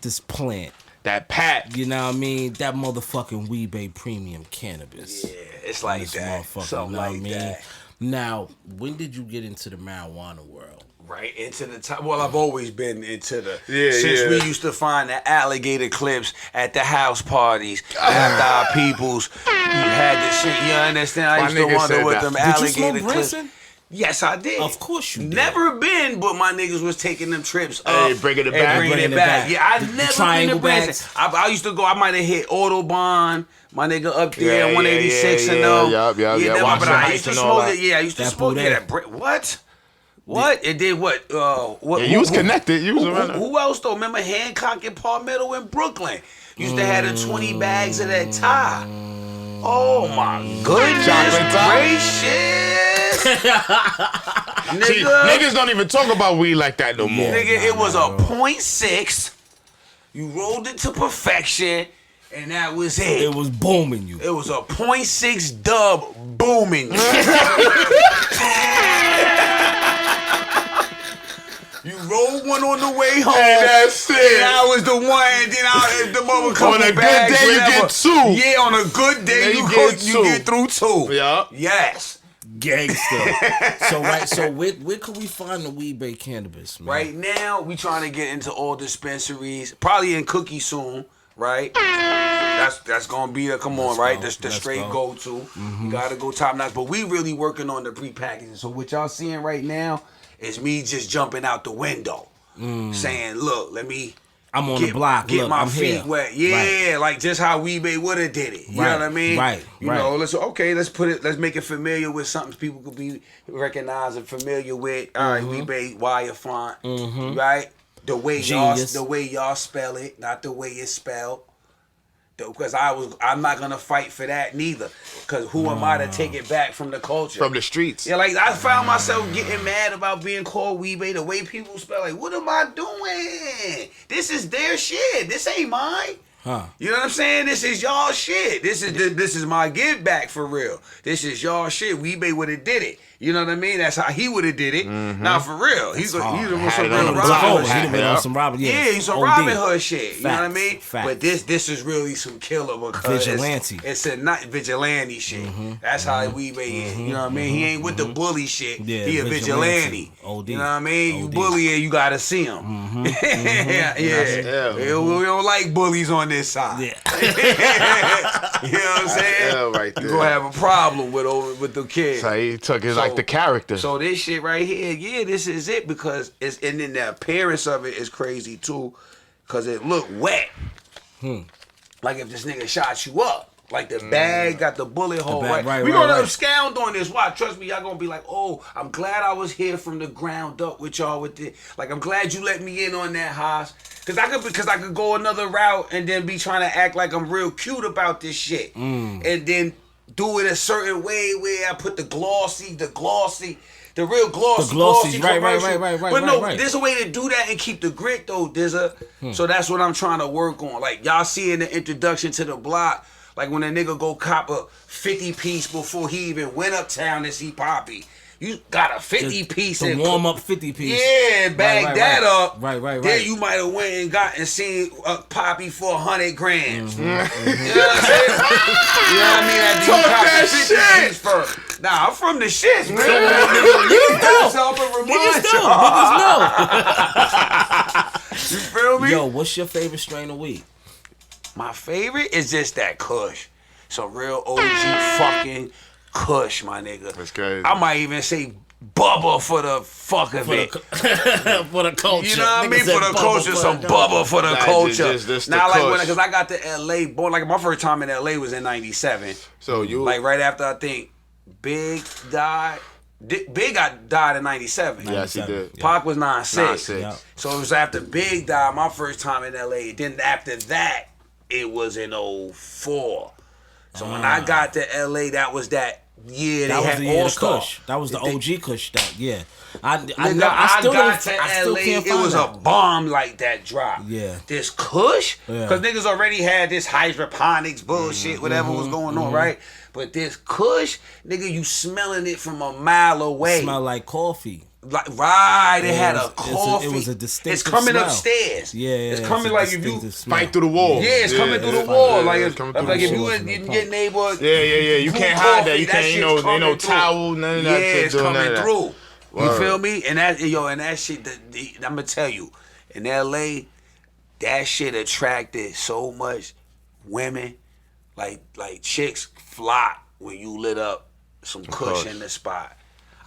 S2: this plant.
S3: That Pat.
S2: You know what I mean? That motherfucking Weebay Premium Cannabis.
S1: Yeah, it's like
S2: This
S1: that.
S2: motherfucker,
S1: Something
S2: you know what I
S1: like
S2: mean?
S1: that.
S2: Now, when did you get into the marijuana world?
S1: Right into the top. Well, I've always been into the.
S3: Yeah,
S1: since
S3: yeah.
S1: we used to find the alligator clips at the house parties after our peoples. You had this shit. You understand? I
S3: My
S1: used to
S3: nigga
S1: wonder
S3: said
S1: what
S3: that.
S1: them
S2: Did you
S1: alligator
S2: smoke
S1: clips.
S2: Brinson?
S1: Yes, I did.
S2: Of course you did.
S1: Never been, but my niggas was taking them trips up.
S3: Hey, bringing it
S1: and
S3: back.
S1: Bringing it back. Yeah, I never been to
S2: triangle
S1: Branson.
S2: bags.
S1: I used to go. I might have hit Autobahn. My nigga up there,
S3: Yeah,
S1: 186
S3: yeah,
S1: and
S3: yeah,
S1: though.
S3: yup,
S1: Never,
S3: Watch
S1: but
S3: the
S1: I
S3: Heights
S1: used to
S3: and all
S1: smoke
S3: that.
S1: it. Yeah, I used to
S2: That
S1: smoke
S2: Boudet.
S1: it. What? What? It did what? What?
S3: Yeah, you was connected. You was around.
S1: Who else though? Remember Hancock and Palmetto in Brooklyn? Used to have the 20 bags of that tie. Oh my goodness
S3: Chocolate tie.
S1: gracious.
S3: See, niggas don't even talk about weed like that no more.
S1: Nigga, it was a .6. You rolled it to perfection, and that was it.
S2: It was booming you.
S1: It was a .6 dub booming. You rolled one on the way home.
S3: And that's it.
S1: And I was the one, and then the mother come
S3: On a good day, you get 2.
S1: Yeah, on a good day,
S3: Yeah,
S1: you get through 2.
S3: Yeah.
S1: Yes.
S2: Gangster. So where could we find the Weed Bay cannabis, man?
S1: Right now, we trying to get into all dispensaries. Probably in Cookie soon, right? That's gonna be the right? The straight go-to. You gotta go top notch. But we really working on the pre-packaging. So what y'all seeing right now is me just jumping out the window, saying, "Look, I'm
S2: on the block.
S1: Get
S2: Look,
S1: my
S2: I'm
S1: feet
S2: here.
S1: wet." Yeah, like just how Weebay would have did it. You know what I mean?
S2: Right.
S1: You know, let's make it familiar with something people could be recognized and familiar with. All right, Weebay wire font. Right? The way y'all spell it, not the way it's spelled. Because I'm not gonna fight for that neither. Because who am I to take it back from the culture,
S3: from the streets?
S1: Yeah, like I found myself getting mad about being called Weebay, the way people spell. Like, what am I doing? This is their shit. This ain't mine. You know what I'm saying? This is y'all shit. This is my give back for real. This is y'all shit. Weebay would have did it. You know what I mean? That's how he would have did it. Not for real. He's on some real Robin Hood shit. Yeah, he's some Robin Hood shit. You know what I mean? But this is really some killer because
S2: vigilante.
S1: It's a not vigilante shit. That's how Weebay is. You know what I mean? He ain't with the bully shit. He a vigilante. You know what I mean? You bully and you gotta see him. Yeah. We don't like bullies on this side. Yeah. You know what I'm saying?
S3: Right there.
S1: You gonna have a problem with the kid.
S3: So he took his like the character.
S1: So this shit right here, this is it because it's and then the appearance of it is crazy too, cause it look wet. Like if this nigga shot you up. Like the bag got the bullet hole, right? We gonna abscond on this. Why? Trust me, y'all gonna be like, oh, I'm glad I was here from the ground up with y'all with it. Like I'm glad you let me in on that, Haas. Cause I could go another route and then be trying to act like I'm real cute about this shit. And then do it a certain way where I put the real glossy
S2: right.
S1: But no, there's a way to do that and keep the grit though, Dizza. So that's what I'm trying to work on. Like y'all see in the introduction to the block, like when a nigga go cop a 50 piece before he even went uptown to see Poppy. You got a 50 piece
S2: and warm up 50 piece.
S1: Yeah, bag that up.
S2: Right.
S1: Then you might have went and got and seen Poppy for 100 grams. You know what I'm saying? You know what I mean? After you cop the 50 piece first. Nah, I'm from the shits, man.
S2: Niggas
S1: You feel me?
S2: Yo, what's your favorite strain of weed?
S1: My favorite is just that Kush. Some real OG fucking Kush, my nigga.
S3: That's crazy.
S1: I might even say Bubba for the fuck of it.
S2: For the culture.
S1: You know what I mean? For the culture, some Bubba for the culture. Now, like, because I got to LA, boy, like my first time in LA was in 97.
S3: So you.
S1: Like right after I think Big died. Big died in 97.
S3: Yes, he did.
S1: Pac was 96.
S3: Yeah.
S1: So it was after Big died, my first time in LA. Then after that, it was in 04. So when I got to LA, that was that year
S2: that
S1: they
S2: was
S1: had
S2: the year
S1: All-Star.
S2: Kush. That was the OG Kush. Yeah. I
S1: got to LA, it was a bomb like that drop.
S2: Yeah.
S1: This Kush, because niggas already had this hydroponics bullshit, whatever was going on, right? But this Kush, nigga, you smelling it from a mile away.
S2: Smell like coffee.
S1: Like it had a coffee.
S2: It was a distinctive
S1: It's coming
S2: smell.
S1: upstairs.
S2: Yeah,
S1: it's coming like if you
S3: fight through the wall.
S1: Yeah, it's coming through the wall. Like
S3: it's coming through
S1: like
S3: the
S1: if
S3: wall.
S1: you get neighbor.
S3: Yeah. You can't hide that. You can't. Ain't no towel. None of that.
S1: Yeah, it's coming through.
S3: Word.
S1: You feel me? And that shit. I'm gonna tell you, in LA, that shit attracted so much women, like chicks flock when you lit up some Kush in the spot.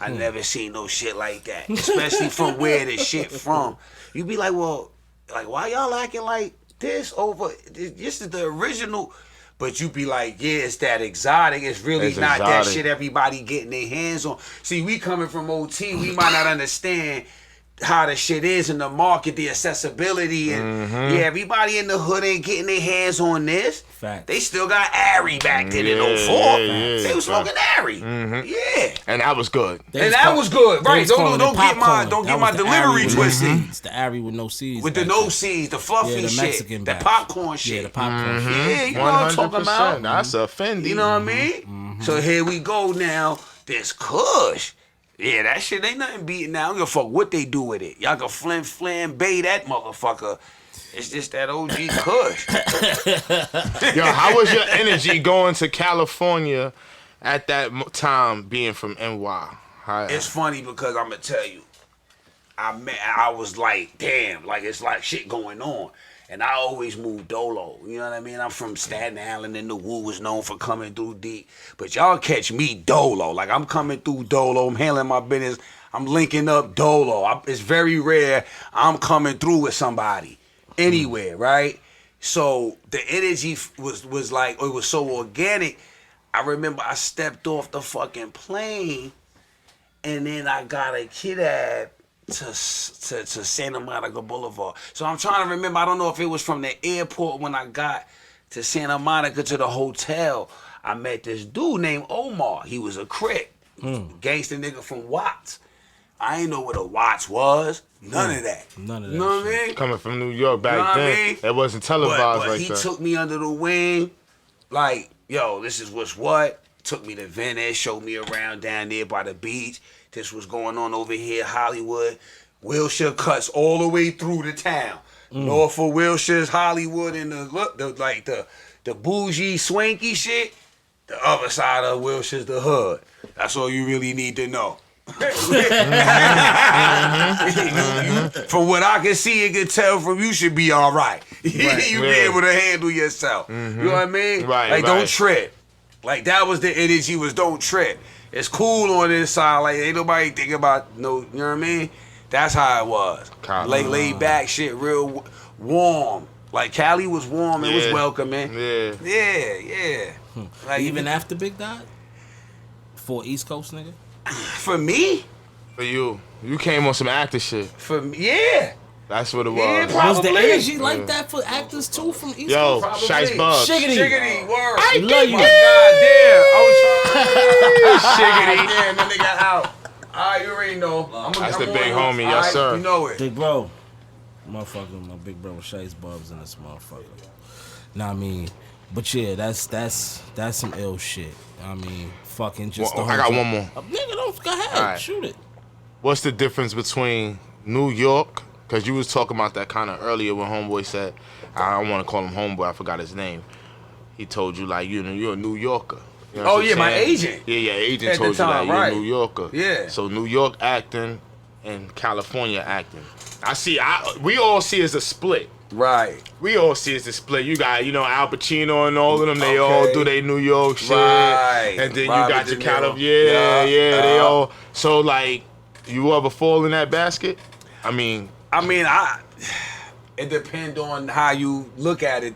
S1: I never seen no shit like that, especially from where the shit from. You be like, well, like why y'all acting like this over? This is the original. But you be like, yeah, it's that exotic. It's really not that shit everybody getting their hands on. See, we coming from OT, we might not understand how the shit is in the market, the accessibility, and everybody in the hood ain't getting their hands on this.
S2: Fact.
S1: They still got Ari back then in 04. They was smoking Ari. Yeah.
S3: And that was good.
S1: That was good. Right. Don't get my delivery twisted.
S2: It's the Ari with no seeds.
S1: With the no seeds, the fluffy
S2: the
S1: shit.
S2: Mexican
S1: the
S2: batch.
S1: popcorn shit.
S2: Yeah, the popcorn shit.
S1: Yeah, you know what I'm talking about.
S3: That's a Fendi.
S1: You know what I mean? So here we go now. This Kush. Yeah, that shit ain't nothing beating now. I don't give a fuck what they do with it. Y'all can flambe that motherfucker. It's just that OG Kush.
S3: Yo, how was your energy going to California at that time, being from NY?
S1: It's funny because I'm going to tell you, I was like, damn, like it's like shit going on. And I always moved dolo. You know what I mean? I'm from Staten Island, and the Woo was known for coming through deep. But y'all catch me dolo. Like, I'm coming through dolo. I'm handling my business. I'm linking up dolo. It's very rare I'm coming through with somebody anywhere, right? So the energy was like, it was so organic. I remember I stepped off the fucking plane, and then I got a kidnap to Santa Monica Boulevard. So I'm trying to remember. I don't know if it was from the airport when I got to Santa Monica to the hotel. I met this dude named Omar. He was a Crip, gangster nigga from Watts. I ain't know what a Watts was. None of that.
S2: None of that.
S1: You know what I mean?
S3: Coming from New York back then, it wasn't televised
S1: but
S3: like
S1: he
S3: that.
S1: He took me under the wing, like, yo, this is what's what. Took me to Venice, showed me around down there by the beach. This was going on over here, Hollywood. Wilshire cuts all the way through the town. North of Wilshire's Hollywood, and the bougie, swanky shit. The other side of Wilshire's the hood. That's all you really need to know. From what I can see and can tell from, you should be all right. You be able to handle yourself. You know what I mean?
S3: Right.
S1: Don't trip. Like, that was the energy, was don't trip. It's cool on this side. Like, ain't nobody thinking about no, you know what I mean? That's how it was. Laid back shit, real warm. Like, Cali was warm. It was welcoming. Yeah. Like,
S2: Even after Big Dot? For East Coast nigga?
S1: For me?
S3: For you came on some actor shit.
S1: For me, yeah.
S3: That's what it was.
S1: Yeah, probably.
S2: Was the energy like that for actors too from East
S3: Yo,
S2: Coast?
S3: Shice Bubs.
S2: Shiggity.
S1: Word.
S2: I love you.
S1: Goddamn. I was trying to Shiggity. Damn, that nigga out. Alright, you already know.
S3: That's the big homie, yes sir.
S1: You know it.
S2: Big bro. Motherfucker, my big bro Shice Bubs in this motherfucker. Nah, I mean, but yeah, that's some ill shit. I mean, fucking just
S3: I got one more.
S2: Nigga, don't go ahead.
S3: Right.
S2: Shoot it.
S3: What's the difference between New York? Because you was talking about that kind of earlier when Homeboy said, I don't want to call him Homeboy, I forgot his name. He told you, like, you're a New Yorker. You know
S1: my agent.
S3: Yeah, your agent
S1: At
S3: told
S1: the time,
S3: you that
S1: right.
S3: you're a New Yorker.
S1: Yeah.
S3: So New York acting and California acting. We all see as a split.
S1: Right.
S3: We all see it's a split. You got, Al Pacino and all of them. They all do their New York shit.
S1: Right.
S3: And then
S1: Robert
S3: you got
S1: De
S3: your
S1: Niro.
S3: California. Yeah, they all. So, like, you ever fall in that basket?
S1: It depends on how you look at it.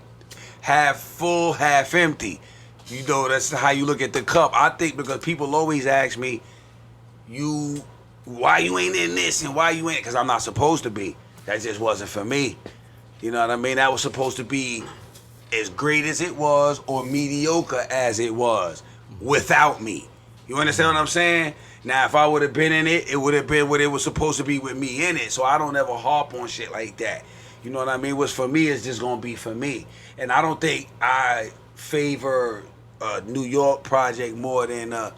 S1: Half full, half empty. You know, that's how you look at the cup. I think because people always ask me, why you ain't in this and why you ain't, because I'm not supposed to be. That just wasn't for me. You know what I mean? That was supposed to be as great as it was or mediocre as it was without me. You understand what I'm saying? Now, if I would have been in it, it would have been what it was supposed to be with me in it. So I don't ever harp on shit like that. You know what I mean? What's for me is just going to be for me. And I don't think I favor a New York project more than a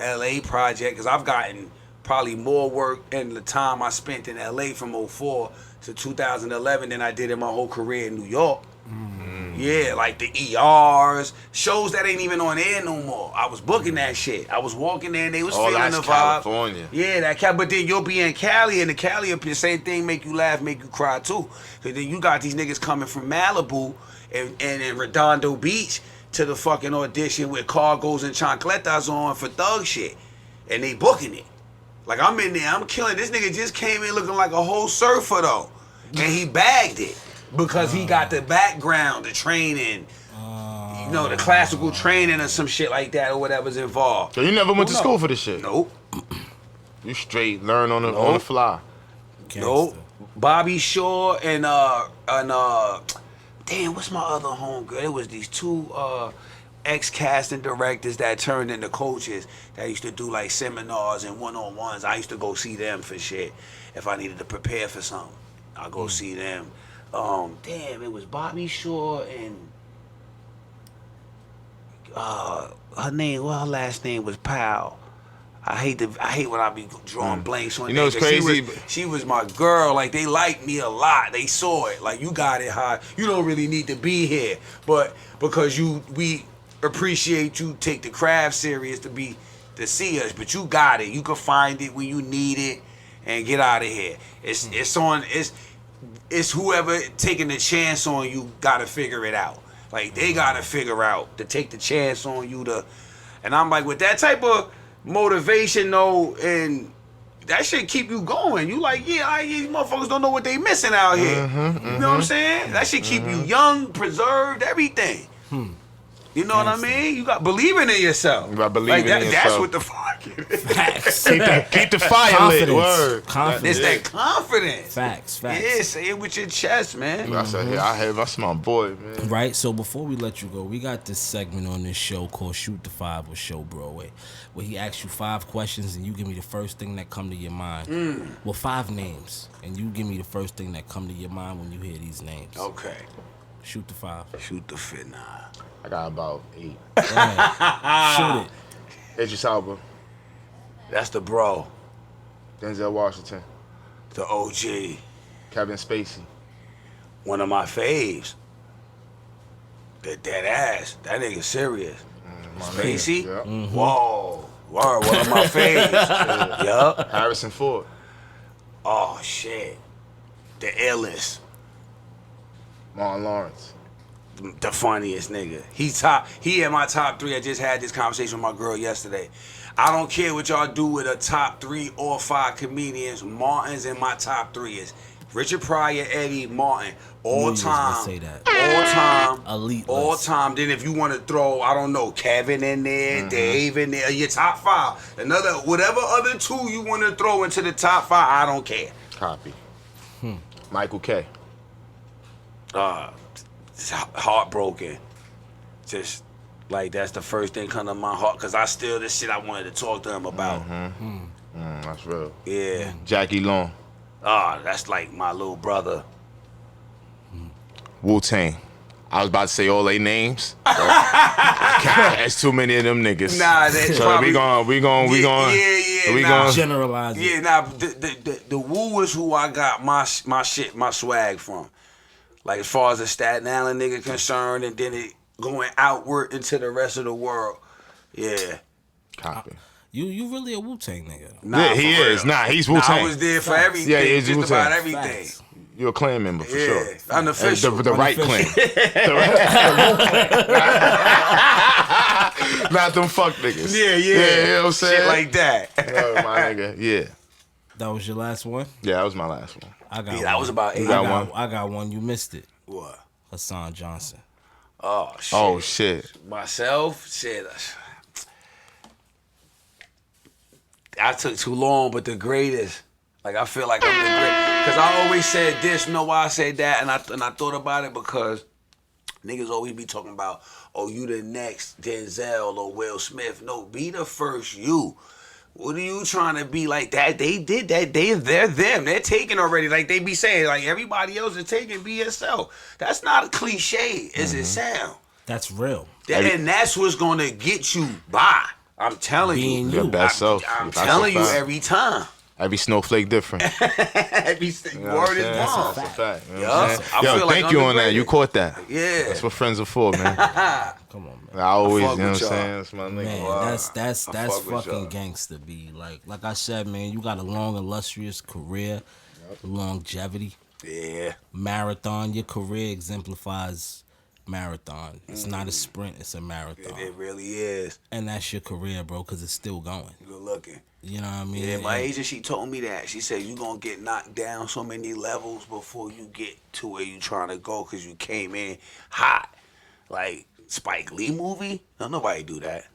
S1: LA project, because I've gotten probably more work in the time I spent in LA from 2004 to 2011 than I did in my whole career in New York. Yeah, like the ERs, shows that ain't even on air no more. I was booking that shit. I was walking there and they was feeling the vibe.
S3: California.
S1: Yeah, but then you'll be in Cali, and the Cali up here, same thing, make you laugh, make you cry too. So then you got these niggas coming from Malibu and in Redondo Beach to the fucking audition with cargos and chancletas on for thug shit. And they booking it. Like, I'm in there, I'm killing. This nigga just came in looking like a whole surfer though. And he bagged it. Because he got the background, the training, the classical training or some shit like that or whatever's involved.
S3: So you never went to school for this shit?
S1: Nope.
S3: You straight learn on the fly.
S1: Nope. Bobby Shaw and damn, what's my other homegirl? It was these two ex-casting directors that turned into coaches that used to do like seminars and one-on-ones. I used to go see them for shit. If I needed to prepare for something, I'd go see them. Damn, it was Bobby Shaw and her last name was Powell. I hate when I be drawing blanks on.
S3: You know, it's crazy.
S1: She was my girl. Like, they liked me a lot. They saw it. Like, you got it high. You don't really need to be here, but because we appreciate you take the craft serious to see us. But you got it. You can find it when you need it and get out of here. It's whoever taking the chance on you got to figure it out. Like, they got to figure out to take the chance on you to. And I'm like, with that type of motivation though, and that shit keep you going. You like, yeah, these motherfuckers don't know what they missing out here. You know what I'm saying? That shit keep you young, preserved, everything. You know what I mean? You got believing in yourself.
S3: You got believing in yourself.
S1: That's what the fuck it is.
S2: Facts.
S3: Keep the fire
S2: Confidence.
S3: lit. Word.
S2: Confidence.
S1: It's that confidence.
S2: Facts.
S1: Yeah, say it with your chest, man.
S3: That's my boy, man.
S2: Right, so before we let you go, we got this segment on this show called Shoot the Five with Show Broadway, where he asks you 5 questions and you give me the first thing that come to your mind. Well, 5 names, and you give me the first thing that come to your mind when you hear these names.
S1: Okay.
S2: Shoot the 5.
S1: Shoot the fit, nah.
S3: I got about 8.
S2: Shoot it.
S3: Idris Elba,
S1: That's the bro.
S3: Denzel Washington,
S1: The OG.
S3: Kevin Spacey,
S1: One of my faves. That ass. That nigga serious. Spacey?
S3: Yeah.
S1: Whoa. Word, one of my faves. Yup.
S3: Harrison Ford,
S1: Oh, shit. The illest.
S3: Martin Lawrence,
S1: The funniest nigga. He in my top 3. I just had this conversation with my girl yesterday. I don't care what y'all do with a top 3 or 5 comedians. Martin's in my top 3. Is Richard Pryor, Eddie, Martin. All time.
S2: Say that.
S1: All time.
S2: Elite
S1: All
S2: list.
S1: time. Then if you want to throw, I don't know, Kevin in there, Dave in there, your top 5. Whatever other 2 you want to throw into the top 5, I don't care.
S3: copy. Michael K.
S1: Heartbroken. Just like that's the first thing come to my heart because I still this shit I wanted to talk to him about.
S3: That's real.
S1: Yeah.
S3: Jackie Long,
S1: That's like my little brother.
S3: Wu-Tang. I was about to say all their names. There's too many of them niggas.
S1: Nah, that's
S3: so
S1: probably,
S3: we going.
S2: Generalize it.
S1: Yeah, nah. The Wu is who I got my swag from. Like as far as the Staten Island nigga concerned, and then it going outward into the rest of the world. Yeah.
S3: Copy.
S2: You really a Wu-Tang nigga.
S1: Nah,
S3: Yeah, he
S1: for
S3: is.
S1: real.
S3: Nah, he's Wu-Tang.
S1: I was there for everything.
S3: Yeah, he's
S1: just
S3: Wu-Tang.
S1: about everything.
S2: Facts.
S3: You're a clan member for sure.
S1: Unofficial.
S3: The right clan. Not them fuck niggas.
S1: Yeah.
S3: You know what I'm saying?
S1: Shit like that.
S3: Oh, my nigga. Yeah.
S2: That was your last one?
S3: Yeah, that was my last one.
S2: I got
S1: Yeah,
S2: one.
S1: that was about 8.
S2: I got one. You missed it.
S1: What?
S2: Hassan Johnson.
S1: Oh shit.
S3: Oh, shit.
S1: Myself, shit. I took too long, but the greatest. Like I feel like I'm the great. Cause I always said this, know why I said that, and I thought about it because niggas always be talking about, oh, you the next Denzel or Will Smith. No, be the first you. What are you trying to be like that? They did that. They're them. They're taken already. Like they be saying, like everybody else is taking. Be yourself. That's not a cliche, as it sound.
S2: That's real.
S1: And that's what's gonna get you by. I'm telling
S2: Being
S1: you.
S2: you.
S3: Best self.
S1: I'm
S3: That's
S1: telling
S3: a
S1: you
S3: fact.
S1: every time.
S3: Every snowflake different.
S1: Every word is
S3: That's
S1: wrong.
S3: a fact. You know
S1: Yeah.
S3: what I'm saying?
S1: I
S3: Yo,
S1: feel like
S3: thank
S1: I'm
S3: you
S1: the
S3: on that. You
S1: greatest.
S3: caught that.
S1: Yeah.
S3: That's what friends are for, man.
S2: Come on, man.
S3: I always, you
S1: fuck
S3: know what I'm
S1: with y'all.
S3: saying? That's my nigga.
S2: Man,
S3: Wow.
S2: that's
S1: fuck with y'all.
S2: fucking gangster B. Like I said, man, you got a long, illustrious career, longevity,
S1: Yeah.
S2: marathon. Your career exemplifies marathon. It's not a sprint, it's a marathon.
S1: It really is.
S2: And that's your career, bro, because it's still going.
S1: Good looking.
S2: You know what I mean?
S1: Yeah, my
S2: And-
S1: agent, she told me that. She said, you going to get knocked down so many levels before you get to where you trying to go because you came in hot. Like Spike Lee movie? No, nobody do that.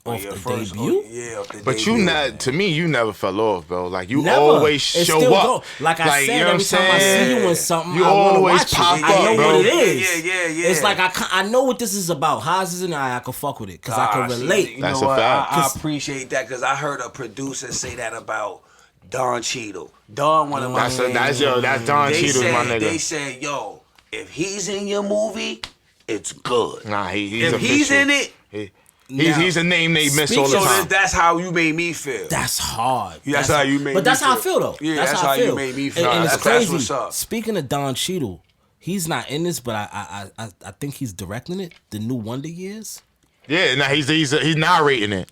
S2: Off
S1: Your
S2: the
S1: first-
S2: debut?
S1: Yeah, off the
S3: But
S1: debut.
S3: you not, to me, you never fell off, bro. Like you
S2: Never.
S3: always
S2: It's
S3: show
S2: still
S3: up.
S2: go- Like I said,
S3: you know what
S2: every
S3: I'm
S2: time I
S3: saying?
S2: see you in something,
S3: you
S2: I wanna
S3: always
S2: watch
S3: pop
S2: it.
S3: up,
S2: I know
S3: bro.
S2: what it is.
S1: Yeah.
S2: It's like I know what this is about. How's this and I can fuck with it because I can relate.
S1: You
S3: That's
S1: know
S3: a
S1: what?
S3: fact.
S1: I appreciate that because I heard a producer say that about Don Cheadle. Don, one of my
S3: That's Don
S1: they
S3: Cheadle's my
S1: said, They
S3: nigga.
S1: said, if he's in your movie, it's good.
S3: Nah, he's
S1: if he's
S3: official.
S1: in it,
S3: He's a name they miss all the
S1: So
S3: time.
S1: that's how you made me feel.
S2: That's hard.
S1: That's how you made me
S2: But that's
S1: feel.
S2: how I feel, though.
S1: Yeah,
S2: that's how I
S1: you
S2: feel.
S1: made me feel.
S2: And it's
S1: That's
S2: crazy.
S1: what's up.
S2: Speaking of Don Cheadle, he's not in this, but I think he's directing it. The new Wonder Years.
S3: Yeah, nah, he's narrating it.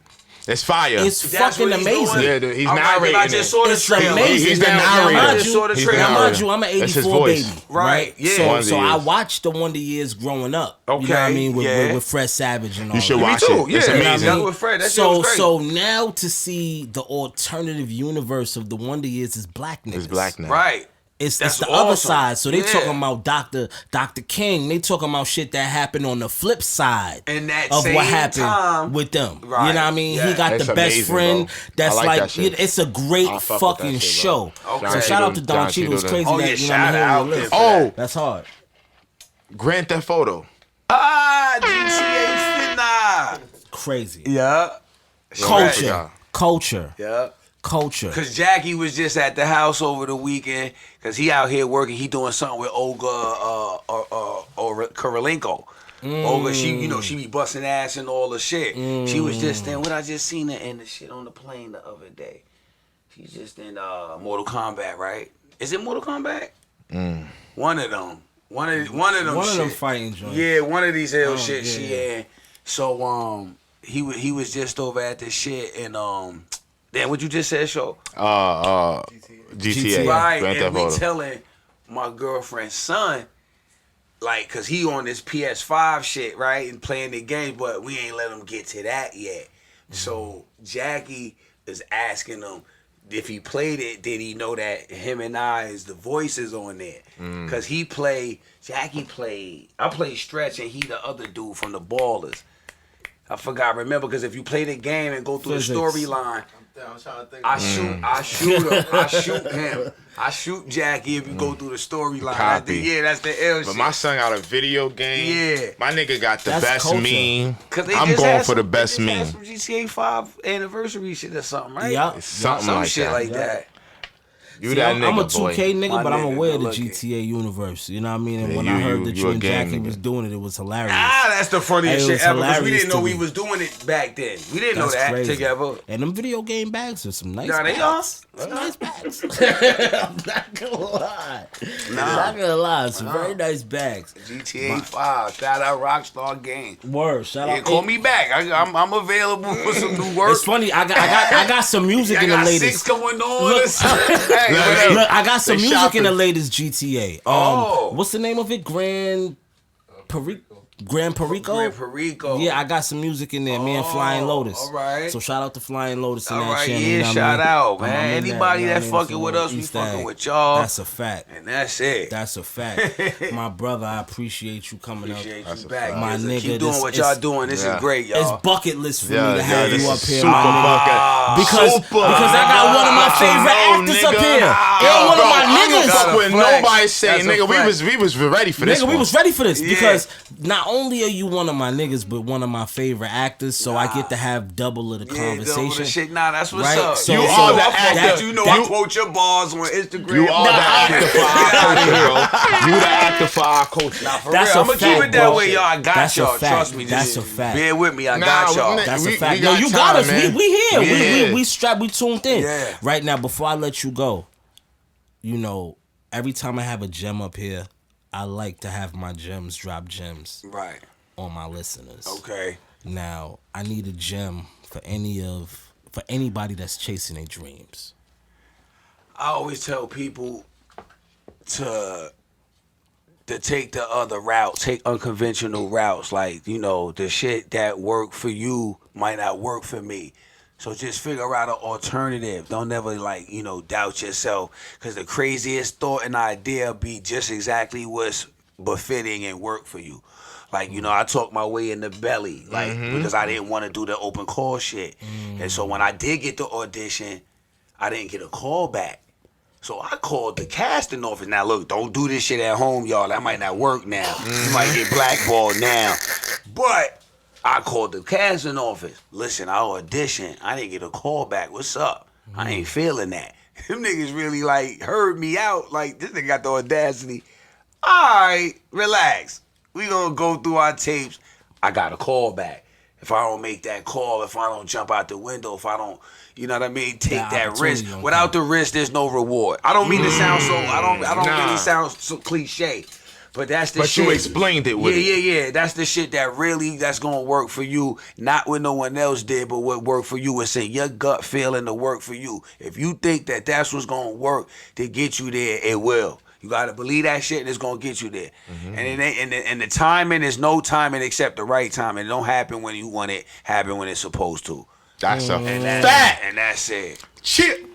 S3: It's fire.
S2: It's
S1: That's
S2: fucking
S1: what he's
S2: amazing.
S1: doing?
S3: Yeah, dude, he's
S1: All right,
S3: narrating
S1: I just saw the
S2: It's
S1: trailer.
S2: amazing.
S3: He's the
S2: Now,
S3: narrator.
S2: mind
S1: I just saw the
S2: you,
S1: trailer.
S2: now, mind you, I'm an
S3: That's his
S2: 84
S3: voice.
S2: baby.
S1: Right, yeah.
S2: So,
S3: Wonder
S2: so I
S3: Years.
S2: watched the Wonder Years growing up. You know what I
S1: Okay,
S2: mean?
S1: yeah.
S2: With Fred Savage and all
S3: You should
S2: that.
S3: watch
S1: too,
S3: it. It's
S1: yeah.
S3: amazing.
S1: That with Fred, that shit
S2: So
S1: was great.
S2: so now to see the alternative universe of the Wonder Years is black niggas.
S3: It's black now.
S1: Right.
S2: It's
S1: That's
S2: the other
S1: awesome.
S2: side. So they
S1: Yeah.
S2: talking about Dr. King. They talking about shit that happened on the flip side
S1: And that
S2: of
S1: same
S2: what happened
S1: time-
S2: with them.
S1: Right.
S2: You know what I mean?
S1: Yeah.
S2: He got
S3: It's
S2: the best
S3: amazing,
S2: friend.
S3: bro.
S2: That's
S3: I like
S2: like
S3: that shit.
S2: it's a great
S3: I fuck with
S2: fucking
S3: that shit, bro.
S2: show.
S1: Okay.
S2: So shout out to Don
S3: Don
S2: Cheadle. It's
S3: Cheadle.
S2: crazy
S1: Oh,
S2: that
S1: yeah,
S2: you know
S1: shout
S2: what I mean,
S1: out
S2: hearing your
S1: there
S2: list.
S1: for
S3: Oh,
S2: That's hard.
S3: Grand Theft Auto.
S1: GTA finna.
S2: Crazy.
S1: Yeah.
S2: Culture.
S3: Yeah.
S2: Culture.
S1: Yeah.
S2: Culture.
S1: Cause Jackie was just at the house over the weekend. Cause he out here working. He doing something with Olga Kurylenko. Olga, she be busting ass and all the shit. She was just in. What I just seen her in the shit on the plane the other day. She's just in Mortal Kombat, right? Is it Mortal Kombat? One of them. One of them.
S2: One of them
S1: shit.
S2: fighting joints.
S1: Yeah, one of these hell shit
S2: yeah,
S1: she
S2: yeah.
S1: in. So he was just over at this shit and damn, what you just said, show?
S3: GTA.
S1: Right,
S3: Grand
S1: and
S3: Theft
S1: we
S3: Auto.
S1: telling my girlfriend's son, like, cause he on this PS5 shit, right, and playing the game, but we ain't let him get to that yet. So Jackie is asking him if he played it, did he know that him and I is the voices on there? Cause I played Stretch and he the other dude from the Ballers. I forgot, remember, because if you play the game and go through
S2: Physics.
S1: the storyline,
S4: I'm trying to think.
S1: I shoot him. I shoot him. I shoot Jackie if you go through the storyline.
S3: Copy.
S1: Yeah, that's the L
S3: But
S1: shit.
S3: my son got a video game.
S1: Yeah.
S3: My nigga got the
S2: That's
S3: best
S2: culture.
S3: meme.
S1: 'Cause they
S3: I'm
S1: just
S3: going
S1: had
S3: for the
S1: some-
S3: best
S1: they just had
S3: meme.
S1: some GTA 5 anniversary shit or something, right?
S2: Yup.
S3: Something
S1: Some
S3: like
S1: shit
S3: that.
S1: like that.
S3: You
S2: See,
S3: that
S2: I'm
S3: nigga,
S2: a 2K
S3: boy.
S2: nigga,
S1: My
S2: but I'm
S1: nigga,
S2: aware of
S1: good
S2: the
S1: looking.
S2: GTA universe. You know what I mean? And
S3: Yeah,
S2: when
S3: you-
S2: I heard
S3: you-
S2: that
S3: you
S2: you
S3: a
S2: and
S3: game
S2: Jackie
S3: nigga.
S2: was doing it, it was hilarious.
S1: That's the funniest
S2: Hey, it
S1: shit
S2: was
S1: ever because we
S2: hilarious
S1: didn't know
S2: to
S1: we
S2: me.
S1: was doing it back then. We didn't know
S2: That's
S1: that
S2: crazy.
S1: together.
S2: And them video game bags are some nice
S1: Nah, they
S2: bags.
S1: are.
S2: Some nice bags. I'm not gonna lie. I'm not gonna lie. Some very nice bags.
S1: GTA 5. Shout out Rockstar Game.
S2: Word. Shout
S1: Yeah,
S2: out.
S1: call me back. I'm available for some new work.
S2: It's funny. I got some music
S1: I
S2: in the
S1: got
S2: latest.
S1: 6 going on.
S2: Look,
S1: Hey, whatever.
S2: Look, I got some
S3: They
S2: music in the
S3: shopping.
S2: latest GTA.
S1: Oh.
S2: What's the name of it? Grand Perico?
S1: Grand Perico.
S2: Yeah, I got some music in there. Me and Flying Lotus.
S1: all right.
S2: So shout out to Flying Lotus and
S1: All
S2: that
S1: right,
S2: channel.
S1: yeah,
S2: you know what I
S1: shout
S2: mean?
S1: out,
S2: I'm
S1: man.
S2: in
S1: Anybody
S2: you know
S1: that
S2: what I mean?
S1: fucking
S2: Some
S1: with
S2: little
S1: us, we
S2: Easter
S1: fucking
S2: egg.
S1: with y'all.
S2: That's a fact.
S1: And that's it.
S2: That's a fact. My brother, I appreciate you coming
S1: Appreciate
S2: up.
S1: you back.
S2: My
S1: Yes,
S2: nigga,
S1: keep doing
S2: this
S1: what
S2: is-
S1: y'all doing. This
S3: Yeah.
S1: is great, y'all.
S2: It's bucket list for
S3: Yeah,
S2: me to have
S3: this
S2: you up
S3: is
S2: here,
S3: super
S2: my nigga.
S3: bucket.
S2: Because I got one of my favorite actors up here. And one of my
S3: I don't
S2: niggas.
S3: fuck with
S1: Flex.
S3: nobody saying,
S1: That's a
S3: nigga,
S1: flex.
S3: we was ready for this
S2: Nigga, we
S3: one.
S2: was ready for this
S1: Yeah.
S2: because not only are you one of my niggas, but one of my favorite actors, so I get to have double of the
S1: Yeah,
S2: conversation.
S1: double the shit. Nah, that's what's
S2: Right?
S1: up.
S2: So-
S3: You
S2: so
S3: are the
S2: that-
S3: actor.
S1: You know,
S2: that-
S1: I quote your bars on Instagram.
S3: You are the actor for our culture, bro. You the actor for our culture.
S1: Nah, for
S2: That's
S1: real.
S2: a
S1: I'm gonna
S2: fact,
S1: keep it that
S2: bro.
S1: way, y'all. I got
S2: That's a
S1: y'all.
S2: fact.
S1: Trust me.
S2: That's
S1: Just
S2: a fact.
S1: Bear with me. I
S3: Nah,
S1: got y'all.
S3: we-
S2: That's a
S3: we
S2: fact.
S3: got
S2: No, you got
S3: time,
S2: us.
S3: man.
S2: We here.
S3: Yeah.
S2: We strapped. We tuned in.
S1: Yeah.
S2: Right now, before I let you go, you know, every time I have a gem up here, I like to have my gems drop gems
S1: Right.
S2: on my listeners.
S1: Okay.
S2: Now, I need a gem for anybody that's chasing their dreams.
S1: I always tell people to take the other route, take unconventional routes. Like, you know, the shit that work for you might not work for me. So just figure out an alternative. Don't never, like, you know, doubt yourself. Because the craziest thought and idea be just exactly what's befitting and work for you. Like, you know, I talked my way in the belly, like, because I didn't want to do the open call shit. And so when I did get the audition, I didn't get a call back. So I called the casting office. Now, look, don't do this shit at home, y'all. That might not work now. You might get blackballed now. But I called the casting office. Listen, I auditioned. I didn't get a call back. What's up? I ain't feeling that. Them niggas really, like, heard me out. Like, this nigga got the audacity. All right, relax. We gonna go through our tapes. I got a call back. if I don't make that call, if I don't jump out the window, if I don't, you know what I mean, take that risk. Without the risk, there's no reward. I don't mean to sound so. I don't really sound so cliche. But that's the shit.
S3: But you explained it with it.
S1: Yeah. That's the shit that's gonna work for you. Not what no one else did, but what worked for you. It's in your gut feeling to work for you. If you think that that's what's gonna work to get you there, it will. You gotta believe that shit, and it's gonna get you there. Mm-hmm. And it ain't. And the timing is no timing except the right timing. It don't happen when you want it. Happen when it's supposed to.
S3: That's a fact.
S1: And that's it.
S3: Shit.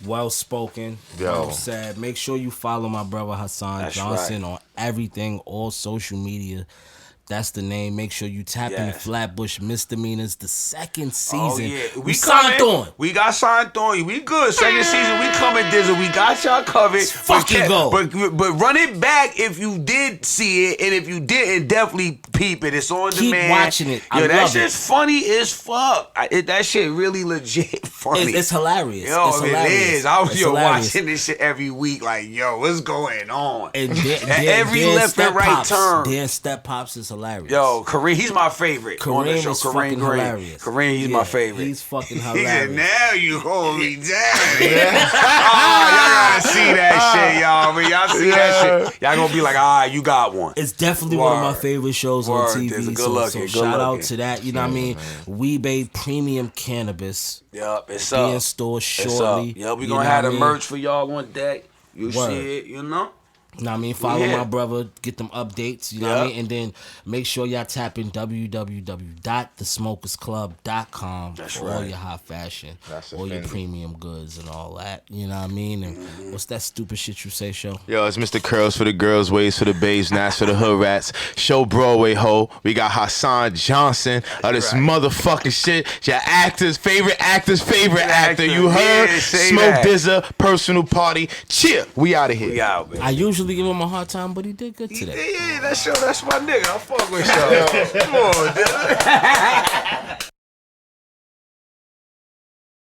S2: Well spoken. Well said. Make sure you follow my brother Hassan Johnson on everything, all social media. That's the name. Make sure you tap in Flatbush Misdemeanors, the second season. Oh, yeah.
S1: We signed on. We got signed on. We good. Second season, we coming, Dizzle. We got y'all covered.
S2: Fucking go.
S1: But run it back if you did see it, and if you didn't, definitely peep it. It's on demand.
S2: Keep watching it. I love
S1: that shit's funny as fuck. That shit really legit funny.
S2: It's hilarious.
S1: Yo,
S2: it's hilarious.
S1: It is. I was watching this shit every week like, yo, what's going on?
S2: And
S1: every left and right turn.
S2: Dan Step Pops is hilarious.
S1: Yo, Kareem, he's my favorite.
S2: Kareem is fucking hilarious.
S1: Kareem, he's my favorite.
S2: He's fucking hilarious.
S1: He said, now you hold me down. Y'all gotta see that shit, y'all. When y'all see that shit, y'all gonna be like, all right, you got one.
S2: It's definitely one of my favorite shows on TV.
S1: So
S2: shout out to that. You know what I mean? Weebay Premium Cannabis.
S1: Yup, it's
S2: be
S1: up.
S2: in store shortly.
S1: Yeah, we gonna have the merch for y'all on deck. You see it, you know?
S2: You know what I mean? Follow my brother, get them updates, you know what I mean? And then make sure y'all tap in www.thesmokersclub.com for all your high fashion, all your premium goods and all that, you know what I mean? And what's that stupid shit you say, Show?
S3: Yo, it's Mr. Curls for the girls, Waves for the babes, Nats for the hood rats. Show Broadway ho. We got Hassan Johnson of this motherfucking shit. Your favorite actor. You heard? Smoke Dizza, personal party. Chill. We out of here.
S1: We out, man.
S2: I usually give him a hard time, but he did good today.
S1: Yeah, that's my nigga. I fuck with y'all. Come on, dude.